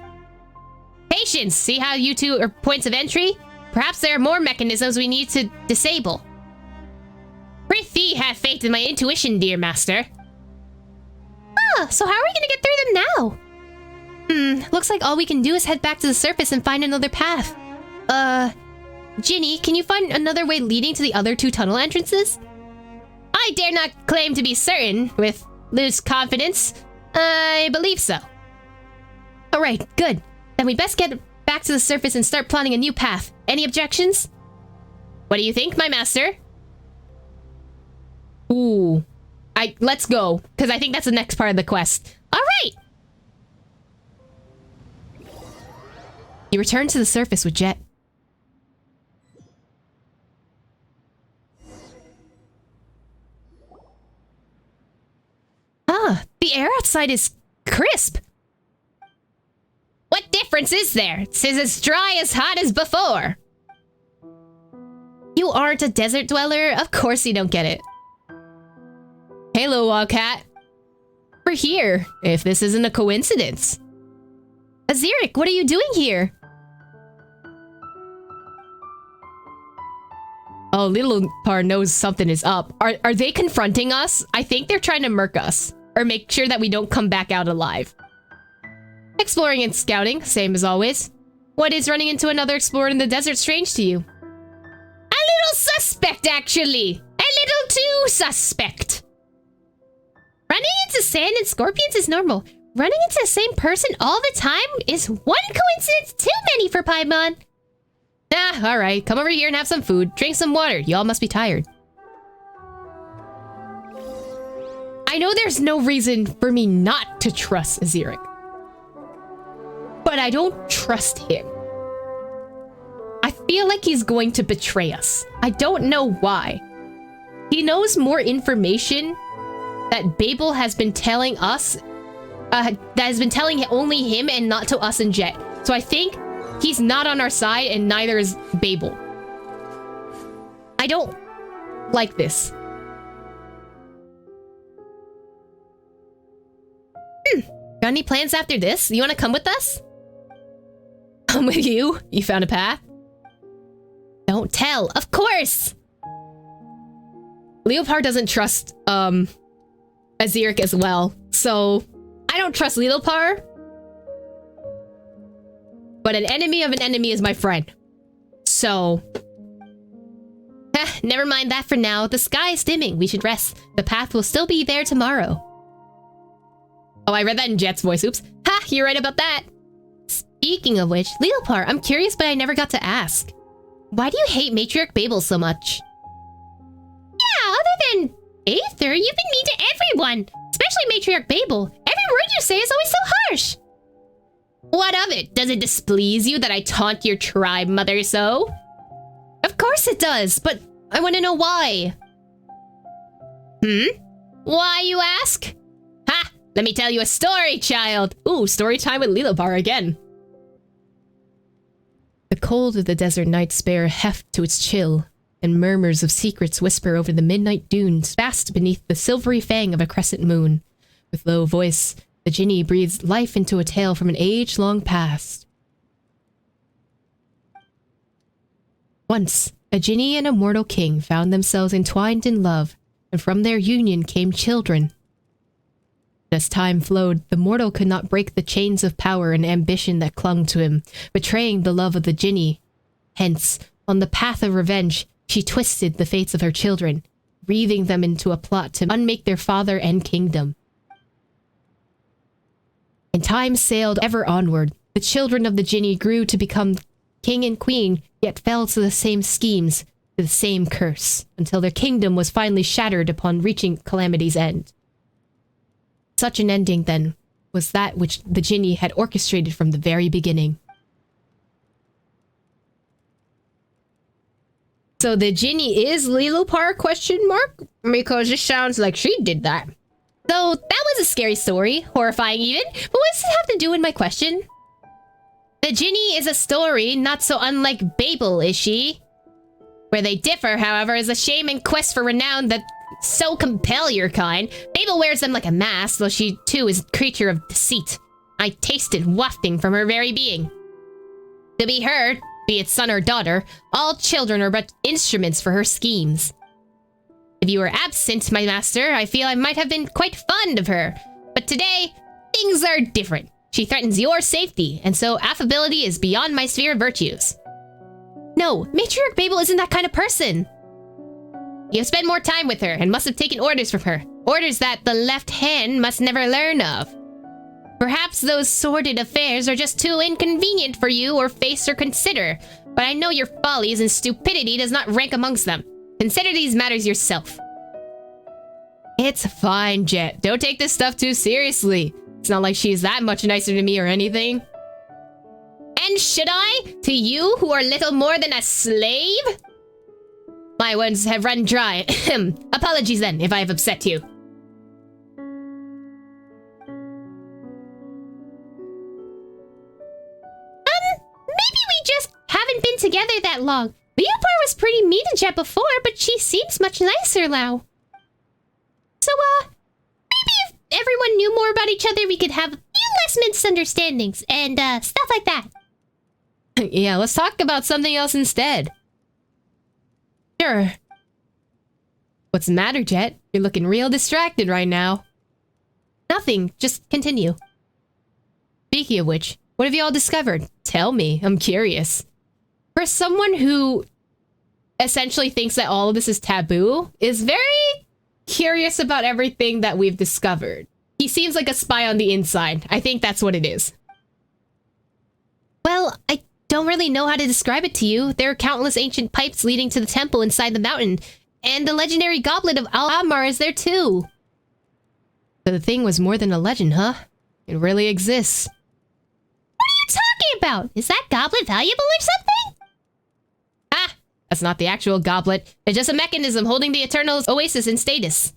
Patience! See how you two are points of entry? Perhaps there are more mechanisms we need to disable. Prithee, have faith in my intuition, dear master. Ah, so how are we gonna get through them now? Looks like all we can do is head back to the surface and find another path. Ginny, can you find another way leading to the other 2 tunnel entrances? I dare not claim to be certain with loose confidence. I believe so. Alright, good. Then we best get back to the surface and start plotting a new path. Any objections? What do you think, my master? Ooh. Let's go, because I think that's the next part of the quest. Alright! You return to the surface with Jet. The air outside is crisp. What difference is there? It's as dry as hot as before. You aren't a desert dweller? Of course you don't get it. Hello, Wildcat. We're here, if this isn't a coincidence. Aziric, what are you doing here? Oh, Little Par knows something is up. Are they confronting us? I think they're trying to murk us. Or make sure that we don't come back out alive. Exploring and scouting, same as always. What is running into another explorer in the desert strange to you? A little suspect, actually. A little too suspect. Running into sand and scorpions is normal. Running into the same person all the time is one coincidence too many for Paimon. Ah, alright. Come over here and have some food. Drink some water. Y'all must be tired. I know there's no reason for me not to trust Aziric. But I don't trust him. I feel like he's going to betray us. I don't know why. He knows more information that Babel has been telling us, that has been telling only him and not to us and Jet. So I think he's not on our side and neither is Babel. I don't like this. Got any plans after this? You want to come with us? Come with you? You found a path? Don't tell. Of course! Leopard doesn't trust, Aziric as well. So, I don't trust Leopard. But an enemy of an enemy is my friend. So... never mind that for now. The sky is dimming. We should rest. The path will still be there tomorrow. Oh, I read that in Jet's voice. Oops. Ha! You're right about that. Speaking of which, Leopard, I'm curious, but I never got to ask. Why do you hate Matriarch Babel so much? Yeah, other than Aether, you've been mean to everyone. Especially Matriarch Babel. Every word you say is always so harsh. What of it? Does it displease you that I taunt your tribe mother so? Of course it does, but I want to know why. Why, you ask? Ha! Let me tell you a story, child! Ooh, story time with Lilabar again. The cold of the desert nights bear heft to its chill, and murmurs of secrets whisper over the midnight dunes fast beneath the silvery fang of a crescent moon. With low voice, the Jinni breathes life into a tale from an age long past. Once, a Jinni and a mortal king found themselves entwined in love, and from their union came children. As time flowed, the mortal could not break the chains of power and ambition that clung to him, betraying the love of the Jinni. Hence, on the path of revenge, she twisted the fates of her children, wreathing them into a plot to unmake their father and kingdom. And time sailed ever onward. The children of the Jinni grew to become king and queen, yet fell to the same schemes, to the same curse, until their kingdom was finally shattered upon reaching calamity's end. Such an ending, then, was that which the Jinni had orchestrated from the very beginning. So the Jinni is Lilopar, question mark? Because it sounds like she did that. So that was a scary story, horrifying even, but what does it have to do with my question? The Jinni is a story not so unlike Babel, is she? Where they differ, however, is a shame and quest for renown that so compel your kind. Babel wears them like a mask, though she too is a creature of deceit. I tasted wafting from her very being. To be her, be it son or daughter, all children are but instruments for her schemes. If you were absent, my master, I feel I might have been quite fond of her. But today, things are different. She threatens your safety, and so affability is beyond my sphere of virtues. No, Matriarch Babel isn't that kind of person. You have spent more time with her and must have taken orders from her. Orders that the left hand must never learn of. Perhaps those sordid affairs are just too inconvenient for you or face or consider, but I know your follies and stupidity does not rank amongst them. Consider these matters yourself. It's fine, Jet. Don't take this stuff too seriously. It's not like she's that much nicer to me or anything. And should I? To you who are little more than a slave? My words have run dry. Apologies then, if I have upset you. Maybe we just haven't been together that long. Leopard was pretty mean to Jet before, but she seems much nicer now. So, maybe if everyone knew more about each other, we could have a few less misunderstandings and, stuff like that. Yeah, let's talk about something else instead. Sure. What's the matter, Jet? You're looking real distracted right now. Nothing, just continue. Speaking of which, what have you all discovered? Tell me, I'm curious. For someone who essentially thinks that all of this is taboo, is very curious about everything that we've discovered. He seems like a spy on the inside. I think that's what it is. Well, I don't really know how to describe it to you. There are countless ancient pipes leading to the temple inside the mountain, and the legendary goblet of Al-Amar is there too. So the thing was more than a legend, huh? It really exists. What are you talking about? Is that goblet valuable or something? Ah, that's not the actual goblet. It's just a mechanism holding the Eternal's oasis in status.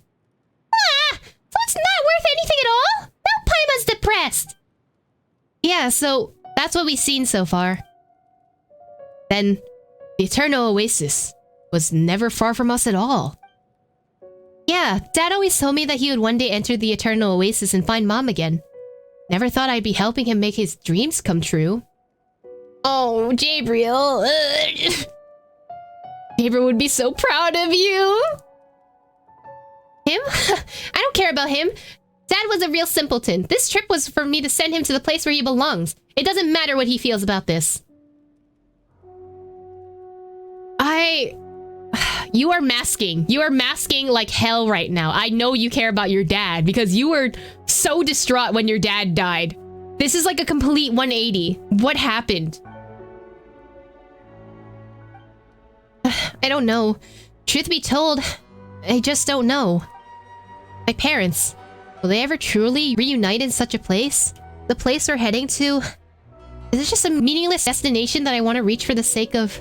Ah, so it's not worth anything at all? Now Paimon's depressed. Yeah, so that's what we've seen so far. Then, the Eternal Oasis was never far from us at all. Yeah, Dad always told me that he would one day enter the Eternal Oasis and find Mom again. Never thought I'd be helping him make his dreams come true. Oh, Gabriel. Gabriel would be so proud of you. Him? I don't care about him. Dad was a real simpleton. This trip was for me to send him to the place where he belongs. It doesn't matter what he feels about this. You are masking. You are masking like hell right now. I know you care about your dad because you were so distraught when your dad died. This is like a complete 180. What happened? I don't know. Truth be told, I just don't know. My parents, will they ever truly reunite in such a place? The place we're heading to, is it just a meaningless destination that I want to reach for the sake of...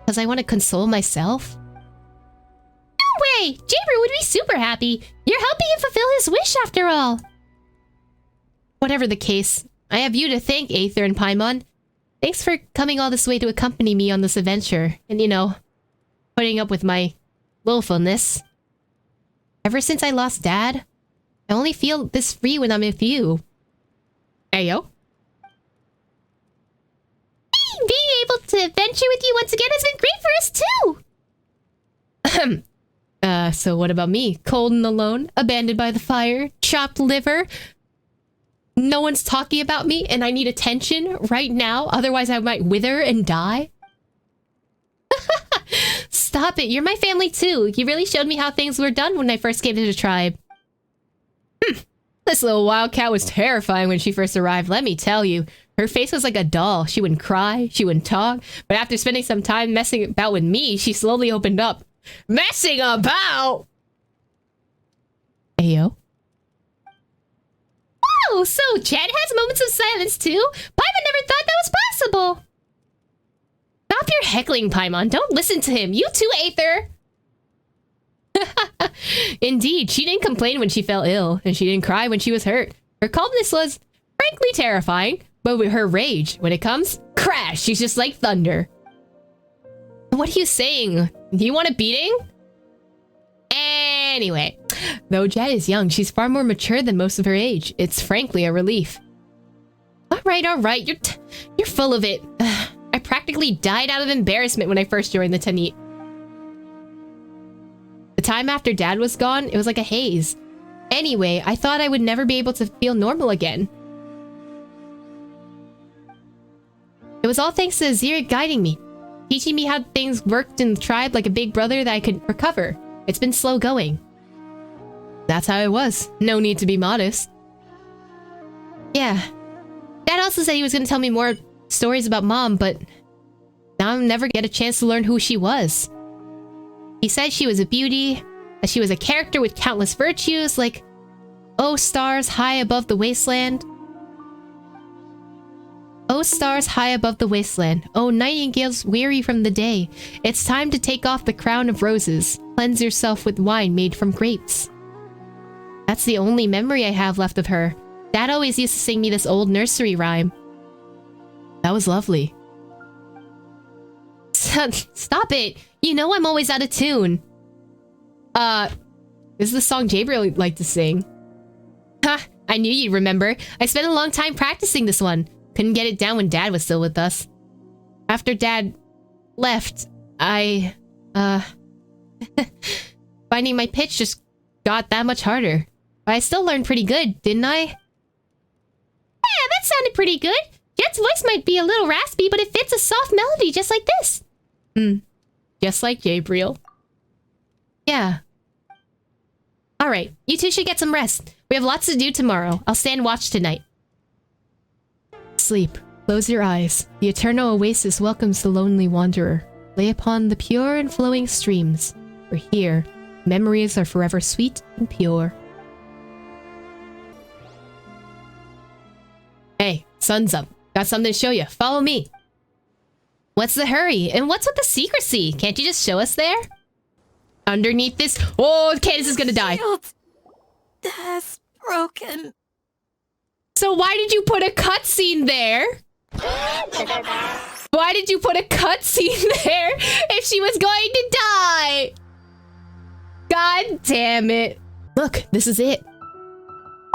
because I want to console myself? No way! Gabriel would be super happy. You're helping him fulfill his wish after all. Whatever the case, I have you to thank, Aether and Paimon. Thanks for coming all this way to accompany me on this adventure, and you know, putting up with my willfulness. Ever since I lost Dad, I only feel this free when I'm with you. Ayo? Being able to adventure with you once again has been great for us too! So what about me? Cold and alone, abandoned by the fire, chopped liver. No one's talking about me and I need attention right now, otherwise I might wither and die? Stop it, you're my family too. You really showed me how things were done when I first came to the tribe. This little wildcat was terrifying when she first arrived, let me tell you. Her face was like a doll. She wouldn't cry, she wouldn't talk, but after spending some time messing about with me, she slowly opened up. Messing about?! Ayo? Oh, so Jet has moments of silence too? Paimon never thought that was possible! Stop your heckling, Paimon. Don't listen to him. You too, Aether! Indeed, she didn't complain when she fell ill, and she didn't cry when she was hurt. Her calmness was, frankly, terrifying, but with her rage, when it comes, crash, she's just like thunder. What are you saying? Do you want a beating? Anyway, though Jet is young, she's far more mature than most of her age. It's frankly a relief. All right, you're full of it. I practically died out of embarrassment when I first joined the Tanit. The time after Dad was gone, it was like a haze. Anyway, I thought I would never be able to feel normal again. It was all thanks to Azira guiding me, teaching me how things worked in the tribe like a big brother that I could recover. It's been slow going. That's how it was. No need to be modest. Yeah. Dad also said he was going to tell me more stories about Mom, but now I'll never get a chance to learn who she was. He said she was a beauty, that she was a character with countless virtues, like, oh stars high above the wasteland. Oh stars high above the wasteland. Oh nightingales weary from the day. It's time to take off the crown of roses. Cleanse yourself with wine made from grapes. That's the only memory I have left of her. Dad always used to sing me this old nursery rhyme. That was lovely. Stop it! You know I'm always out of tune. This is the song Gabriel liked to sing. Ha! I knew you'd remember. I spent a long time practicing this one. Couldn't get it down when Dad was still with us. After Dad left, finding my pitch just got that much harder. But I still learned pretty good, didn't I? Yeah, that sounded pretty good. Jet's voice might be a little raspy, but it fits a soft melody just like this. Just like Gabriel. Yeah. Alright, you two should get some rest. We have lots to do tomorrow. I'll stand watch tonight. Sleep. Close your eyes. The eternal oasis welcomes the lonely wanderer. Lay upon the pure and flowing streams. For here, memories are forever sweet and pure. Hey, sun's up. Got something to show you. Follow me. What's the hurry? And what's with the secrecy? Can't you just show us there? Underneath this... Oh, Candace is gonna die. That's broken. So why did you put a cutscene there? Why did you put a cutscene there if she was going to die? God damn it. Look, this is it.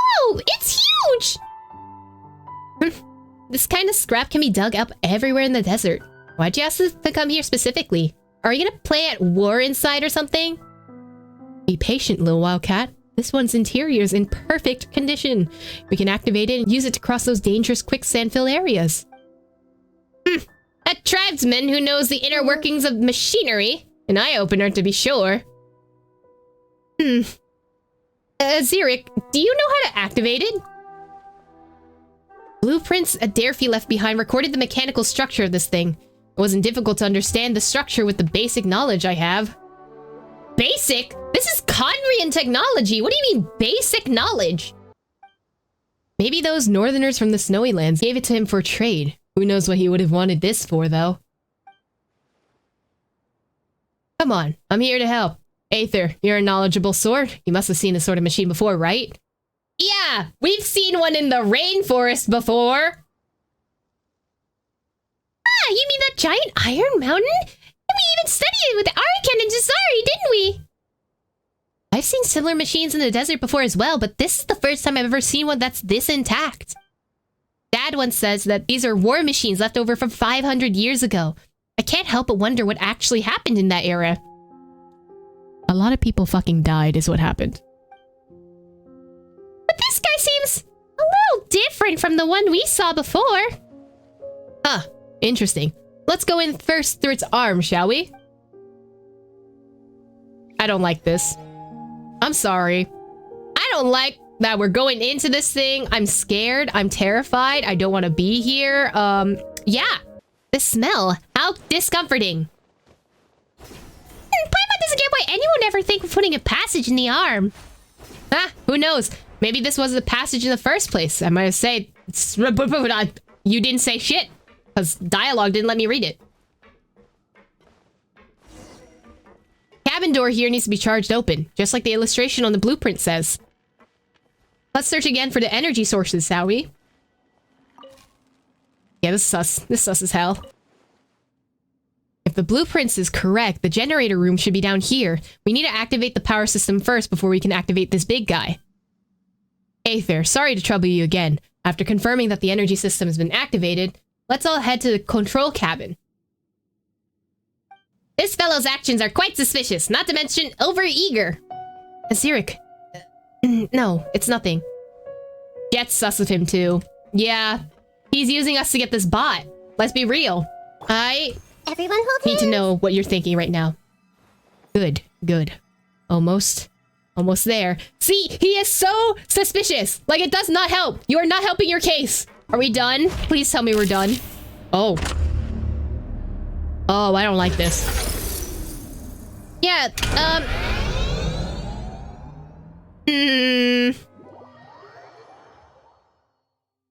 Oh, it's huge! This kind of scrap can be dug up everywhere in the desert. Why'd you ask us to come here specifically? Are you gonna play at war inside or something? Be patient, little wildcat. This one's interior is in perfect condition. We can activate it and use it to cross those dangerous quicksand-filled areas. A tribesman who knows the inner workings of machinery. An eye-opener, to be sure. Xeric, do you know how to activate it? Blueprints Adelphi left behind recorded the mechanical structure of this thing. It wasn't difficult to understand the structure with the basic knowledge I have. Basic? This is Conrian technology. What do you mean, basic knowledge? Maybe those northerners from the snowy lands gave it to him for trade. Who knows what he would have wanted this for, though? Come on, I'm here to help. Aether, you're a knowledgeable sword. You must have seen this sort of machine before, right? Yeah, we've seen one in the rainforest before. Ah, you mean that giant iron mountain? And we even studied it with Ariken and Jazari, didn't we? I've seen similar machines in the desert before as well, but this is the first time I've ever seen one that's this intact. Dad once says that these are war machines left over from 500 years ago. I can't help but wonder what actually happened in that era. A lot of people fucking died is what happened. But this guy seems a little different from the one we saw before. Huh, interesting. Let's go in first through its arm, shall we? I don't like this. I'm sorry. I don't like that we're going into this thing. I'm scared. I'm terrified. I don't want to be here. Yeah. The smell. How discomforting. Paimon doesn't get why anyone would ever think of putting a passage in the arm. Ah, who knows? Maybe this was the passage in the first place. I might have said... You didn't say shit. Because dialogue didn't let me read it. Cabin door here needs to be charged open, just like the illustration on the blueprint says. Let's search again for the energy sources, shall we? Yeah, this is sus. This is sus as hell. If the blueprints is correct, the generator room should be down here. We need to activate the power system first before we can activate this big guy. Aether, sorry to trouble you again. After confirming that the energy system has been activated, let's all head to the control cabin. This fellow's actions are quite suspicious, not to mention over-eager. Xeric. No, it's nothing. Jet's sus of him too. Yeah, he's using us to get this bot. Let's be real. I Everyone hold need to hands. know what you're thinking right now. Good, good. Almost there. See, he is so suspicious. Like, it does not help. You are not helping your case. Are we done? Please tell me we're done. Oh. Oh, I don't like this. Yeah,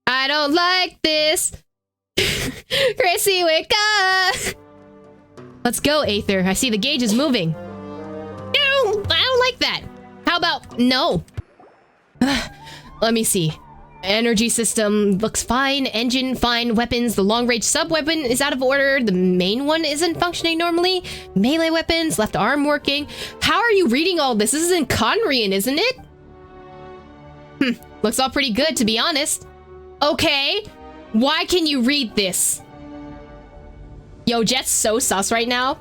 I don't like this. Chrissy, wake up. Let's go, Aether. I see the gauge is moving. No, I don't like that. How about no? Let me see. Energy system looks fine. Engine fine. Weapons. The long-range sub-weapon is out of order. The main one isn't functioning normally. Melee weapons. Left arm working. How are you reading all this? This is in Conrian, isn't it? Looks all pretty good, to be honest. Okay. Why can you read this? Yo, Jet's so sus right now.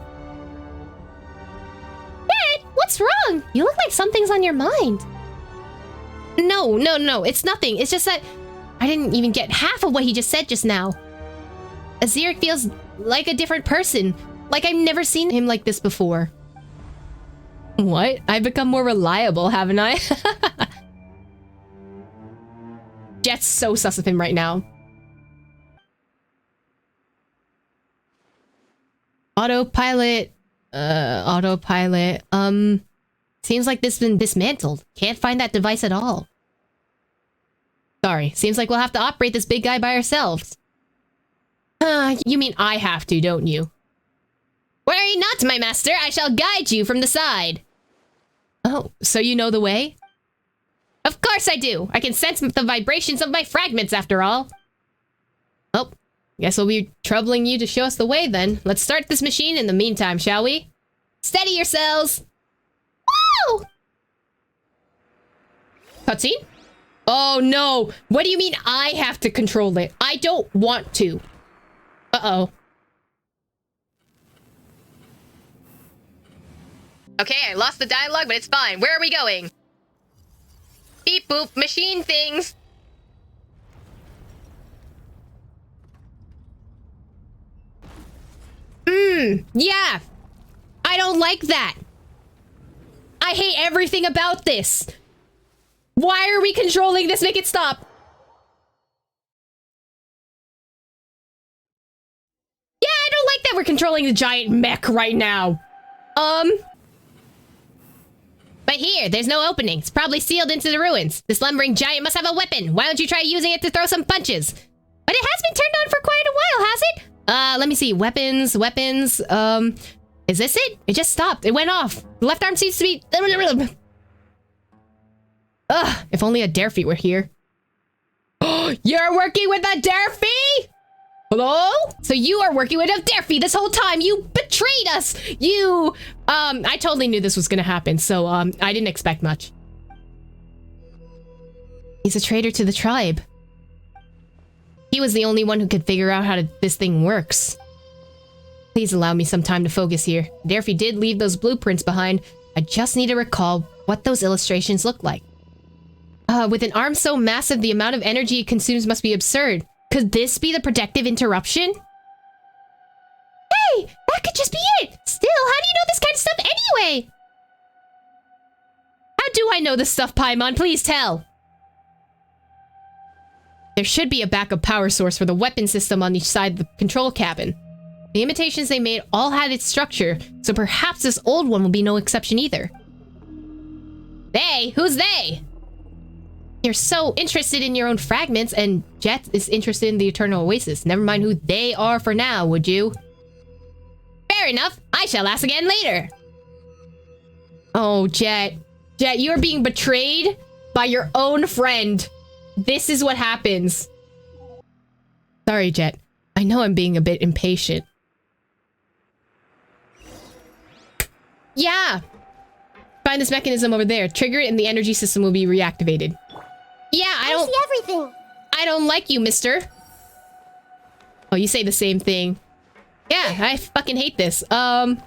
Jet, what's wrong? You look like something's on your mind. No, it's nothing. It's just that I didn't even get half of what he just said just now. Azir feels like a different person. Like I've never seen him like this before. What? I've become more reliable, haven't I? Jet's so sus of him right now. Autopilot. Seems like this has been dismantled. Can't find that device at all. Sorry, seems like we'll have to operate this big guy by ourselves. You mean I have to, don't you? Worry not, my master. I shall guide you from the side. Oh, so you know the way? Of course I do. I can sense the vibrations of my fragments after all. Well, guess we'll be troubling you to show us the way then. Let's start this machine in the meantime, shall we? Steady yourselves. Woo! Cutscene? Oh no. What do you mean I have to control it? I don't want to. Uh-oh. Okay, I lost the dialogue, but it's fine. Where are we going? Beep boop, machine things. Yeah. I don't like that. I hate everything about this. Why are we controlling this? Make it stop. Yeah, I don't like that we're controlling the giant mech right now. But here, there's no opening. It's probably sealed into the ruins. This lumbering giant must have a weapon. Why don't you try using it to throw some punches? But it has been turned on for quite a while, has it? Let me see. Weapons. Is this it? It just stopped. It went off. The left arm seems to be... Ugh, if only a Derfy were here. You're working with a Derfy? Hello? So you are working with a Derfy this whole time. You betrayed us. You... I totally knew this was gonna happen, so, I didn't expect much. He's a traitor to the tribe. He was the only one who could figure out how this thing works. Please allow me some time to focus here. Derfy did leave those blueprints behind. I just need to recall what those illustrations look like. With an arm so massive, the amount of energy it consumes must be absurd. Could this be the protective interruption? Hey, that could just be it! Still, how do you know this kind of stuff anyway? How do I know this stuff, Paimon? Please tell. There should be a backup power source for the weapon system on each side of the control cabin. The imitations they made all had its structure, so perhaps this old one will be no exception either. They? Who's they? You're so interested in your own fragments, and Jet is interested in the Eternal Oasis. Never mind who they are for now, would you? Fair enough. I shall ask again later. Oh, Jet. Jet, you are being betrayed by your own friend. This is what happens. Sorry, Jet. I know I'm being a bit impatient. Yeah. Find this mechanism over there. Trigger it and the energy system will be reactivated. Yeah, I see everything. I don't like you, mister. Oh, you say the same thing. Yeah, I fucking hate this. Power's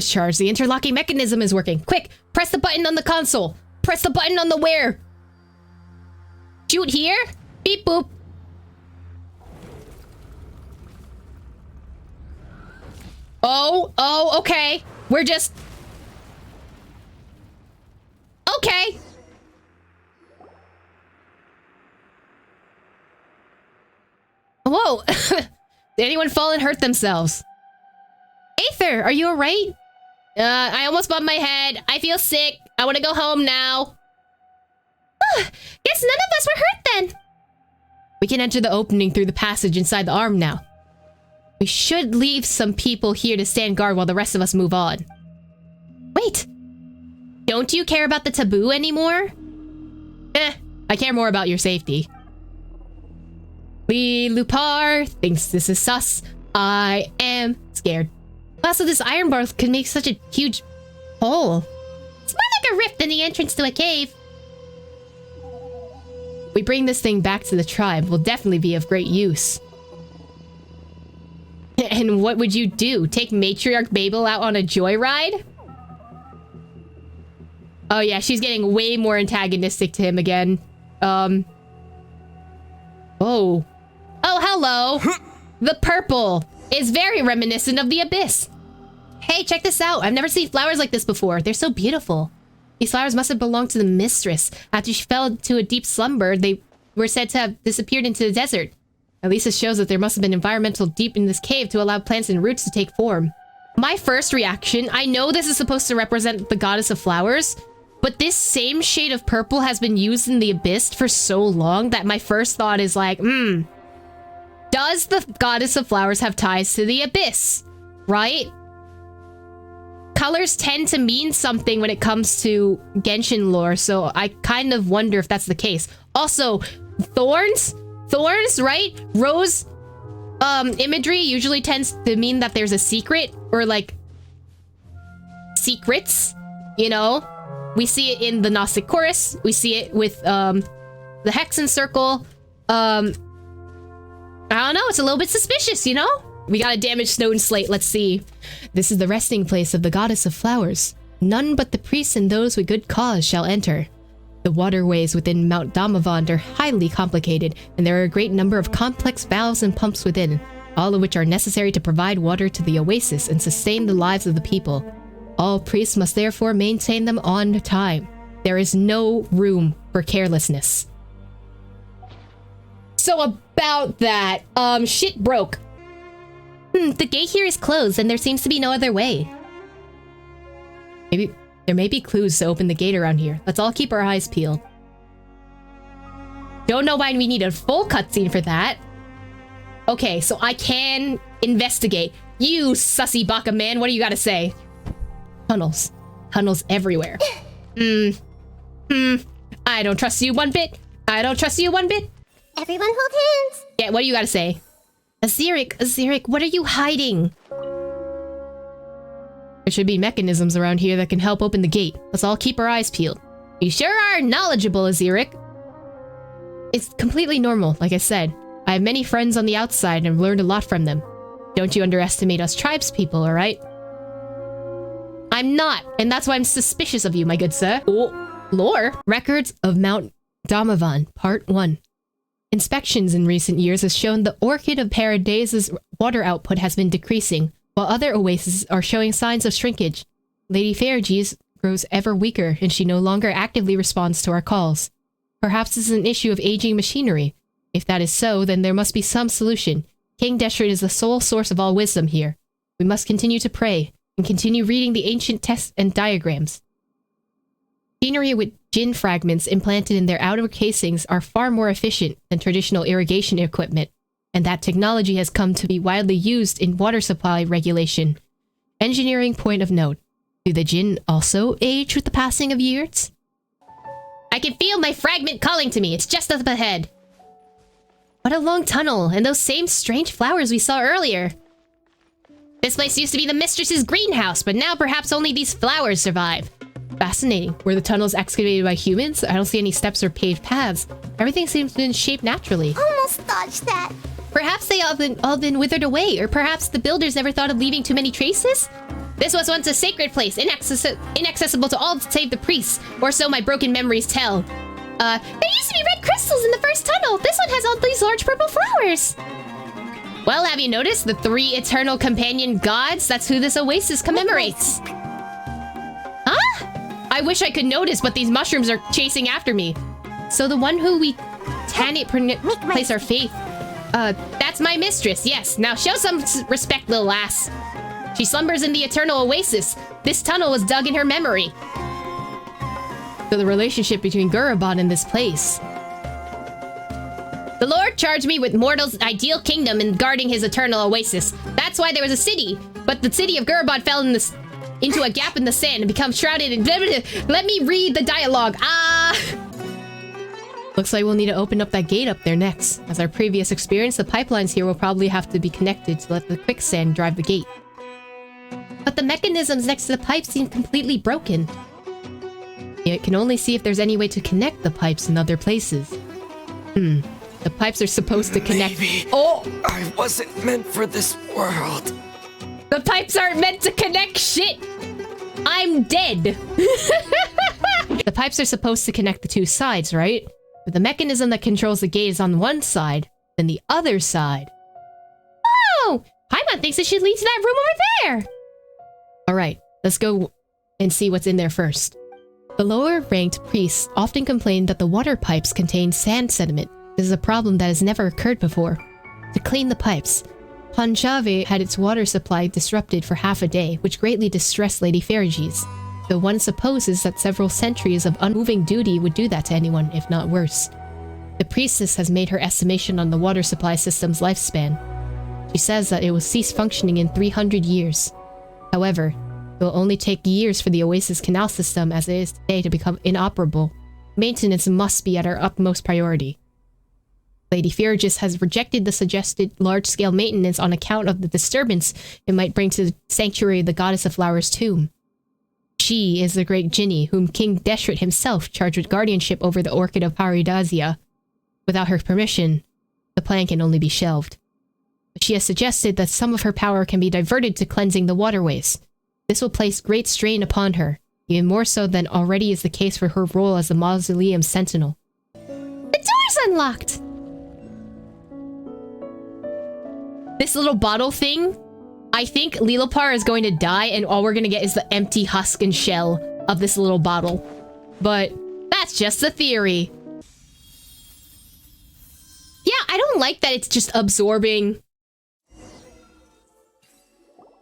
charged. The interlocking mechanism is working. Quick, press the button on the console. Press the button on the where. Shoot here? Beep boop. Oh, okay. We're just... Okay. Whoa. Did anyone fall and hurt themselves? Aether, are you alright? I almost bumped my head. I feel sick. I want to go home now. Guess none of us were hurt then. We can enter the opening through the passage inside the arm now. We should leave some people here to stand guard while the rest of us move on. Wait. Don't you care about the taboo anymore? I care more about your safety. Lee Lupar thinks this is sus. I am scared. Also, this iron bar could make such a huge hole. It's more like a rift than the entrance to a cave. We bring this thing back to the tribe will definitely be of great use. And what would you do? Take Matriarch Babel out on a joyride? Oh yeah, she's getting way more antagonistic to him again. Oh. Oh, hello. The purple is very reminiscent of the abyss. Hey, check this out. I've never seen flowers like this before. They're so beautiful. These flowers must have belonged to the mistress. After she fell into a deep slumber, they were said to have disappeared into the desert. At least it shows that there must have been environmental deep in this cave to allow plants and roots to take form. My first reaction, I know this is supposed to represent the goddess of flowers, but this same shade of purple has been used in the abyss for so long that my first thought is like, does the goddess of flowers have ties to the abyss? Right? Colors tend to mean something when it comes to Genshin lore, so I kind of wonder if that's the case. Also, thorns? Thorns, right? Rose imagery usually tends to mean that there's a secret, or like secrets, you know? We see it in the Gnostic Chorus. We see it with the Hexen Circle. I don't know, it's a little bit suspicious, you know? We got a damaged stone slate, let's see. This is the resting place of the goddess of flowers. None but the priests and those with good cause shall enter. The waterways within Mount Damavand are highly complicated, and there are a great number of complex valves and pumps within, all of which are necessary to provide water to the oasis and sustain the lives of the people. All priests must therefore maintain them on time. There is no room for carelessness. So about that, shit broke. The gate here is closed and there seems to be no other way. Maybe there may be clues to open the gate around here. Let's all keep our eyes peeled. Don't know why we need a full cutscene for that. Okay, so I can investigate. You sussy baka man, what do you gotta say? Tunnels. Tunnels everywhere. I don't trust you one bit. I don't trust you one bit. Everyone hold hands. Yeah, what do you gotta say? Aziric, what are you hiding? There should be mechanisms around here that can help open the gate. Let's all keep our eyes peeled. You sure are knowledgeable, Aziric. It's completely normal, like I said. I have many friends on the outside and have learned a lot from them. Don't you underestimate us tribespeople, alright? I'm not, and that's why I'm suspicious of you, my good sir. Oh, lore. Records of Mount Damavand, Part 1. Inspections in recent years has shown the Orchid of Paradise's water output has been decreasing, while other oases are showing signs of shrinkage. Lady Fairgees grows ever weaker, and she no longer actively responds to our calls. Perhaps this is an issue of aging machinery. If that is so, then there must be some solution. King Deshret is the sole source of all wisdom here. We must continue to pray, and continue reading the ancient texts and diagrams. Machinery with Jinn fragments implanted in their outer casings are far more efficient than traditional irrigation equipment, and that technology has come to be widely used in water supply regulation. Engineering point of note. Do the Jinn also age with the passing of years? I can feel my fragment calling to me. It's just up ahead. What a long tunnel, and those same strange flowers we saw earlier. This place used to be the mistress's greenhouse, but now perhaps only these flowers survive. Fascinating. Were the tunnels excavated by humans? I don't see any steps or paved paths. Everything seems to have been shaped naturally. Almost dodged that. Perhaps they all been withered away, or perhaps the builders never thought of leaving too many traces? This was once a sacred place, inaccessible to all save the priests, or so my broken memories tell. There used to be red crystals in the first tunnel. This one has all these large purple flowers. Well, have you noticed the 3 eternal companion gods? That's who this oasis commemorates. Huh? I wish I could notice, but these mushrooms are chasing after me. So the one who we place our faith. That's my mistress, yes. Now show some respect, little lass. She slumbers in the eternal oasis. This tunnel was dug in her memory. So the relationship between Gurabon and this place. The Lord charged me with mortal's ideal kingdom and guarding his eternal oasis. That's why there was a city. But the city of Gurabon fell into a gap in the sand and become shrouded in... Let me read the dialogue. Looks like we'll need to open up that gate up there next. As our previous experience, the pipelines here will probably have to be connected to let the quicksand drive the gate. But the mechanisms next to the pipes seem completely broken. It can only see if there's any way to connect the pipes in other places. The pipes are supposed to connect... Maybe Oh! I wasn't meant for this world. The pipes aren't meant to connect shit! I'm dead! The pipes are supposed to connect the 2 sides, right? But the mechanism that controls the gate is on one side, then the other side. Oh! Paimon thinks it should lead to that room over there! Alright, let's go and see what's in there first. The lower-ranked priests often complain that the water pipes contain sand sediment. This is a problem that has never occurred before. To clean the pipes, Panjave had its water supply disrupted for half a day, which greatly distressed Lady Ferriges. Though one supposes that several centuries of unmoving duty would do that to anyone, if not worse. The priestess has made her estimation on the water supply system's lifespan. She says that it will cease functioning in 300 years. However, it will only take years for the Oasis canal system as it is today to become inoperable. Maintenance must be at our utmost priority. Lady Ferriges has rejected the suggested large-scale maintenance on account of the disturbance it might bring to the sanctuary of the Goddess of Flowers' tomb. She is the great Jinni, whom King Deshret himself charged with guardianship over the Orchid of Paridazia. Without her permission, the plan can only be shelved. But she has suggested that some of her power can be diverted to cleansing the waterways. This will place great strain upon her, even more so than already is the case for her role as the Mausoleum Sentinel. The door's unlocked! This little bottle thing, I think Lilopar is going to die and all we're going to get is the empty husk and shell of this little bottle. But that's just a theory. Yeah, I don't like that it's just absorbing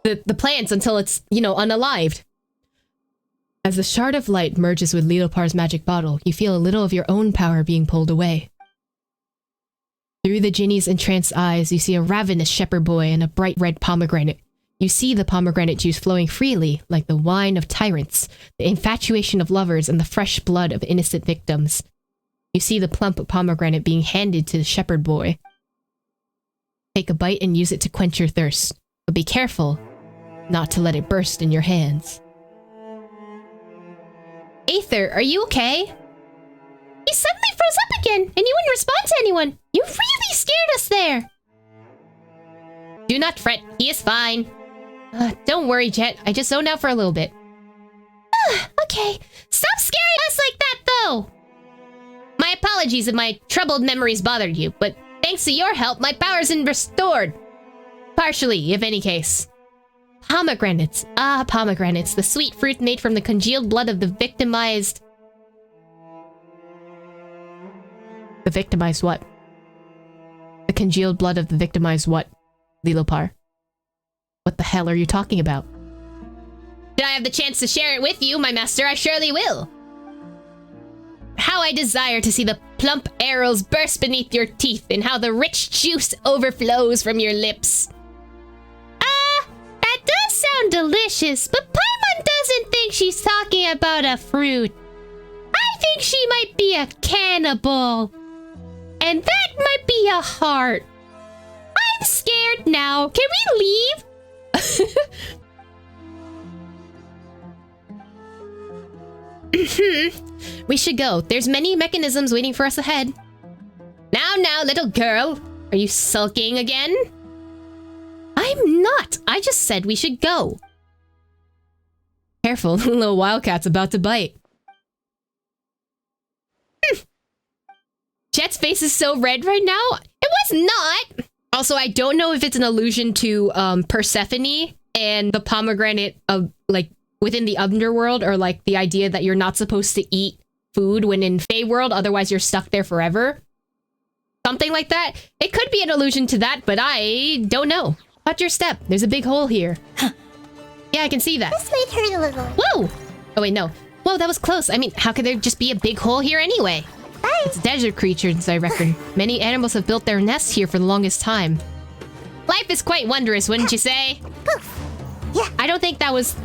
the plants until it's, you know, unalived. As the shard of light merges with Lilopar's magic bottle, you feel a little of your own power being pulled away. Through the Jinni's entranced eyes, you see a ravenous shepherd boy and a bright red pomegranate. You see the pomegranate juice flowing freely, like the wine of tyrants, the infatuation of lovers, and the fresh blood of innocent victims. You see the plump pomegranate being handed to the shepherd boy. Take a bite and use it to quench your thirst, but be careful not to let it burst in your hands. Aether, are you okay? He suddenly froze up again, and you wouldn't respond to anyone. You really scared us there. Do not fret, he is fine. Don't worry, Jet. I just zoned out for a little bit. Okay. Stop scaring us like that, though! My apologies if my troubled memories bothered you, but thanks to your help, my power's been restored. Partially, if any case. Pomegranates. Ah, pomegranates. The sweet fruit made from the congealed blood of the victimized... The victimized what? The congealed blood of the victimized what? Lilopar. What the hell are you talking about? Did I have the chance to share it with you, my master? I surely will. How I desire to see the plump arrows burst beneath your teeth and how the rich juice overflows from your lips. That does sound delicious, but Paimon doesn't think she's talking about a fruit. I think she might be a cannibal. And that might be a heart. I'm scared now. Can we leave? We should go. There's many mechanisms waiting for us ahead. Now, little girl. Are you sulking again? I'm not. I just said we should go. Careful, the little wildcat's about to bite. Jet's face is so red right now. It was not. Also, I don't know if it's an allusion to Persephone and the pomegranate of like within the underworld, or like the idea that you're not supposed to eat food when in Fey world, otherwise you're stuck there forever. Something like that. It could be an allusion to that, but I don't know. Watch your step. There's a big hole here. Yeah, I can see that. This might hurt a little. Whoa! Oh wait, no. Whoa, that was close. I mean, how could there just be a big hole here anyway? Bye. It's desert creatures, I reckon. Many animals have built their nests here for the longest time. Life is quite wondrous, wouldn't you say? Poof. Yeah. I don't think that was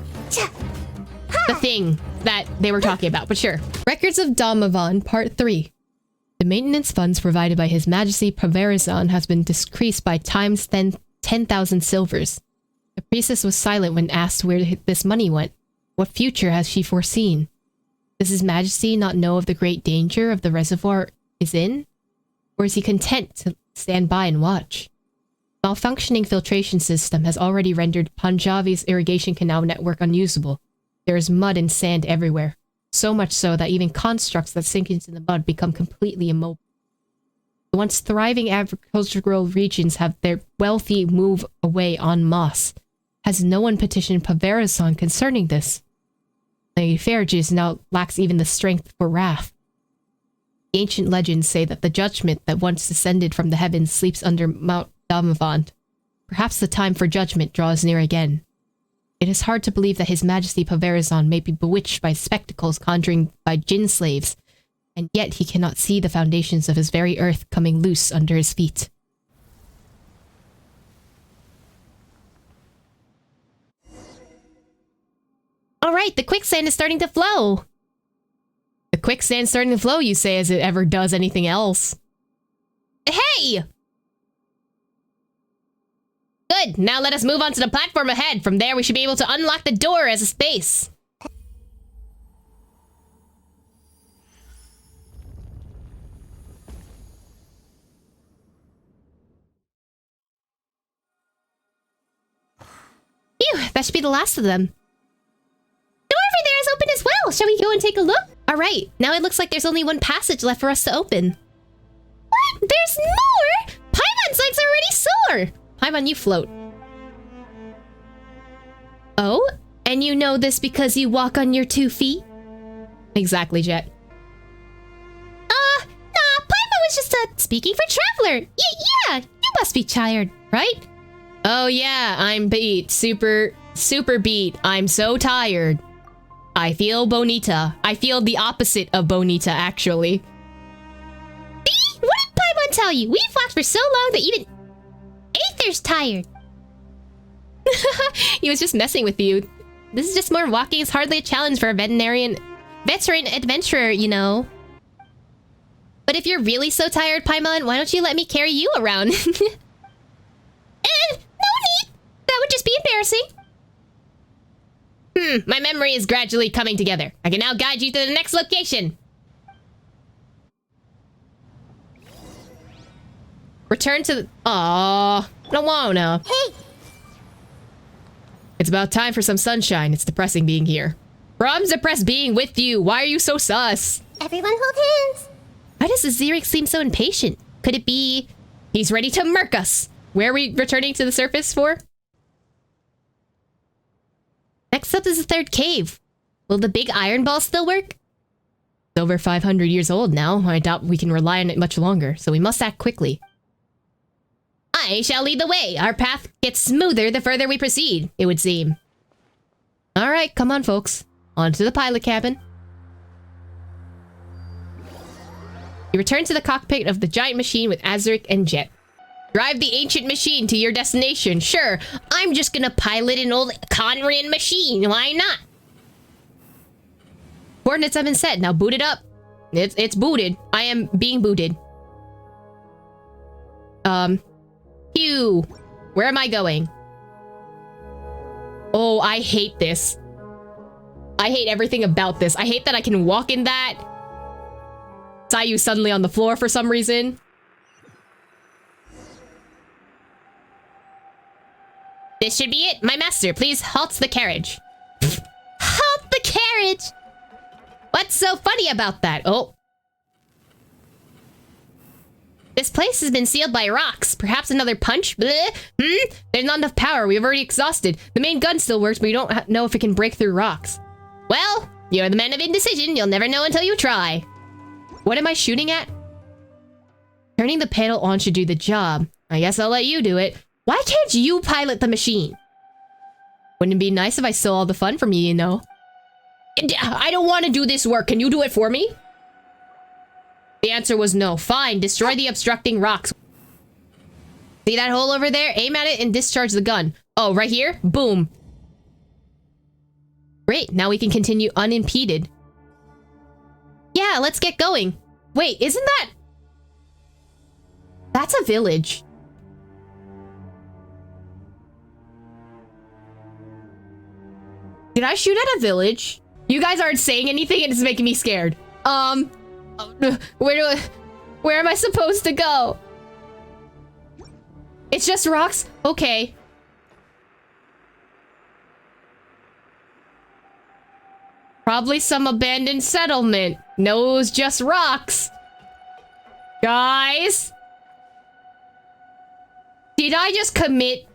the thing that they were talking about, but sure. Records of Damavon, Part 3. The maintenance funds provided by His Majesty Paverizon has been decreased by times 10,000 silvers. The priestess was silent when asked where this money went. What future has she foreseen? Does His Majesty not know of the great danger of the reservoir is in? Or is he content to stand by and watch? Malfunctioning filtration system has already rendered Punjabi's irrigation canal network unusable. There is mud and sand everywhere. So much so that even constructs that sink into the mud become completely immobile. The once thriving agricultural regions have their wealthy move away en masse. Has no one petitioned Paverizon concerning this? The Ferrages now lacks even the strength for wrath. The ancient legends say that the judgment that once descended from the heavens sleeps under Mount Damavand. Perhaps the time for judgment draws near again. It is hard to believe that His Majesty Paverizon may be bewitched by spectacles conjuring by djinn slaves, and yet he cannot see the foundations of his very earth coming loose under his feet. Alright, the quicksand is starting to flow! The quicksand's starting to flow, you say, as it ever does anything else. Hey! Good, now let us move on to the platform ahead. From there, we should be able to unlock the door as a space. Phew, that should be the last of them. The door over there is open as well. Shall we go and take a look? Alright, now it looks like there's only one passage left for us to open. What? There's more? Paimon's legs are already sore! Paimon, you float. Oh? And you know this because you walk on your 2 feet? Exactly, Jet. Nah, Paimon was just, speaking for Traveler. Yeah, you must be tired, right? Oh yeah, I'm beat. Super beat. I'm so tired. I feel bonita. I feel the opposite of bonita, actually. See? What did Paimon tell you? We've walked for so long that even Aether's tired. He was just messing with you. This is just more walking. It's hardly a challenge for a veteran adventurer, you know. But if you're really so tired, Paimon, why don't you let me carry you around? No need. That would just be embarrassing. My memory is gradually coming together. I can now guide you to the next location. Return to the... Aww. No wanna. Hey! It's about time for some sunshine. It's depressing being here. I'm depressed being with you. Why are you so sus? Everyone hold hands. Why does Xeric seem so impatient? Could it be... he's ready to murk us? Where are we returning to the surface for? Next up is the third cave. Will the big iron ball still work? It's over 500 years old now. I doubt we can rely on it much longer, so we must act quickly. I shall lead the way. Our path gets smoother the further we proceed, it would seem. Alright, come on, folks. On to the pilot cabin. You return to the cockpit of the giant machine with Azuric and Jet. Drive the ancient machine to your destination. Sure, I'm just gonna pilot an old Conran machine. Why not? Coordinates have been set. Now boot it up. It's booted. I am being booted. Phew. Where am I going? Oh, I hate this. I hate everything about this. I hate that I can walk in that. Sayu suddenly on the floor for some reason. This should be it. My master, please halt the carriage. Halt the carriage! What's so funny about that? Oh. This place has been sealed by rocks. Perhaps another punch? Bleh. There's not enough power. We've already exhausted. The main gun still works, but we don't know if it can break through rocks. Well, you're the man of indecision. You'll never know until you try. What am I shooting at? Turning the panel on should do the job. I guess I'll let you do it. Why can't you pilot the machine? Wouldn't it be nice if I stole all the fun from you, you know? I don't want to do this work. Can you do it for me? The answer was no. Fine, destroy the obstructing rocks. See that hole over there? Aim at it and discharge the gun. Oh, right here? Boom. Great, now we can continue unimpeded. Yeah, let's get going. Wait, isn't that... That's a village. Did I shoot at a village? You guys aren't saying anything and it's making me scared. Where am I supposed to go? It's just rocks? Okay. Probably some abandoned settlement. No, it was just rocks. Guys? Did I just commit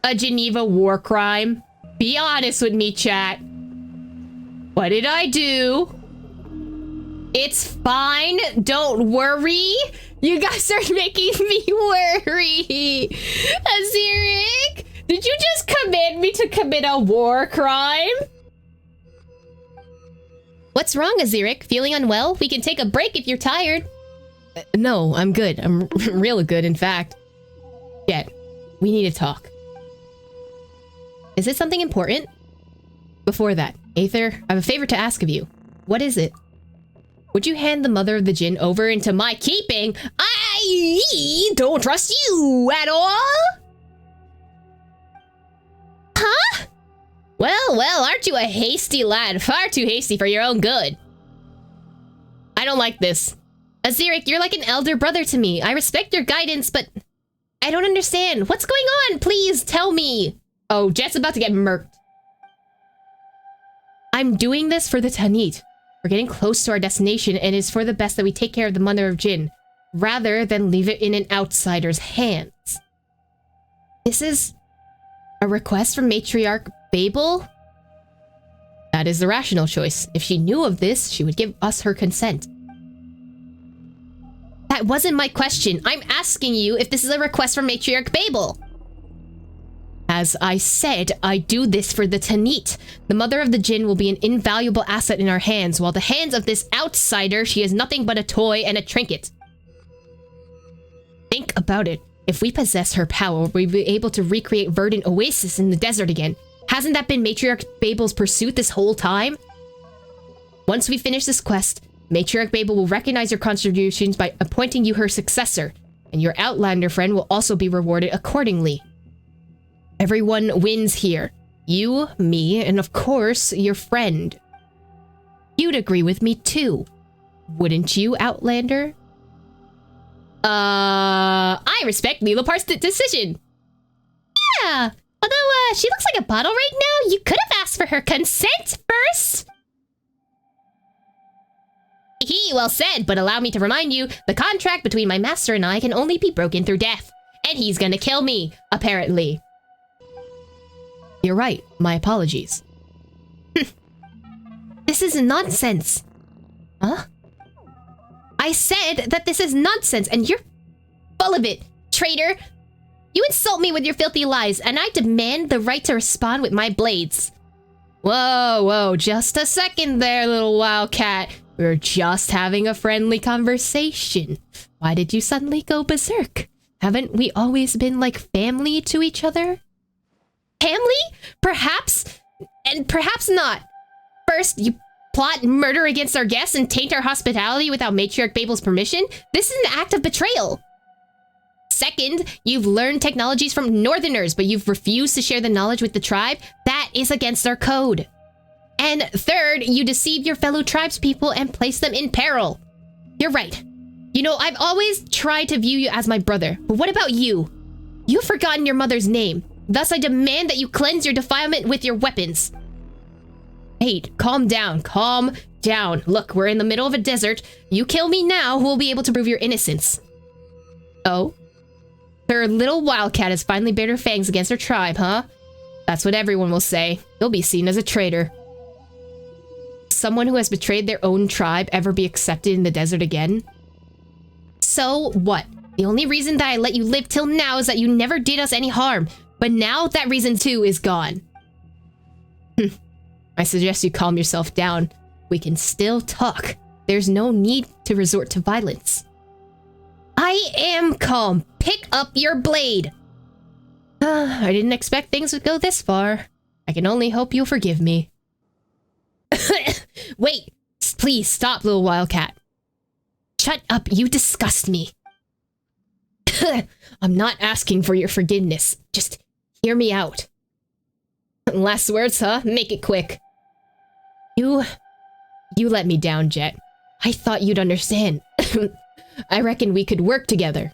a Geneva war crime? Be honest with me, chat. What did I do? It's fine. Don't worry. You guys are making me worry. Aziric, did you just command me to commit a war crime? What's wrong, Aziric? Feeling unwell? We can take a break if you're tired. No, I'm good. I'm real good, in fact. Yet, we need to talk. Is it something important? Before that, Aether, I have a favor to ask of you. What is it? Would you hand the mother of the Jinn over into my keeping? I don't trust you at all. Huh? Well, aren't you a hasty lad? Far too hasty for your own good. I don't like this. Aziric, you're like an elder brother to me. I respect your guidance, but I don't understand. What's going on? Please tell me. Oh, Jet's about to get murked. I'm doing this for the Tanit. We're getting close to our destination, and it's for the best that we take care of the Mother of Jinn, rather than leave it in an outsider's hands. This is a request from Matriarch Babel? That is the rational choice. If she knew of this, she would give us her consent. That wasn't my question. I'm asking you if this is a request from Matriarch Babel. As I said, I do this for the Tanit. The Mother of the Jinn will be an invaluable asset in our hands, while the hands of this outsider, she is nothing but a toy and a trinket. Think about it. If we possess her power, we'll be able to recreate verdant oasis in the desert again. Hasn't that been Matriarch Babel's pursuit this whole time? Once we finish this quest, Matriarch Babel will recognize your contributions by appointing you her successor, and your Outlander friend will also be rewarded accordingly. Everyone wins here. You, me, and of course, your friend. You'd agree with me too, wouldn't you, Outlander? I respect Lilopar's decision. Yeah, although, she looks like a bottle right now. You could have asked for her consent first. Well said, but allow me to remind you, the contract between my master and I can only be broken through death. And he's gonna kill me, apparently. You're right. My apologies. This is nonsense. Huh? I said that this is nonsense, and you're full of it, traitor. You insult me with your filthy lies, and I demand the right to respond with my blades. Whoa, just a second there, little wildcat. We were just having a friendly conversation. Why did you suddenly go berserk? Haven't we always been like family to each other? Family? Perhaps, and perhaps not. First, you plot murder against our guests and taint our hospitality without Matriarch Babel's permission. This is an act of betrayal. Second, you've learned technologies from Northerners, but you've refused to share the knowledge with the tribe. That is against our code. And third, you deceive your fellow tribespeople and place them in peril. You're right. You know, I've always tried to view you as my brother, but what about you? You've forgotten your mother's name. Thus, I demand that you cleanse your defilement with your weapons. Hey, calm down, calm down. Look, we're in the middle of a desert. You kill me now, who will be able to prove your innocence? Oh? Her little wildcat has finally bared her fangs against her tribe, huh? That's what everyone will say. You'll be seen as a traitor. Someone who has betrayed their own tribe ever be accepted in the desert again? So what? The only reason that I let you live till now is that you never did us any harm. But now that reason too is gone. I suggest you calm yourself down. We can still talk. There's no need to resort to violence. I am calm. Pick up your blade. I didn't expect things would go this far. I can only hope you'll forgive me. Wait, please stop, little wildcat. Shut up, you disgust me. I'm not asking for your forgiveness. Just hear me out. Last words, huh? Make it quick. You let me down, Jet. I thought you'd understand. I reckon we could work together.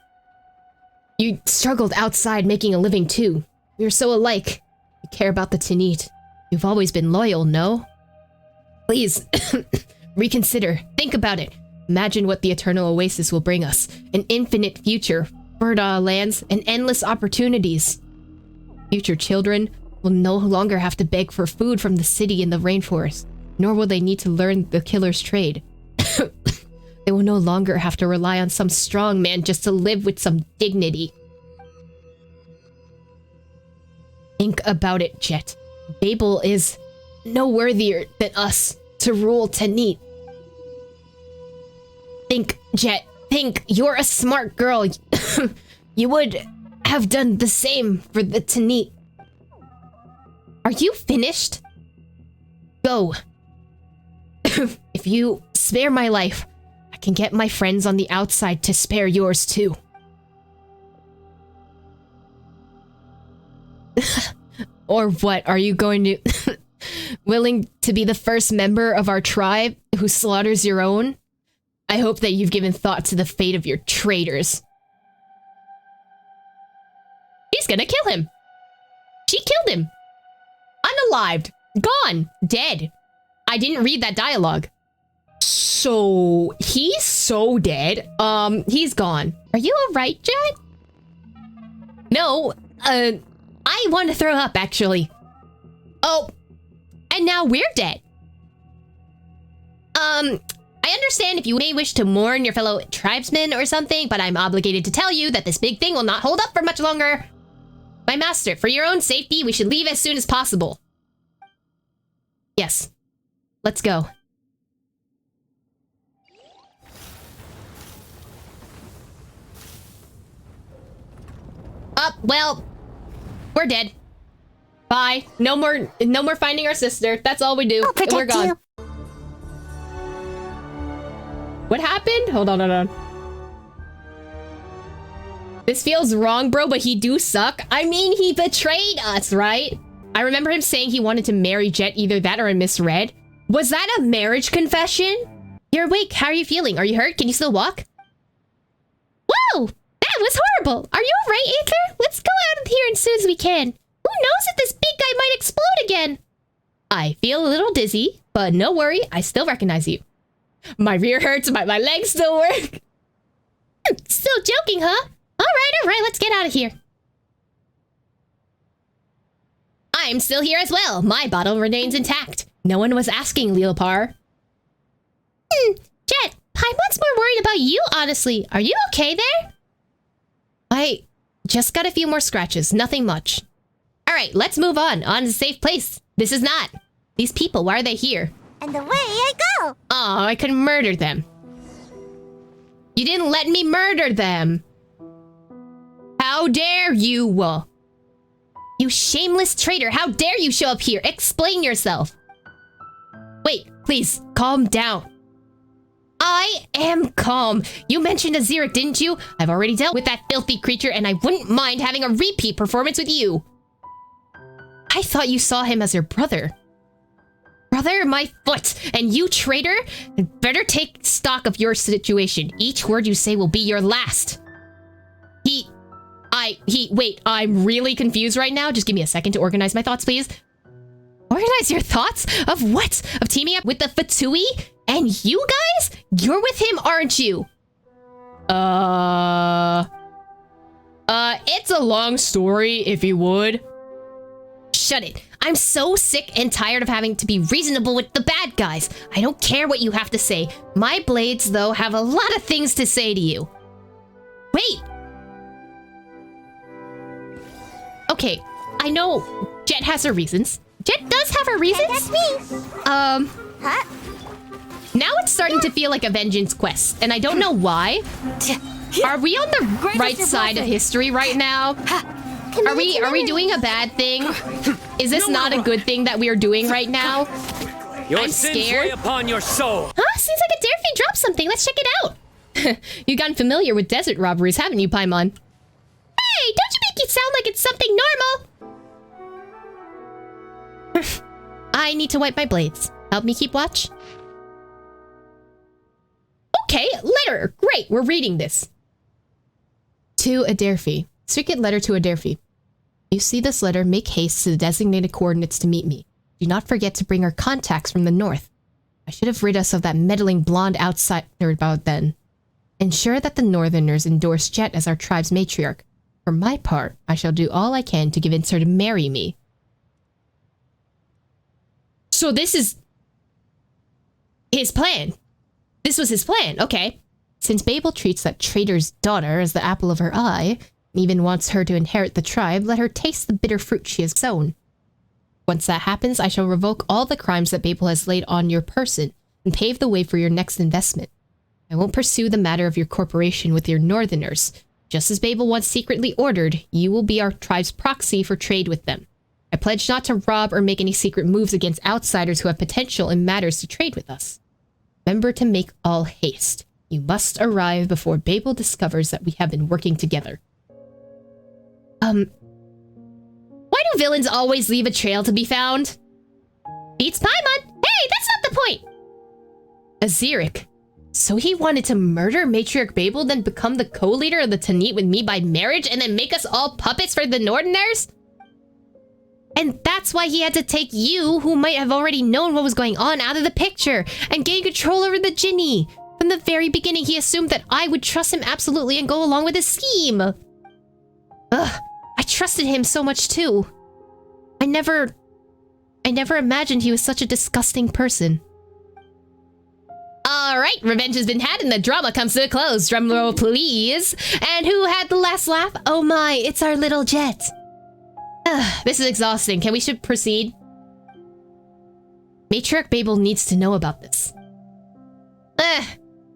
You struggled outside making a living too. We are so alike. You care about the Tanit. You've always been loyal, no? Please, reconsider. Think about it. Imagine what the Eternal Oasis will bring us. An infinite future, fertile lands, and endless opportunities. Future children will no longer have to beg for food from the city in the rainforest, nor will they need to learn the killer's trade. They will no longer have to rely on some strong man just to live with some dignity. Think about it, Jet. Babel is no worthier than us to rule Tanit. Think, Jet. Think. You're a smart girl. You would have done the same for the Tanit. Are you finished? Go. If you spare my life, I can get my friends on the outside to spare yours too. Or what? Are you going to... willing to be the first member of our tribe who slaughters your own? I hope that you've given thought to the fate of your traitors. He's gonna kill him. She killed him. Unalived. Gone. Dead. I didn't read that dialogue. So, he's so dead. He's gone. Are you alright, Jet? No, I want to throw up, actually. Oh, and now we're dead. I understand if you may wish to mourn your fellow tribesmen or something, but I'm obligated to tell you that this big thing will not hold up for much longer. My master, for your own safety, we should leave as soon as possible. Yes. Let's go. Well, we're dead. Bye. No more finding our sister. That's all we do. I'll protect We're gone. you. What happened? Hold on. This feels wrong, bro, but he do suck. I mean, he betrayed us, right? I remember him saying he wanted to marry Jet. Either that or I misread. Was that a marriage confession? You're awake. How are you feeling? Are you hurt? Can you still walk? Whoa! That was horrible. Are you alright, Aether? Let's go out of here as soon as we can. Who knows if this big guy might explode again? I feel a little dizzy, but no worry. I still recognize you. My rear hurts. My legs still work. Still joking, huh? Alright, let's get out of here. I'm still here as well. My bottle remains intact. No one was asking, Leopar. Jet, Paimon's more worried about you, honestly. Are you okay there? I just got a few more scratches, nothing much. Alright, let's move on to a safe place. This is not. These people, why are they here? And away I go. Oh, I could murder them. You didn't let me murder them. How dare you? You shameless traitor, how dare you show up here? Explain yourself. Wait, please, calm down. I am calm. You mentioned Aziric, didn't you? I've already dealt with that filthy creature and I wouldn't mind having a repeat performance with you. I thought you saw him as your brother. Brother, my foot. And you, traitor, better take stock of your situation. Each word you say will be your last. Wait, I'm really confused right now. Just give me a second to organize my thoughts, please. Organize your thoughts? Of what? Of teaming up with the Fatui? And you guys? You're with him, aren't you? It's a long story, if you would. Shut it. I'm so sick and tired of having to be reasonable with the bad guys. I don't care what you have to say. My blades, though, have a lot of things to say to you. Wait. Okay, I know Jet has her reasons. Jet does have her reasons. That's me. Huh? Now it's starting to feel like a vengeance quest, and I don't know why. Are we on the right side of history right now? Are we doing a bad thing? Is this not a good thing that we are doing right now? Your I'm sins scared. weigh upon your soul. Huh? Seems like a Derfy dropped something. Let's check it out. You've gotten familiar with desert robberies, haven't you, Paimon? Hey, don't you make it sound like it's something normal. I need to wipe my blades. Help me keep watch. Okay, letter. Great, we're reading this. To Adelphi. Secret letter to Adelphi. You see this letter, make haste to the designated coordinates to meet me. Do not forget to bring our contacts from the north. I should have rid us of that meddling blonde outsider about then. Ensure that the northerners endorse Jet as our tribe's matriarch. For my part, I shall do all I can to convince her to marry me. So this is his plan. This was his plan, okay. Since Babel treats that traitor's daughter as the apple of her eye, and even wants her to inherit the tribe, let her taste the bitter fruit she has sown. Once that happens, I shall revoke all the crimes that Babel has laid on your person, and pave the way for your next investment. I won't pursue the matter of your corporation with your northerners. Just as Babel once secretly ordered, you will be our tribe's proxy for trade with them. I pledge not to rob or make any secret moves against outsiders who have potential in matters to trade with us. Remember to make all haste. You must arrive before Babel discovers that we have been working together. Why do villains always leave a trail to be found? Beats Paimon. Hey, that's not the point. Aziric. So he wanted to murder Matriarch Babel, then become the co-leader of the Tanit with me by marriage, and then make us all puppets for the Northerners? And that's why he had to take you, who might have already known what was going on, out of the picture, and gain control over the Jinni. From the very beginning, he assumed that I would trust him absolutely and go along with his scheme. Ugh, I trusted him so much too. I never imagined he was such a disgusting person. Alright, revenge has been had and the drama comes to a close. Drumroll, please. And who had the last laugh? Oh my, it's our little Jet. This is exhausting. We should proceed? Matriarch Babel needs to know about this.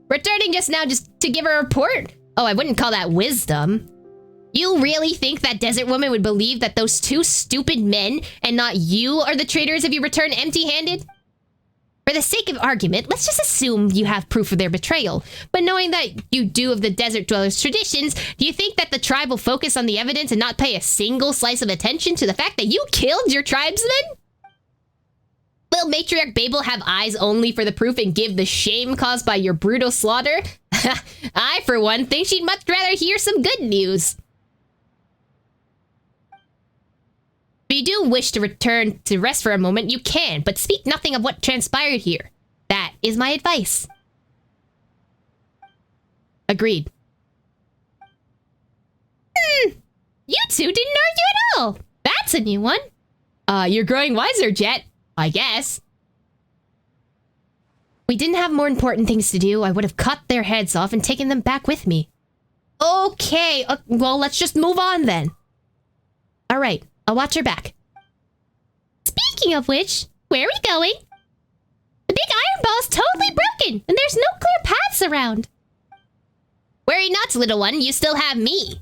Returning just now just to give a report? Oh, I wouldn't call that wisdom. You really think that desert woman would believe that those two stupid men and not you are the traitors if you return empty-handed? For the sake of argument, let's just assume you have proof of their betrayal. But knowing that you do of the desert dwellers' traditions, do you think that the tribe will focus on the evidence and not pay a single slice of attention to the fact that you killed your tribesmen? Will Matriarch Babel have eyes only for the proof and give the shame caused by your brutal slaughter? I, for one, think she'd much rather hear some good news. If you do wish to return to rest for a moment, you can, but speak nothing of what transpired here. That is my advice. Agreed. You two didn't argue at all. That's a new one. You're growing wiser, Jet. I guess. We didn't have more important things to do. I would have cut their heads off and taken them back with me. Okay, well, let's just move on then. All right, I'll watch your back. Speaking of which, where are we going? The big iron ball's totally broken, and there's no clear paths around. Worry not, little one, you still have me.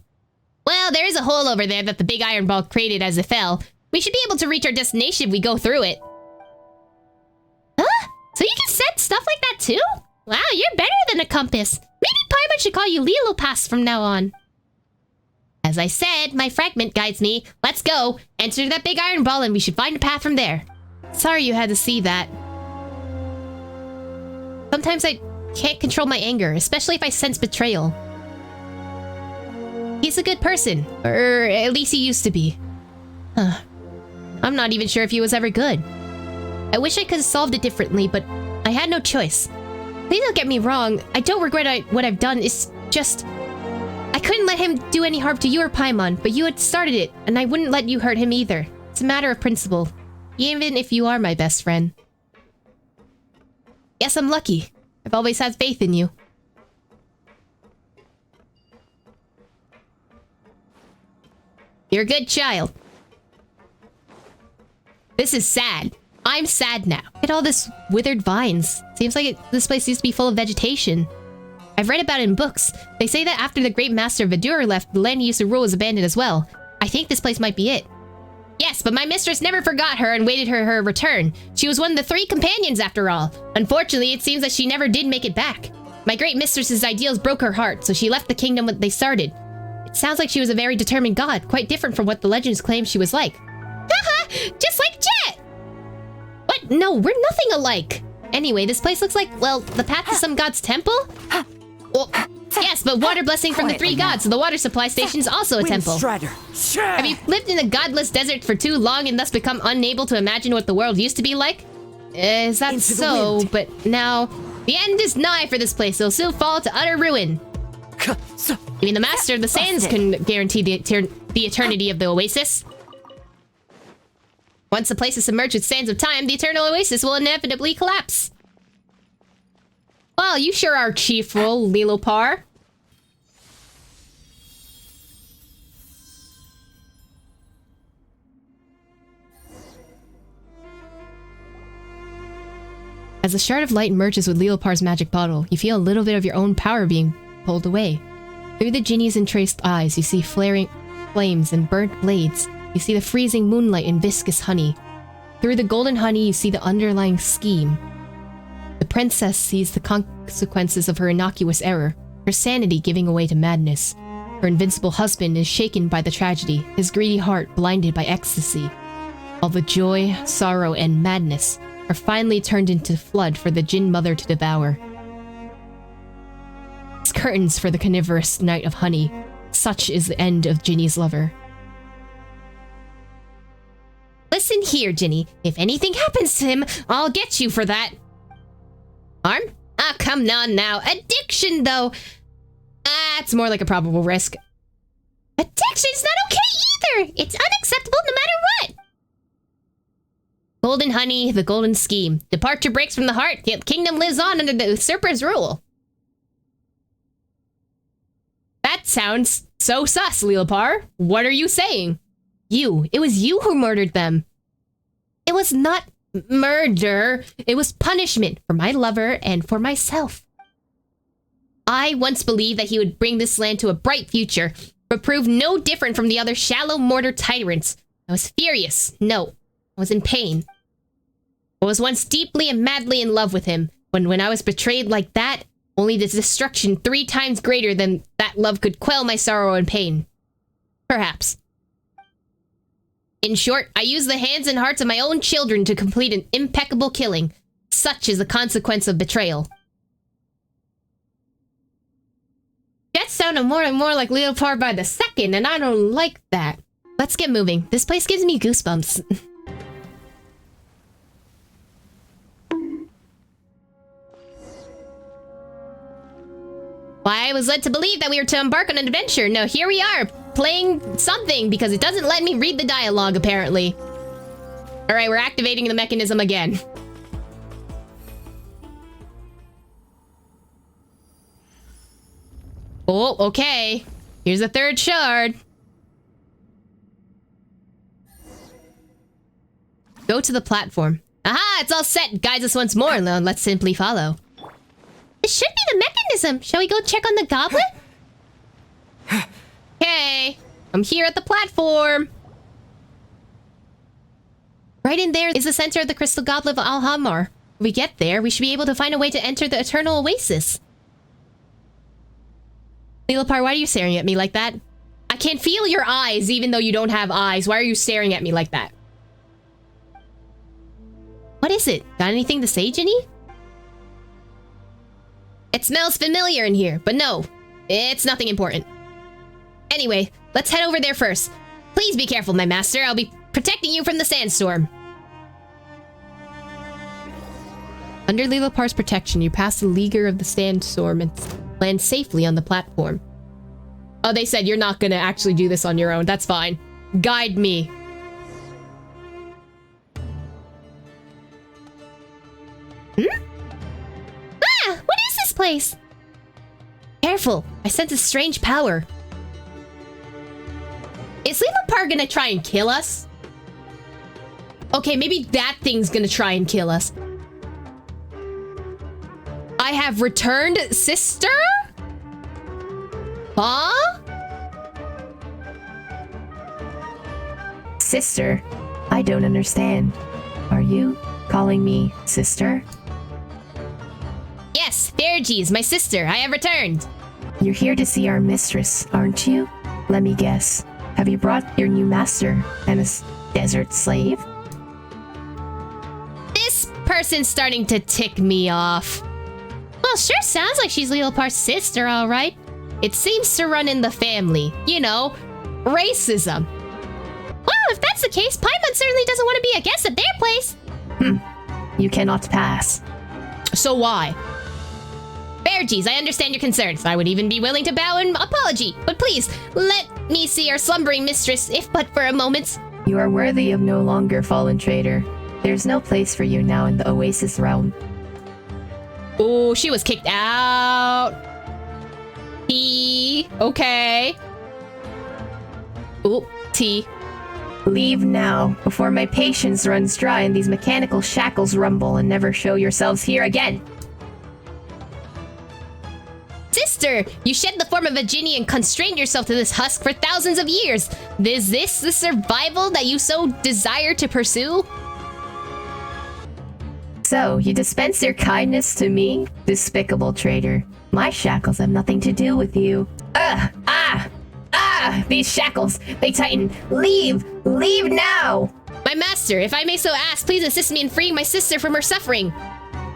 Well, there is a hole over there that the big iron ball created as it fell. We should be able to reach our destination if we go through it. Huh? So you can set stuff like that too? Wow, you're better than a compass. Maybe Paimon should call you Lilopas from now on. As I said, my fragment guides me. Let's go. Enter that big iron ball and we should find a path from there. Sorry you had to see that. Sometimes I can't control my anger, especially if I sense betrayal. He's a good person, or at least he used to be. I'm not even sure if he was ever good. I wish I could have solved it differently, but I had no choice. Please don't get me wrong, I don't regret what I've done, it's just... I couldn't let him do any harm to you or Paimon, but you had started it, and I wouldn't let you hurt him either. It's a matter of principle, even if you are my best friend. Yes, I'm lucky. I've always had faith in you. You're a good child. This is sad. I'm sad now. Look at all this withered vines. Seems like this place used to be full of vegetation. I've read about it in books. They say that after the great master Vidura left, the land he used to rule was abandoned as well. I think this place might be it. Yes, but my mistress never forgot her and waited her return. She was one of the 3 companions after all. Unfortunately, it seems that she never did make it back. My great mistress's ideals broke her heart, so she left the kingdom when they started. It sounds like she was a very determined god, quite different from what the legends claim she was like. Haha, just like Jet! What? No, we're nothing alike. Anyway, this place looks like, well, the path to some god's temple? Well, yes, but water blessing from the 3 gods, so the water supply station is also a temple. Have you lived in a godless desert for too long and thus become unable to imagine what the world used to be like? Is that so? But now, the end is nigh for this place. It'll soon fall to utter ruin. Even the master of the sands can guarantee the eternity of the oasis. Once the place is submerged with sands of time, the eternal oasis will inevitably collapse. Well, you sure are chiefful, Lilopar. As a shard of light merges with Lilopar's magic bottle, you feel a little bit of your own power being pulled away. Through the genie's entraced eyes, you see flaring flames and burnt blades. You see the freezing moonlight and viscous honey. Through the golden honey, you see the underlying scheme. The princess sees the consequences of her innocuous error, her sanity giving way to madness. Her invincible husband is shaken by the tragedy, his greedy heart blinded by ecstasy. All the joy, sorrow, and madness are finally turned into flood for the Jinn mother to devour. It's curtains for the carnivorous night of honey. Such is the end of Ginny's lover. Listen here, Ginny. If anything happens to him, I'll get you for that. Harm? Ah, come on now. Addiction, though. That's more like a probable risk. Addiction's not okay either. It's unacceptable no matter what. Golden honey, the golden scheme. Departure breaks from the heart, yet the kingdom lives on under the usurper's rule. That sounds so sus, Lilopar. What are you saying? It was you who murdered them. It was not murder. It was punishment for my lover and for myself. I once believed that he would bring this land to a bright future, but proved no different from the other shallow mortar tyrants. I was furious. No, I was in pain. I was once deeply and madly in love with him, when I was betrayed like that, only the destruction 3 times greater than that love could quell my sorrow and pain. Perhaps. In short, I used the hands and hearts of my own children to complete an impeccable killing. Such is the consequence of betrayal. That sounded more and more like Lilopar by the second, and I don't like that. Let's get moving. This place gives me goosebumps. Why, I was led to believe that we were to embark on an adventure. No, here we are, playing something, because it doesn't let me read the dialogue, apparently. Alright, we're activating the mechanism again. Oh, okay. Here's a 3rd shard. Go to the platform. Aha, it's all set. Guides us once more. Let's simply follow. It should be the mechanism. Shall we go check on the goblet? Okay. I'm here at the platform. Right in there is the center of the crystal goblet of Alhamar. When we get there, we should be able to find a way to enter the eternal oasis. Lilopar, why are you staring at me like that? I can feel your eyes even though you don't have eyes. Why are you staring at me like that? What is it? Got anything to say, Ginny? It smells familiar in here, but no, it's nothing important. Anyway, let's head over there first. Please be careful, my master. I'll be protecting you from the sandstorm. Under Lilopar's protection, you pass the leaguer of the sandstorm and land safely on the platform. Oh, they said you're not gonna actually do this on your own. That's fine. Guide me. What is this place? Careful, I sense a strange power. Is Leapapar gonna try and kill us? Okay, maybe that thing's gonna try and kill us. I have returned, sister? Huh? Sister, I don't understand. Are you calling me sister? Yes, Dirge, my sister. I have returned. You're here to see our mistress, aren't you? Let me guess. Have you brought your new master and a desert slave? This person's starting to tick me off. Well, sure sounds like she's Leopar's sister, all right. It seems to run in the family. You know, racism. Well, if that's the case, Paimon certainly doesn't want to be a guest at their place. You cannot pass. So why? Dirge, I understand your concerns. I would even be willing to bow in apology. But please, let me see our slumbering mistress, if but for a moment. You are worthy of no longer, fallen traitor. There's no place for you now in the Oasis realm. Oh, she was kicked out. T. Okay. Ooh, T. Leave now, before my patience runs dry and these mechanical shackles rumble, and never show yourselves here again. Sister, you shed the form of a genie and constrained yourself to this husk for thousands of years. Is this the survival that you so desire to pursue? So, you dispense your kindness to me, despicable traitor. My shackles have nothing to do with you. These shackles, they tighten. Leave now! My master, if I may so ask, please assist me in freeing my sister from her suffering.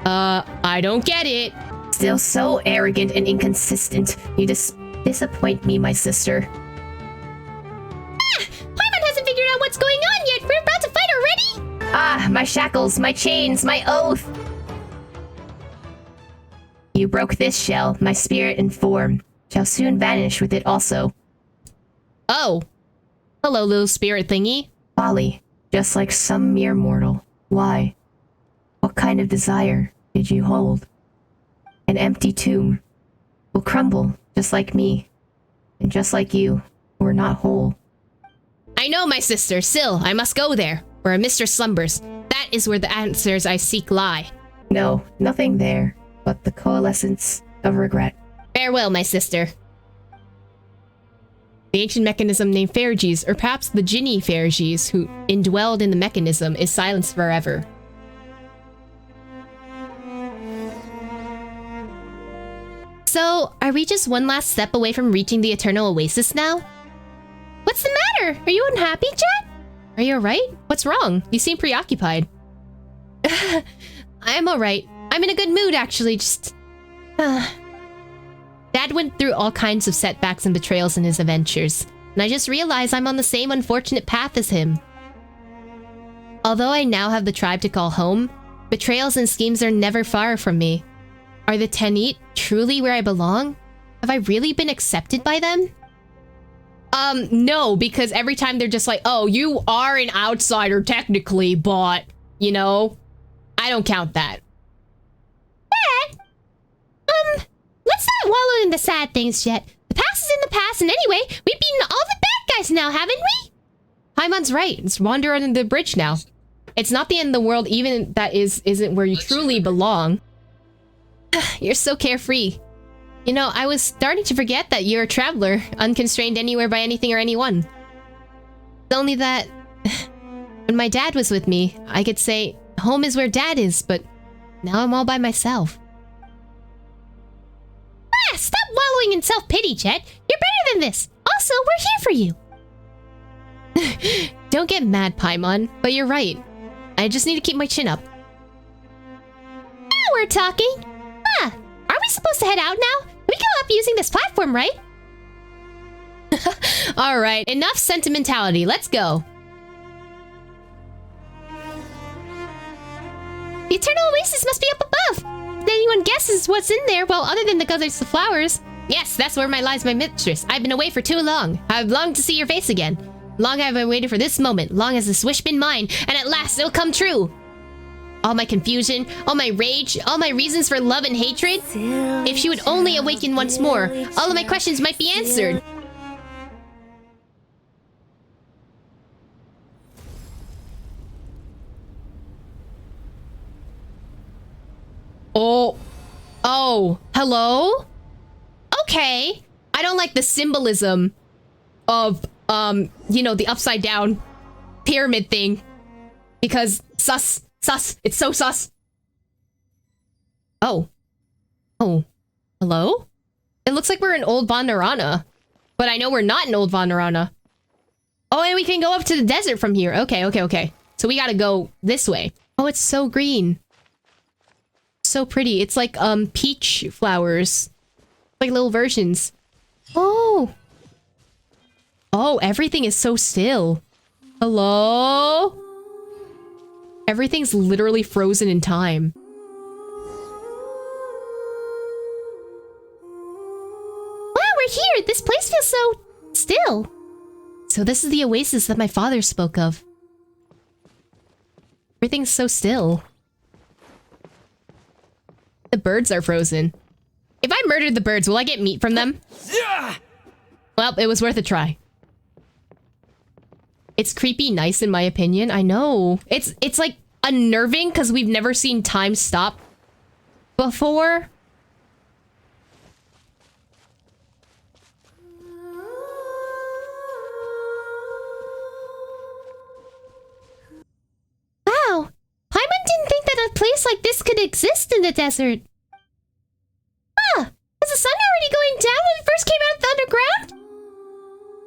I don't get it. Still so arrogant and inconsistent. You disappoint me, my sister. Paimon hasn't figured out what's going on yet. We're about to fight already? My shackles, my chains, my oath! You broke this shell, my spirit and form shall soon vanish with it also. Oh. Hello, little spirit thingy. Folly, just like some mere mortal. Why? What kind of desire did you hold? An empty tomb will crumble just like me, and just like you, we're not whole. I know, my sister. Still, I must go there, where a mistress slumbers. That is where the answers I seek lie. No, nothing there, but the coalescence of regret. Farewell, my sister. The ancient mechanism named Ferges, or perhaps the Jinni Ferges, who indwelled in the mechanism, is silenced forever. So, are we just one last step away from reaching the Eternal Oasis now? What's the matter? Are you unhappy, Jet? Are you alright? What's wrong? You seem preoccupied. I'm alright. I'm in a good mood, actually, just... Dad went through all kinds of setbacks and betrayals in his adventures, and I just realized I'm on the same unfortunate path as him. Although I now have the tribe to call home, betrayals and schemes are never far from me. Are the Tenit truly where I belong? Have I really been accepted by them? No, because every time they're just like, oh, you are an outsider technically, but, you know, I don't count that. Let's not wallow in the sad things yet. The past is in the past, and anyway, we've beaten all the bad guys now, haven't we? Paimon's right. It's wander under the bridge now. It's not the end of the world, even that isn't where you truly belong. You're so carefree. You know, I was starting to forget that you're a traveler, unconstrained anywhere by anything or anyone. It's only that when my dad was with me, I could say, home is where dad is, but now I'm all by myself. Stop wallowing in self-pity, Jet. You're better than this. Also, we're here for you. Don't get mad, Paimon, but you're right. I just need to keep my chin up. Now we're talking. Are we supposed to head out now? We go up using this platform, right? Alright, enough sentimentality. Let's go. The Eternal Oasis must be up above. If anyone guesses what's in there, well, other than the goddess of flowers, Yes, that's where lies my mistress. I've been away for too long. I've longed to see your face again. Long have I waited for this moment. Long has this wish been mine, and at last it'll come true. All my confusion, all my rage, all my reasons for love and hatred. If she would only awaken once more, all of my questions might be answered. Oh, hello? Okay. I don't like the symbolism of, you know, the upside down pyramid thing. Because sus. It's so sus. Oh, hello? It looks like we're in Old Vanarana. But I know we're not in Old Vanarana. Oh, and we can go up to the desert from here. Okay. So we gotta go this way. Oh, it's so green. So pretty. It's like, peach flowers. Like little versions. Oh, everything is so still. Hello? Everything's literally frozen in time. Wow, we're here! This place feels so still. So this is the oasis that my father spoke of. Everything's so still. The birds are frozen. If I murdered the birds, will I get meat from them? Well, it was worth a try. It's creepy nice in my opinion. I know. It's like unnerving because we've never seen time stop before. Wow. Paimon didn't think that a place like this could exist in the desert. Ah, was the sun already going down when we first came out of the underground?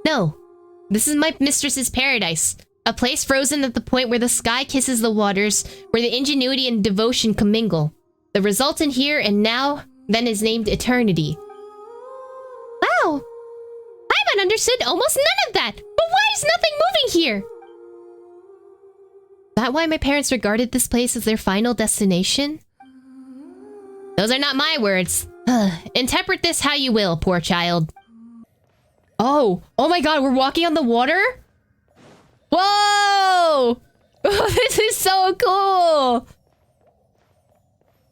No. This is my mistress's paradise. A place frozen at the point where the sky kisses the waters, where the ingenuity and devotion commingle. The resultant here and now then is named eternity. Wow! Paimon understood almost none of that! But why is nothing moving here? That why my parents regarded this place as their final destination? Those are not my words. Interpret this how you will, poor child. Oh my god, we're walking on the water? Whoa! This is so cool!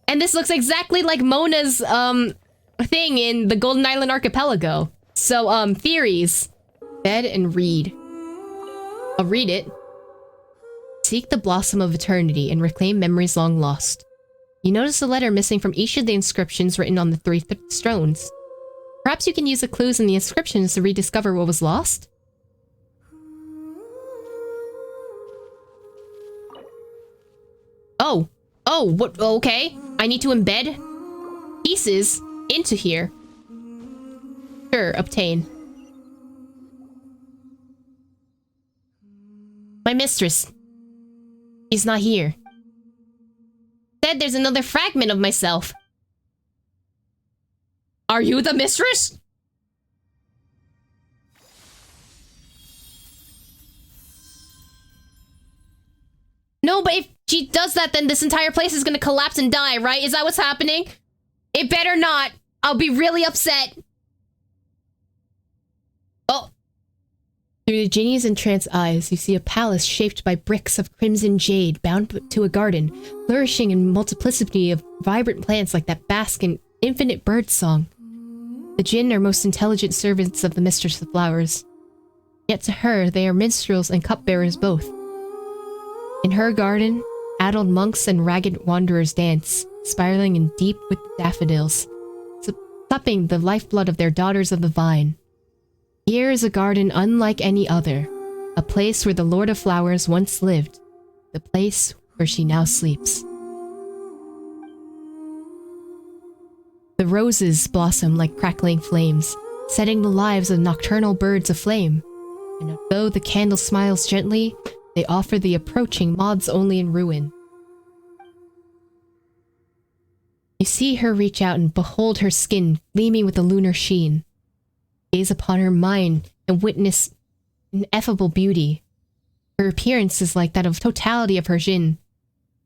And this looks exactly like Mona's, thing in the Golden Island Archipelago. So, theories. Bed and read. I'll read it. Seek the blossom of eternity and reclaim memories long lost. You notice a letter missing from each of the inscriptions written on the three stones. Perhaps you can use the clues in the inscriptions to rediscover what was lost? What? Okay. I need to embed pieces into here. Sure, obtain. My mistress. She's not here. Said there's another fragment of myself. Are you the mistress? No, but if she does that, then this entire place is gonna collapse and die, right? Is that what's happening? It better not. I'll be really upset. Oh. Through the genie's entranced eyes, you see a palace shaped by bricks of crimson jade bound to a garden, flourishing in multiplicity of vibrant plants like that bask in infinite bird song. The Jinn are most intelligent servants of the Mistress of Flowers. Yet to her, they are minstrels and cupbearers both. In her garden, addled monks and ragged wanderers dance, spiraling in deep with daffodils, supping the lifeblood of their daughters of the vine. Here is a garden unlike any other, a place where the Lord of Flowers once lived, the place where she now sleeps. The roses blossom like crackling flames, setting the lives of nocturnal birds aflame. And although the candle smiles gently, they offer the approaching moths only in ruin. You see her reach out and behold her skin gleaming with the lunar sheen. Gaze upon her mind and witness ineffable beauty. Her appearance is like that of totality of her Jinn,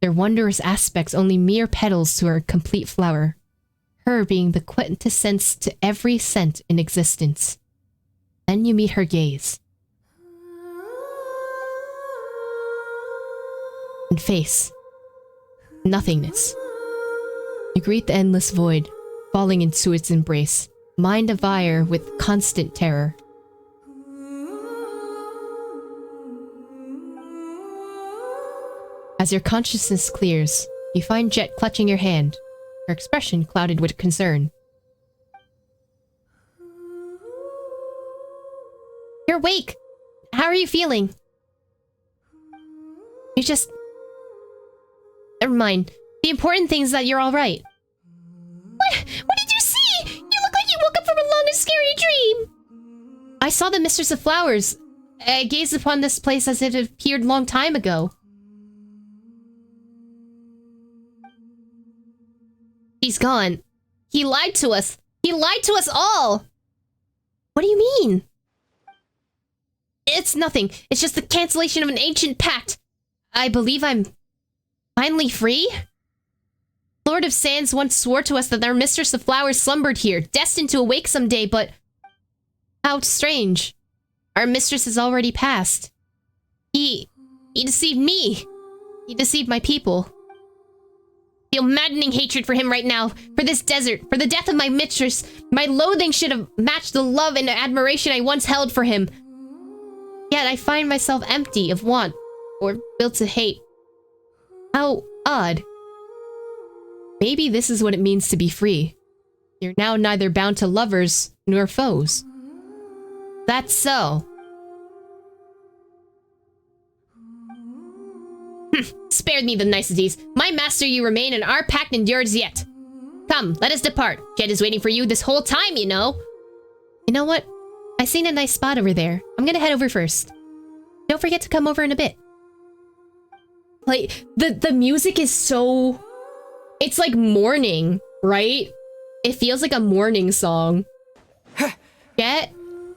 their wondrous aspects only mere petals to her complete flower. her being the quintessence to every scent in existence. Then you meet her gaze. And face. Nothingness. You greet the endless void, falling into its embrace, mind afire with constant terror. As your consciousness clears, you find Jet clutching your hand, her expression clouded with concern. You're awake. How are you feeling? You just... Never mind. The important thing is that you're alright. What did you see? You look like you woke up from a long and scary dream. I saw the Mistress of Flowers. I gazed upon this place as it had appeared long time ago. He's gone. He lied to us. He lied to us all. What do you mean? It's nothing. It's just the cancellation of an ancient pact. I believe I'm finally free? Lord of Sands once swore to us that our Mistress of Flowers slumbered here, destined to awake someday, but... How strange. Our mistress has already passed. He deceived me. He deceived my people. I feel maddening hatred for him right now, for this desert, for the death of my mistress. My loathing should have matched the love and admiration I once held for him. Yet I find myself empty of want, or built to hate. How odd. Maybe this is what it means to be free. You're now neither bound to lovers nor foes. That's so. Spared me the niceties. My master you remain, and our pact endures yet. Come, let us depart. Jet is waiting for you this whole time, you know. You know what? I seen a nice spot over there. I'm gonna head over first. Don't forget to come over in a bit. Like, the music is so... It's like morning, right? It feels like a morning song. Jet?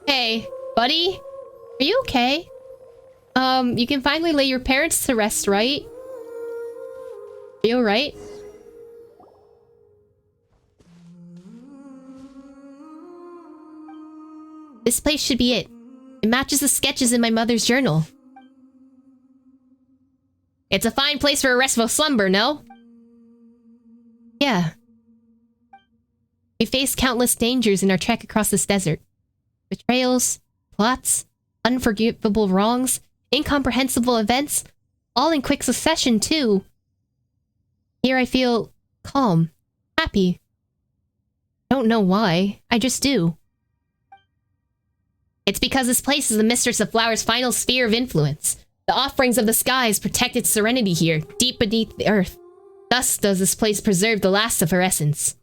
Hey, buddy? Are you okay? You can finally lay your parents to rest, right? Are you alright? This place should be it. It matches the sketches in my mother's journal. It's a fine place for a restful slumber, no? Yeah. We faced countless dangers in our trek across this desert. Betrayals, plots, unforgivable wrongs, incomprehensible events, all in quick succession, too. Here I feel calm, happy. Don't know why, I just do. It's because this place is the Mistress of Flowers' final sphere of influence. The offerings of the skies protect its serenity here, deep beneath the earth. Thus does this place preserve the last of her essence.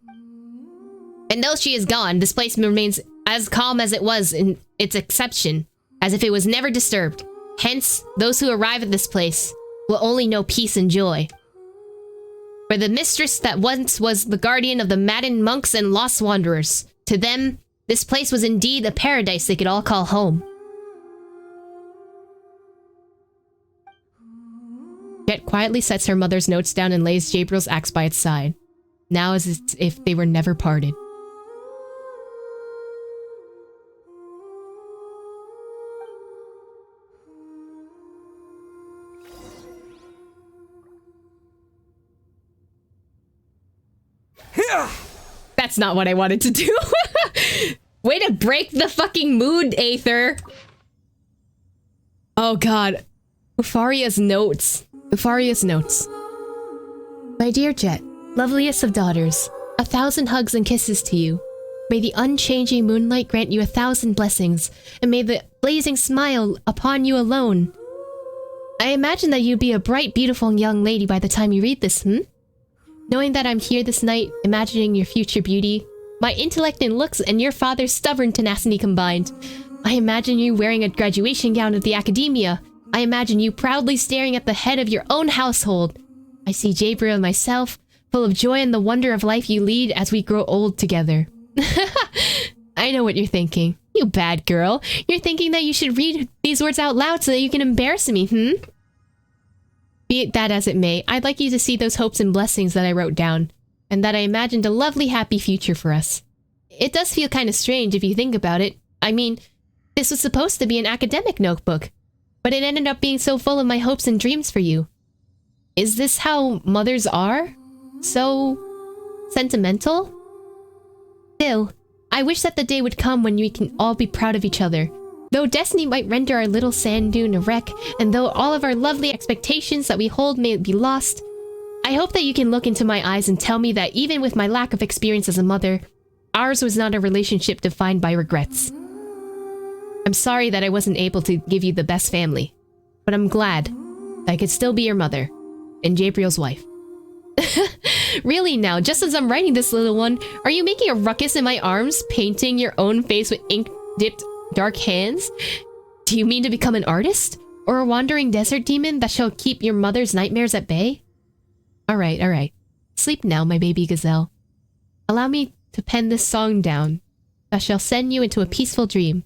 And though she is gone, this place remains as calm as it was in its inception, as if it was never disturbed. Hence, those who arrive at this place will only know peace and joy. For the mistress that once was the guardian of the maddened monks and lost wanderers, to them, this place was indeed a paradise they could all call home. Jet quietly sets her mother's notes down and lays Jabril's axe by its side, now as if they were never parted. That's not what I wanted to do. Way to break the fucking mood, Aether. Oh god. Ufaria's notes. Ufaria's notes. My dear Jet, loveliest of daughters, 1,000 hugs and kisses to you. May the unchanging moonlight grant you 1,000 blessings, and may the blazing smile upon you alone. I imagine that you'd be a bright, beautiful young lady by the time you read this, Knowing that I'm here this night, imagining your future beauty, my intellect and looks and your father's stubborn tenacity combined. I imagine you wearing a graduation gown at the academia. I imagine you proudly staring at the head of your own household. I see Jabril and myself, full of joy and the wonder of life you lead as we grow old together. I know what you're thinking. You bad girl. You're thinking that you should read these words out loud so that you can embarrass me, Be it that as it may, I'd like you to see those hopes and blessings that I wrote down. and that I imagined a lovely, happy future for us. It does feel kind of strange if you think about it. I mean, this was supposed to be an academic notebook, but it ended up being so full of my hopes and dreams for you. Is this how mothers are? So sentimental? Still, I wish that the day would come when we can all be proud of each other. Though destiny might render our little sand dune a wreck, and though all of our lovely expectations that we hold may be lost, I hope that you can look into my eyes and tell me that even with my lack of experience as a mother, ours was not a relationship defined by regrets. I'm sorry that I wasn't able to give you the best family, but I'm glad that I could still be your mother and Gabriel's wife. Really now, just as I'm writing this, little one, are you making a ruckus in my arms, painting your own face with ink-dipped dark hands? Do you mean to become an artist? Or a wandering desert demon that shall keep your mother's nightmares at bay? Alright, alright. Sleep now, my baby gazelle. Allow me to pen this song down that shall send you into a peaceful dream.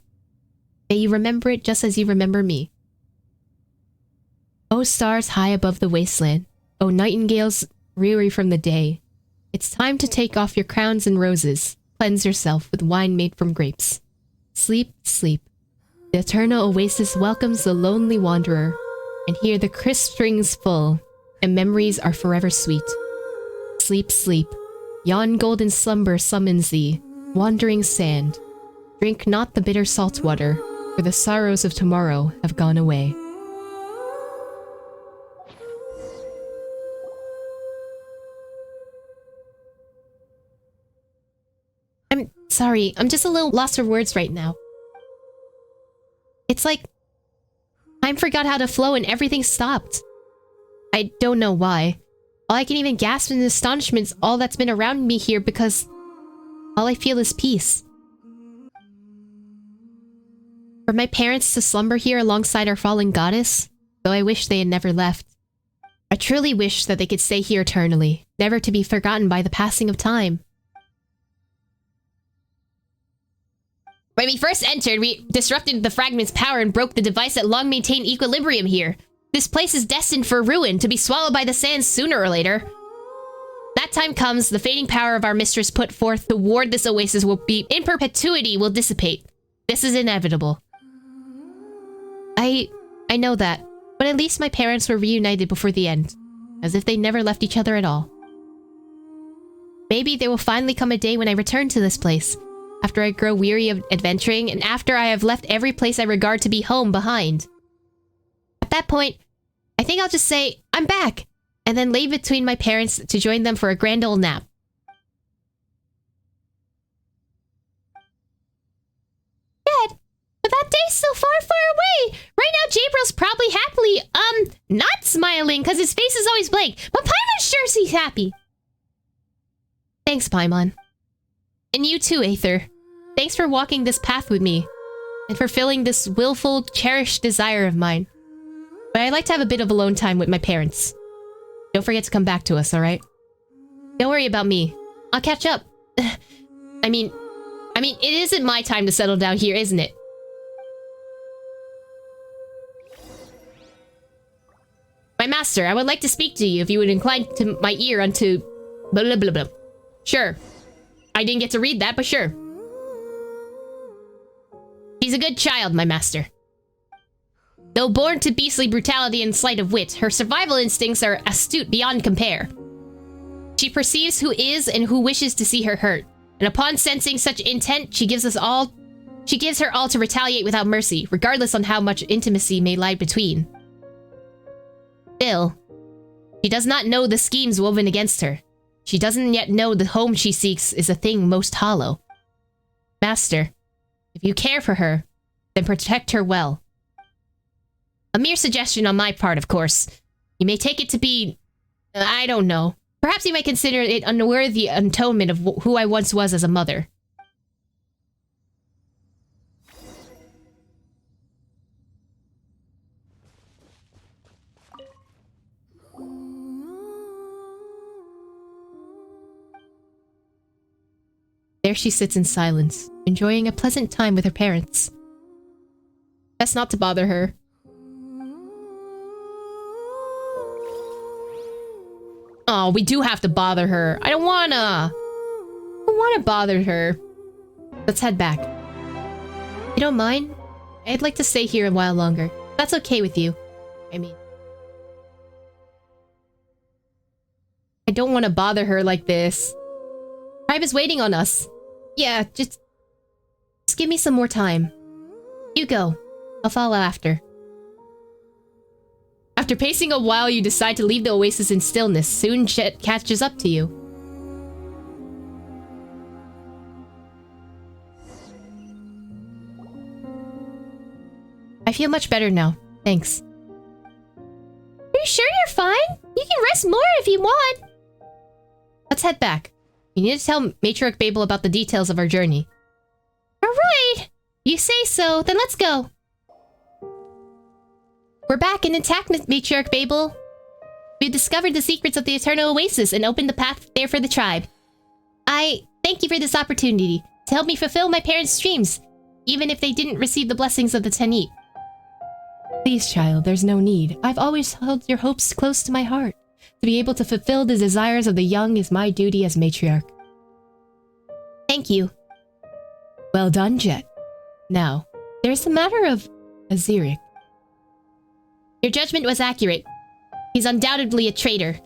May you remember it just as you remember me. O stars high above the wasteland, O nightingales weary from the day, it's time to take off your crowns and roses, cleanse yourself with wine made from grapes. Sleep, sleep. The eternal oasis welcomes the lonely wanderer, and here the crisp strings full, and memories are forever sweet. Sleep, sleep. Yon golden slumber summons thee, wandering sand. Drink not the bitter salt water, for the sorrows of tomorrow have gone away. I'm sorry, I'm just a little lost for words right now. It's like time forgot how to flow and everything stopped. I don't know why. All I can even gasp in astonishment is all that's been around me here because all I feel is peace. For my parents to slumber here alongside our fallen goddess, though I wish they had never left. I truly wish that they could stay here eternally, never to be forgotten by the passing of time. When we first entered, we disrupted the fragment's power and broke the device that long maintained equilibrium here. This place is destined for ruin, to be swallowed by the sands sooner or later. That time comes, the fading power of our mistress put forth to ward this oasis will be in perpetuity will dissipate. This is inevitable. I know that, but at least my parents were reunited before the end, as if they never left each other at all. Maybe there will finally come a day when I return to this place, after I grow weary of adventuring, and after I have left every place I regard to be home behind. At that point, I think I'll just say, I'm back, and then lay between my parents to join them for a grand old nap. Dad, but that day's so far, far away! Right now, Gabriel's probably happily, not smiling, because his face is always blank, but Paimon's sure he's happy. Thanks, Paimon. And you too, Aether. Thanks for walking this path with me, and for filling this willful, cherished desire of mine. But I'd like to have a bit of alone time with my parents. Don't forget to come back to us, alright? Don't worry about me. I'll catch up. I mean, it isn't my time to settle down here, isn't it? My master, I would like to speak to you if you would incline to my ear unto... blah blah blah blah. Sure. I didn't get to read that, but sure. She's a good child, my master. Though born to beastly brutality and sleight of wit, her survival instincts are astute beyond compare. She perceives who is and who wishes to see her hurt, and upon sensing such intent, she gives her all to retaliate without mercy, regardless on how much intimacy may lie between. Still, she does not know the schemes woven against her. She doesn't yet know the home she seeks is a thing most hollow. Master, if you care for her, then protect her well. A mere suggestion on my part, of course. You may take it to be... I don't know. Perhaps you might consider it unworthy atonement of who I once was as a mother. There she sits in silence, enjoying a pleasant time with her parents. Best not to bother her. Oh, we do have to bother her. I don't wanna bother her. Let's head back. You don't mind? I'd like to stay here a while longer. That's okay with you. I mean, I don't want to bother her like this. Tribe is waiting on us. Yeah, just give me some more time. You go. I'll follow after. After pacing a while, you decide to leave the oasis in stillness. Soon Jet catches up to you. I feel much better now. Thanks. Are you sure you're fine? You can rest more if you want. Let's head back. We need to tell Matriarch Babel about the details of our journey. Alright. You say so, then let's go. We're back and intact, Matriarch Babel. We've discovered the secrets of the Eternal Oasis and opened the path there for the tribe. I thank you for this opportunity to help me fulfill my parents' dreams, even if they didn't receive the blessings of the Tanit. Please, child, there's no need. I've always held your hopes close to my heart. To be able to fulfill the desires of the young is my duty as matriarch. Thank you. Well done, Jet. Now, there's the matter of Aziric. Your judgment was accurate. He's undoubtedly a traitor.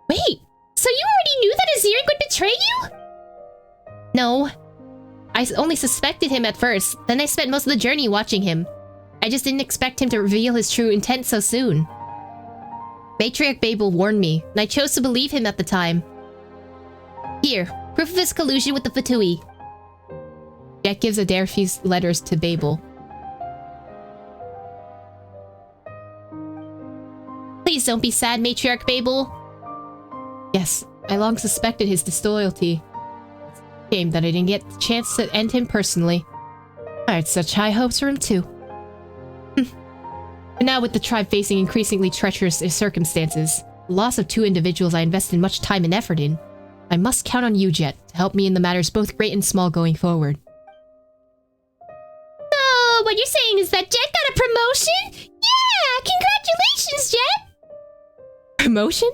Wait, so you already knew that Aziric would betray you? No. I only suspected him at first, then I spent most of the journey watching him. I just didn't expect him to reveal his true intent so soon. Matriarch Babel warned me, and I chose to believe him at the time. Here, proof of his collusion with the Fatui. Jet gives Adelphi's letters to Babel. Please don't be sad, Matriarch Babel. Yes, I long suspected his disloyalty. It's a shame that I didn't get the chance to end him personally. I had such high hopes for him too. But now with the tribe facing increasingly treacherous circumstances, the loss of 2 individuals I invested much time and effort in, I must count on you, Jet, to help me in the matters both great and small going forward. So, what you're saying is that Jet got a promotion? Yeah! Congratulations, Jet! Promotion?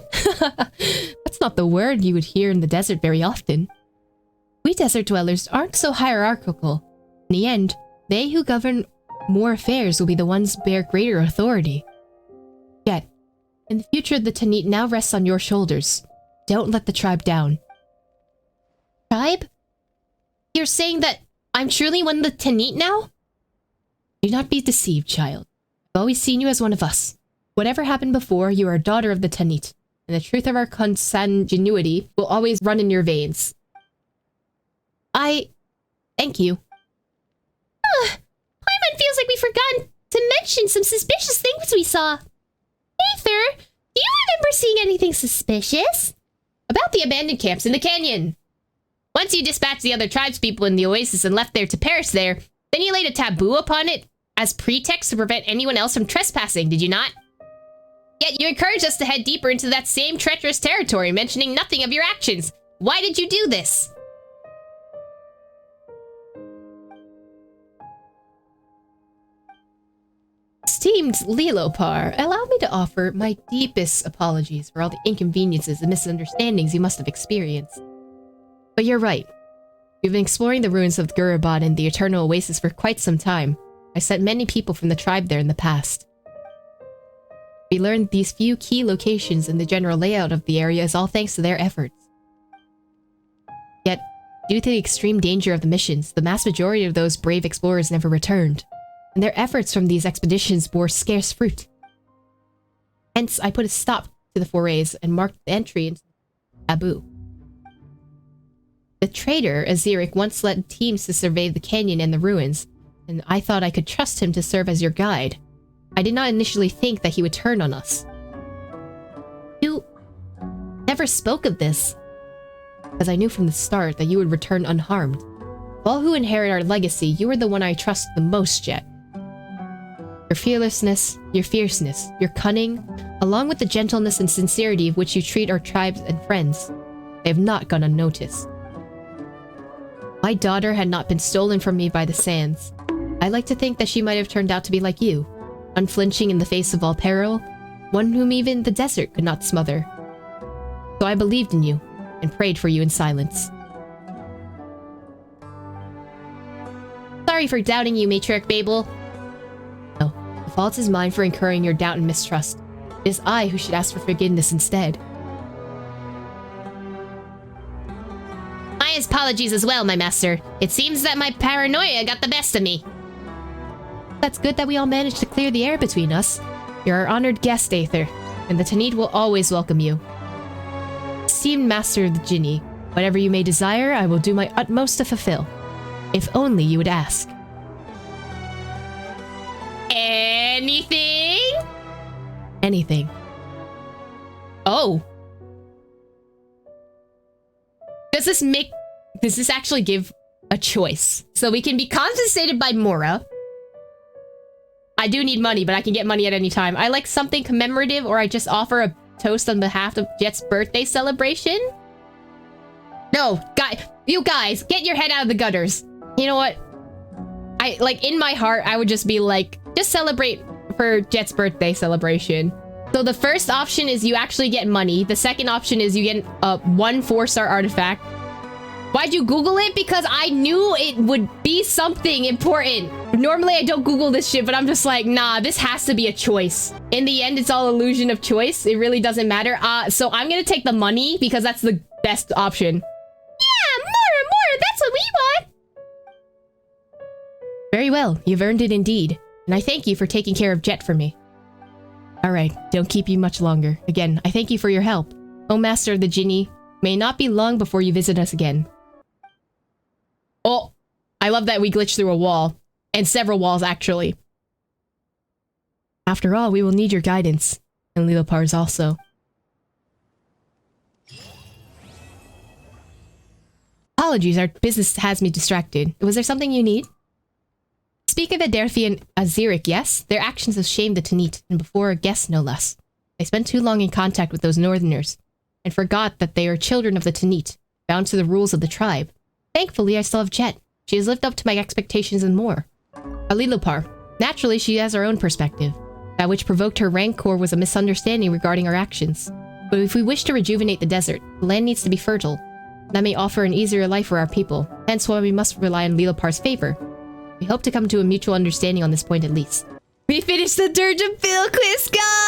That's not the word you would hear in the desert very often. We desert dwellers aren't so hierarchical. In the end, they who govern more affairs will be the ones who bear greater authority. Yet, in the future the Tanit now rests on your shoulders. Don't let the tribe down. Tribe? You're saying that I'm truly one of the Tanit now? Do not be deceived, child. I've always seen you as one of us. Whatever happened before, you are a daughter of the Tanit, and the truth of our consanguinity will always run in your veins. Thank you. Paimon feels like we forgot to mention some suspicious things we saw. Aether, do you remember seeing anything suspicious? About the abandoned camps in the canyon. Once you dispatched the other tribespeople in the oasis and left there to perish there, then you laid a taboo upon it as pretext to prevent anyone else from trespassing, did you not? Yet you encouraged us to head deeper into that same treacherous territory, mentioning nothing of your actions. Why did you do this? Esteemed Lilopar, allow me to offer my deepest apologies for all the inconveniences and misunderstandings you must have experienced. But you're right. We've been exploring the ruins of Gurubad and the Eternal Oasis for quite some time. I sent many people from the tribe there in the past. We learned these few key locations and the general layout of the area is all thanks to their efforts. Yet, due to the extreme danger of the missions, the vast majority of those brave explorers never returned, and their efforts from these expeditions bore scarce fruit. Hence, I put a stop to the forays and marked the entry into the taboo. The traitor, Aziric, once led teams to survey the canyon and the ruins, and I thought I could trust him to serve as your guide. I did not initially think that he would turn on us. You never spoke of this, as I knew from the start that you would return unharmed. Of all who inherit our legacy, you are the one I trust the most, Jet. Your fearlessness, your fierceness, your cunning, along with the gentleness and sincerity of which you treat our tribes and friends, they have not gone unnoticed. My daughter had not been stolen from me by the sands. I like to think that she might have turned out to be like you, unflinching in the face of all peril, one whom even the desert could not smother. So I believed in you and prayed for you in silence. Sorry for doubting you, Matriarch Babel. No, the fault is mine for incurring your doubt and mistrust. It is I who should ask for forgiveness instead. My apologies as well, my master. It seems that my paranoia got the best of me. That's good that we all managed to clear the air between us. You're our honored guest, Aether, and the Tanit will always welcome you. Esteemed Master of the Jinni, whatever you may desire, I will do my utmost to fulfill. If only you would ask. Anything? Anything. Oh. Does this actually give a choice? So we can be compensated by Mora. I do need money, but I can get money at any time. I like something commemorative, or I just offer a toast on behalf of Jet's birthday celebration. No, you guys, get your head out of the gutters. You know what? In my heart, I would just be like, just celebrate for Jet's birthday celebration. So the first option is you actually get money. The second option is you get one 4-star artifact. Why'd you Google it? Because I knew it would be something important. Normally I don't Google this shit, but I'm just like, nah, this has to be a choice. In the end, it's all illusion of choice. It really doesn't matter. So I'm gonna take the money because that's the best option. Yeah, Mora, that's what we want. Very well, you've earned it indeed. And I thank you for taking care of Jet for me. Alright, don't keep you much longer. Again, I thank you for your help. O Master of the Jinni, may it not be long before you visit us again. Oh, I love that we glitched through a wall. And several walls, actually. After all, we will need your guidance. And Lilopar's also. Apologies, our business has me distracted. Was there something you need? Speak of Adelphi and Aziric, yes? Their actions have shamed the Tanit, and before a guest no less. They spent too long in contact with those northerners, and forgot that they are children of the Tanit, bound to the rules of the tribe. Thankfully, I still have Jet. She has lived up to my expectations and more. Alilopar. Naturally, she has her own perspective. That which provoked her rancor was a misunderstanding regarding our actions. But if we wish to rejuvenate the desert, the land needs to be fertile. That may offer an easier life for our people, hence why we must rely on Lilopar's favor. We hope to come to a mutual understanding on this point at least. We finished the Dirge of Bilqis, guys!